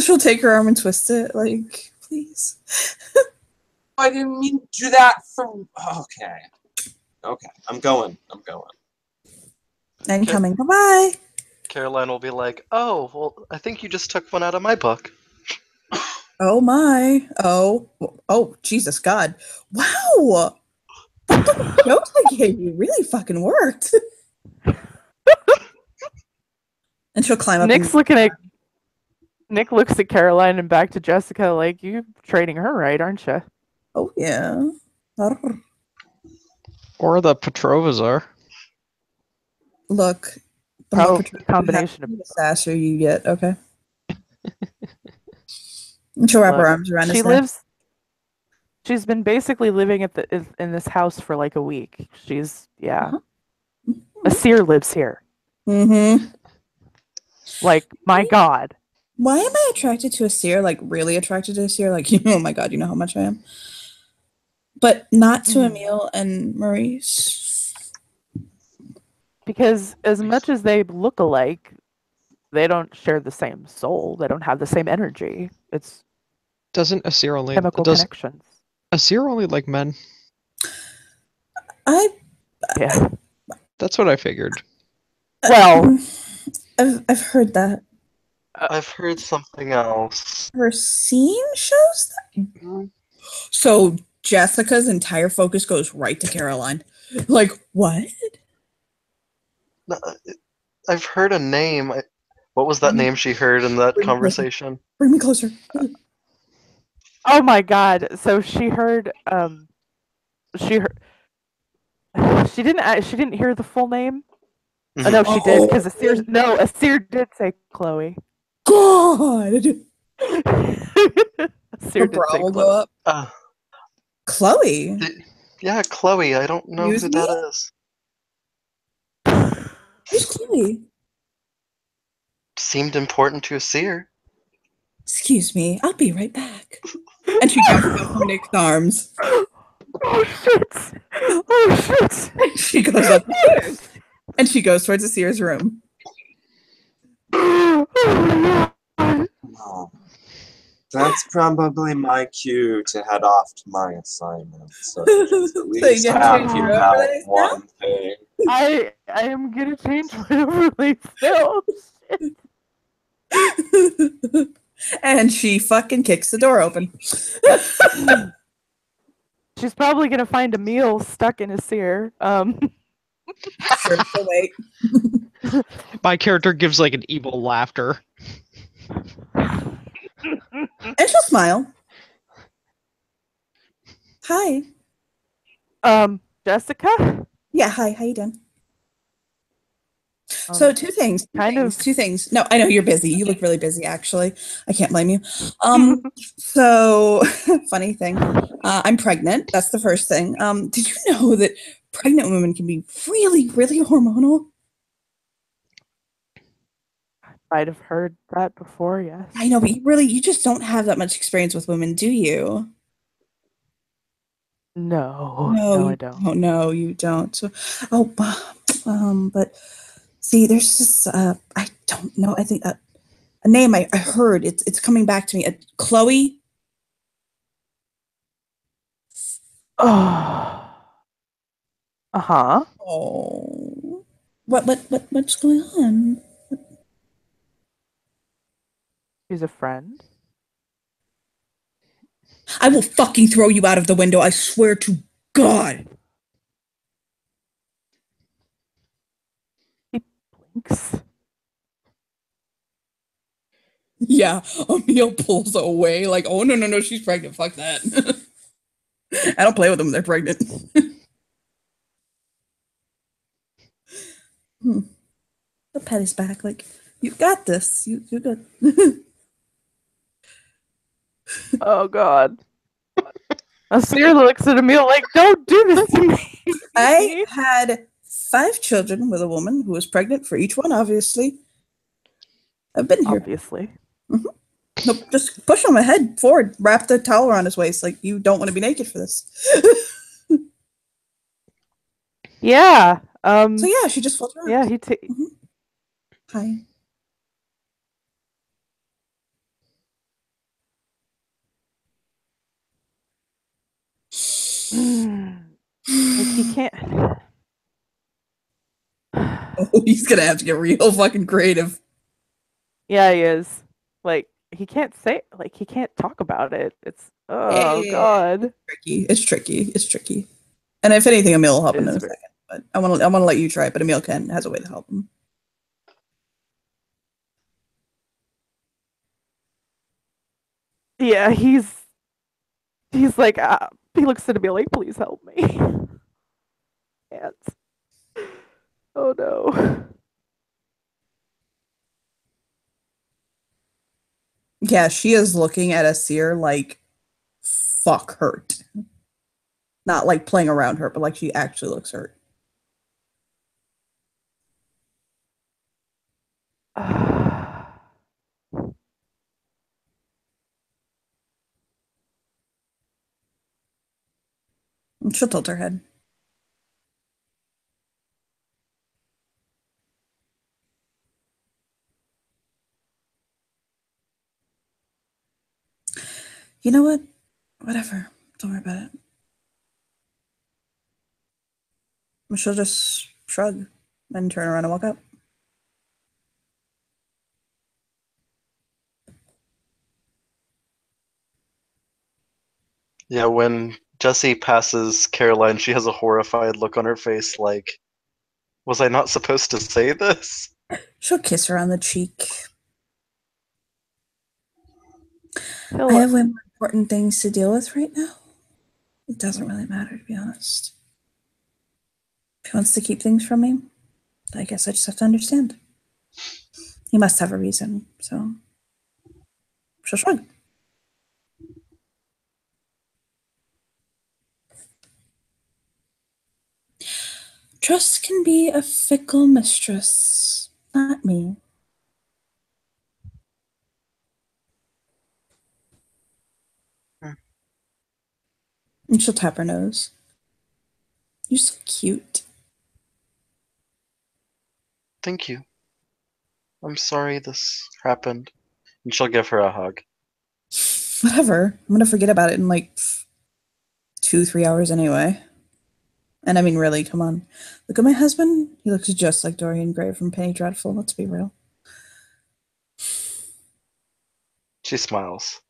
She'll take her arm and twist it, like, please.
I didn't mean to do that for. Okay. Okay, I'm going.
And
Okay.
coming. Bye-bye.
Caroline will be like, "Oh, well, I think you just took one out of my book."
Oh my. Oh, Jesus God. Wow. The jokes I gave you really fucking worked. And she'll climb up.
Nick looks at Caroline and back to Jessica like, you training her right, aren't you?
Oh yeah.
Or the Petrovas are.
Look, the
Probably
more
a combination of
the sassier you get. Okay. And she'll wrap her
Look,
arms around his
she
neck.
lives. She's been basically living in this house for like a week. She's a seer lives here.
Mm-hmm.
Like, my God.
Why am I attracted to a seer? Like, really attracted to a seer? Like, oh my God, you know how much I am. But not to Emil and Maurice.
Because as much as they look alike, they don't share the same soul. They don't have the same energy. It's
Doesn't Asir only
chemical connections.
Asir only like men?
Yeah.
That's what I figured.
Well,
I've heard that.
I've heard something else.
Ever seen shows that? So Jessica's entire focus goes right to Caroline. Like, what?
No, I've heard a name. What was that name she heard in that conversation?
Bring me closer.
oh my God. So she heard. She didn't hear the full name. Oh, no, she did because Asir did say Chloe.
God.
Asir did say
Will
Chloe.
go up. Chloe.
Yeah, Chloe. I don't know
Excuse
who
me?
that is.
Who's Chloe?
Seemed important to Asir.
Excuse me. I'll be right back. And she jumps out from Nick's arms.
Oh shit! Oh shit!
And she goes up the stairs. And she goes towards Asir's room.
No. That's probably my cue to head off to my assignment. So at least
you
have
change
you
your
out
overlays now?
one thing.
I am gonna change my overlay still.
And she fucking kicks the door open.
She's probably gonna find a meal stuck in Asir.
Sure, she'll wait.
My character gives like an evil laughter.
And she'll smile. Hi.
Jessica?
Yeah, hi. How you doing? So two things. Two things. No, I know you're busy. You look really busy, actually. I can't blame you. So funny thing. I'm pregnant. That's the first thing. Did you know that pregnant women can be really, really hormonal?
Might have heard that before, yes.
I know, but you just don't have that much experience with women, do you?
No, I don't.
Oh, no, you don't. So, but see, there's just I don't know. I think a name I heard. It's coming back to me. Chloe.
Oh. Uh-huh.
Oh. What's going on?
She's a friend.
I will fucking throw you out of the window. I swear to God.
He blinks.
Yeah, Emil pulls away like, oh, no, she's pregnant. Fuck that. I don't play with them. They're pregnant. The pet is back. Like, you got this. You're good.
Oh, God. Asir looks at Emil like, don't do this to me.
I had 5 children with a woman who was pregnant for each one, obviously. I've been here.
Obviously.
Nope, just push him ahead forward. Wrap the towel around his waist. Like, you don't want to be naked for this.
Yeah.
So yeah, she just floats around.
Yeah,
Hi.
Like he can't.
Oh, he's gonna have to get real fucking creative.
Yeah, he is. Like he can't say. Like he can't talk about it. It's oh
Yeah.
god.
Tricky. It's tricky. It's tricky. And if anything, Emil will help
It
him
is
in a
very-
second. But I want to let you try it. But Emil has a way to help him.
Yeah, he's like he looks at me like, please help me. And oh no.
Yeah, she is looking at Asir like fuck hurt. Not like playing around her, but like she actually looks hurt. And she'll tilt her head. You know what? Whatever. Don't worry about it. She'll just shrug and turn around and walk up.
Yeah, when Jessie passes Caroline, she has a horrified look on her face like, was I not supposed to say this?
She'll kiss her on the cheek.
He'll
I have way more important things to deal with right now. It doesn't really matter, to be honest. If he wants to keep things from me, I guess I just have to understand. He must have a reason, so she'll shrug. Trust can be a fickle mistress, not me. And she'll tap her nose. You're so cute.
Thank you. I'm sorry this happened. And she'll give her a hug.
Whatever. I'm gonna forget about it in like 2-3 hours anyway. And I mean, really, come on. Look at my husband. He looks just like Dorian Gray from Penny Dreadful. Let's be real.
She smiles.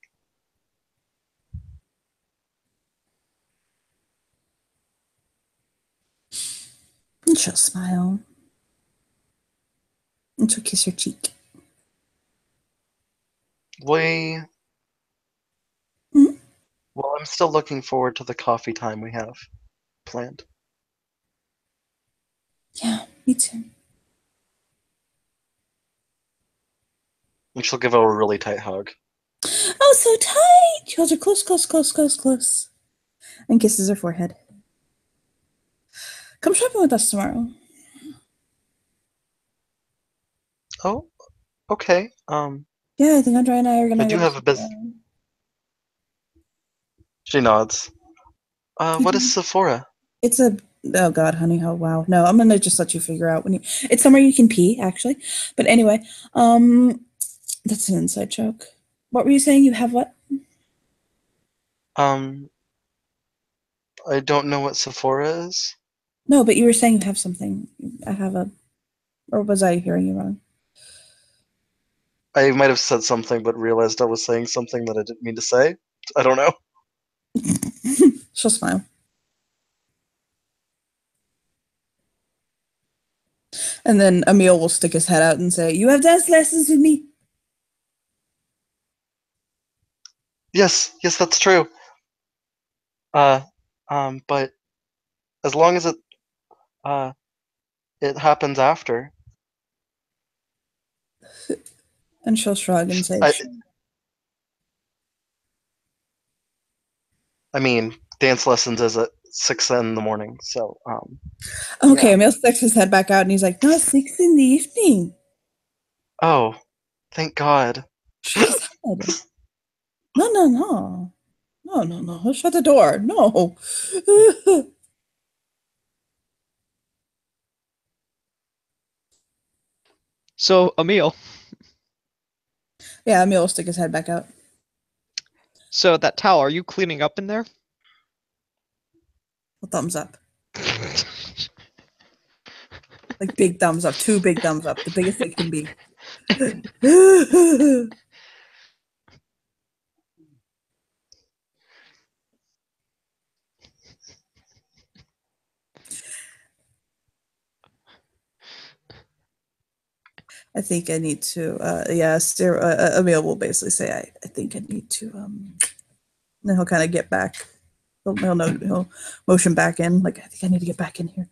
And she'll smile. And she'll kiss her cheek.
We.
Hmm?
Well, I'm still looking forward to the coffee time we have planned.
Yeah, me too.
And she'll give her a really tight hug.
Oh, so tight! She holds her close, close, close, close, close. And kisses her forehead. Come shopping with us tomorrow.
Oh, okay.
Yeah, I think Andre and I are gonna
I do
go
have a business. She nods. What is Sephora?
It's a oh god, honey, oh wow. No, I'm gonna just let you figure out when you it's somewhere you can pee, actually. But anyway, that's an inside joke. What were you saying? You have what?
I don't know what Sephora is.
No, but you were saying you have something. I have a or was I hearing you wrong?
I might have said something, but realized I was saying something that I didn't mean to say. I don't know.
She'll smile. And then Emil will stick his head out and say, "You have dance lessons with me."
Yes, that's true. But as long as it happens after.
And she'll shrug and say,
I mean, dance lessons is at 6 in the morning, so
"Okay."
yeah.
Emil sticks his head back out and he's like, "No, it's 6 in the evening."
Oh, thank God.
Shut his head. No, no, no. No, no, no. Shut the door. No.
So, Emil,
Yeah, Emil will stick his head back out.
so that towel, are you cleaning up in there?
A thumbs up. Like big thumbs up. 2 big thumbs up. The biggest it can be. I think I need to, Emil will basically say, I think I need to, then he'll kind of get back. He'll motion back in. Like, I think I need to get back in here.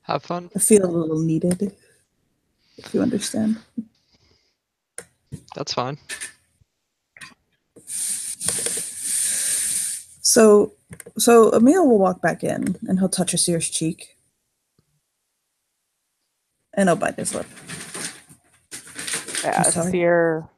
Have fun.
I feel a little needed, if you understand.
That's fine.
So Emil will walk back in and he'll touch Asir's cheek. And he'll bite his lip.
Yeah,
I'm sorry.
Seer.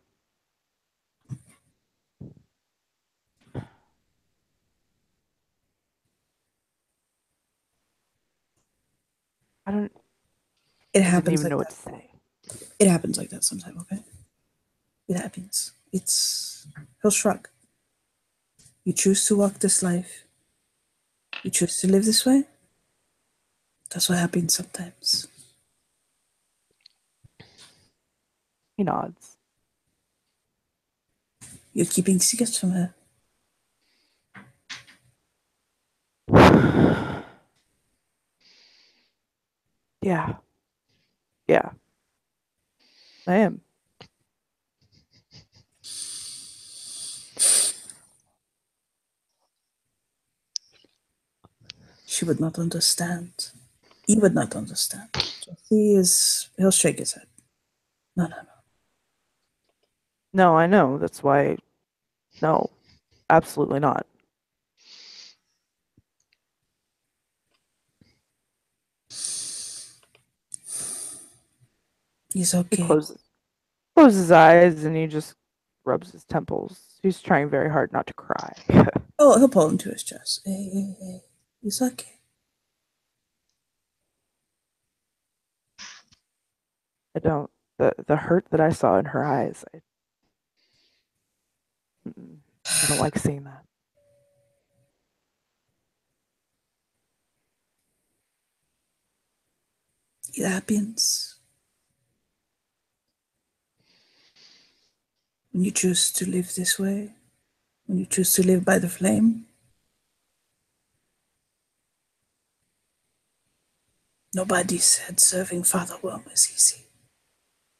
I don't.
It
I didn't
happens
even
like
know what
that.
to say.
It happens like that sometimes, okay? It happens. He'll shrug. You choose to walk this life. You choose to live this way. That's what happens sometimes.
He nods.
You're keeping secrets from her.
Yeah. Yeah. I am.
She would not understand. He would not understand. He'll shake his head. No.
No, I know. That's why. No, absolutely not.
He's
He
okay.
closes his eyes and he just rubs his temples. He's trying very hard not to cry.
Oh, he'll pull him to his chest. Hey. He's okay.
I don't. The hurt that I saw in her eyes. I don't like seeing that.
It happens. When you choose to live this way, when you choose to live by the flame, nobody said serving Father Worm is easy.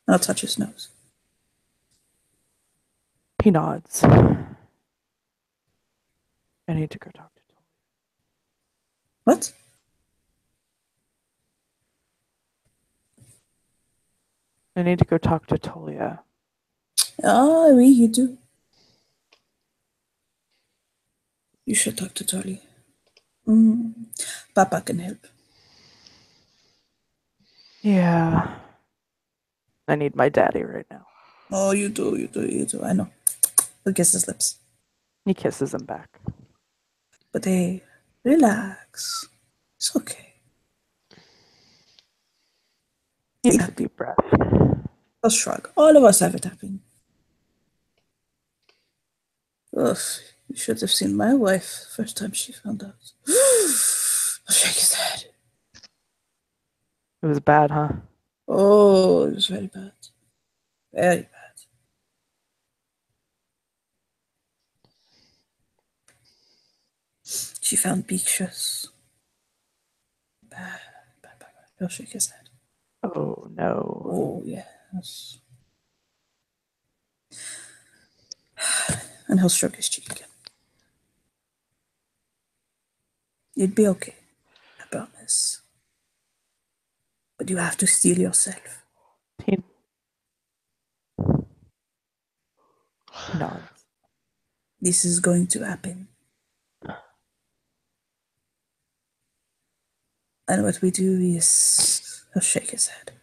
I'll touch his nose.
He nods. I need to go talk to Tolia.
What?
I need to go talk to Tolia.
Ah, oui, you do. You should talk to Tolly. Papa can help.
Yeah. I need my daddy right now.
Oh, you do. I know. He'll kiss his lips.
He kisses him back.
But hey, relax. It's okay.
He takes a deep breath.
I'll shrug. All of us have it happen. Ugh, you should have seen my wife the first time she found out. I'll shake his head.
It was bad, huh?
Oh, it was very bad. Very bad. She found pictures. Bad. He'll shake his head.
Oh no.
Oh, yes. And he'll stroke his cheek again. You'd be okay. I promise. But you have to steel yourself.
He nods.
This is going to happen. And what we do is he'll shake his head.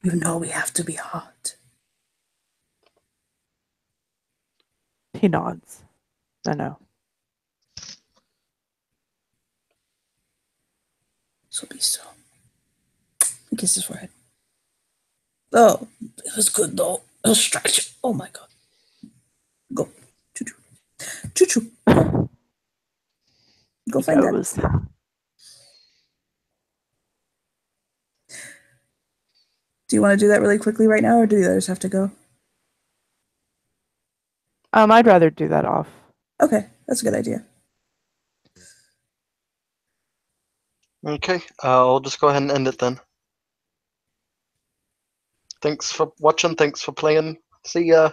You know we have to be hard.
He nods. I know.
So be strong. He kisses his forehead. Oh, it was good though. He'll stretch. Oh my god. Go. Choo-choo. Choo-choo. Go. Go
he
find Daddy.
goes.
Do you want to do that really quickly right now, or do the others have to go?
I'd rather do that off.
Okay, that's a good idea.
Okay, I'll just go ahead and end it then. Thanks for watching. Thanks for playing. See ya.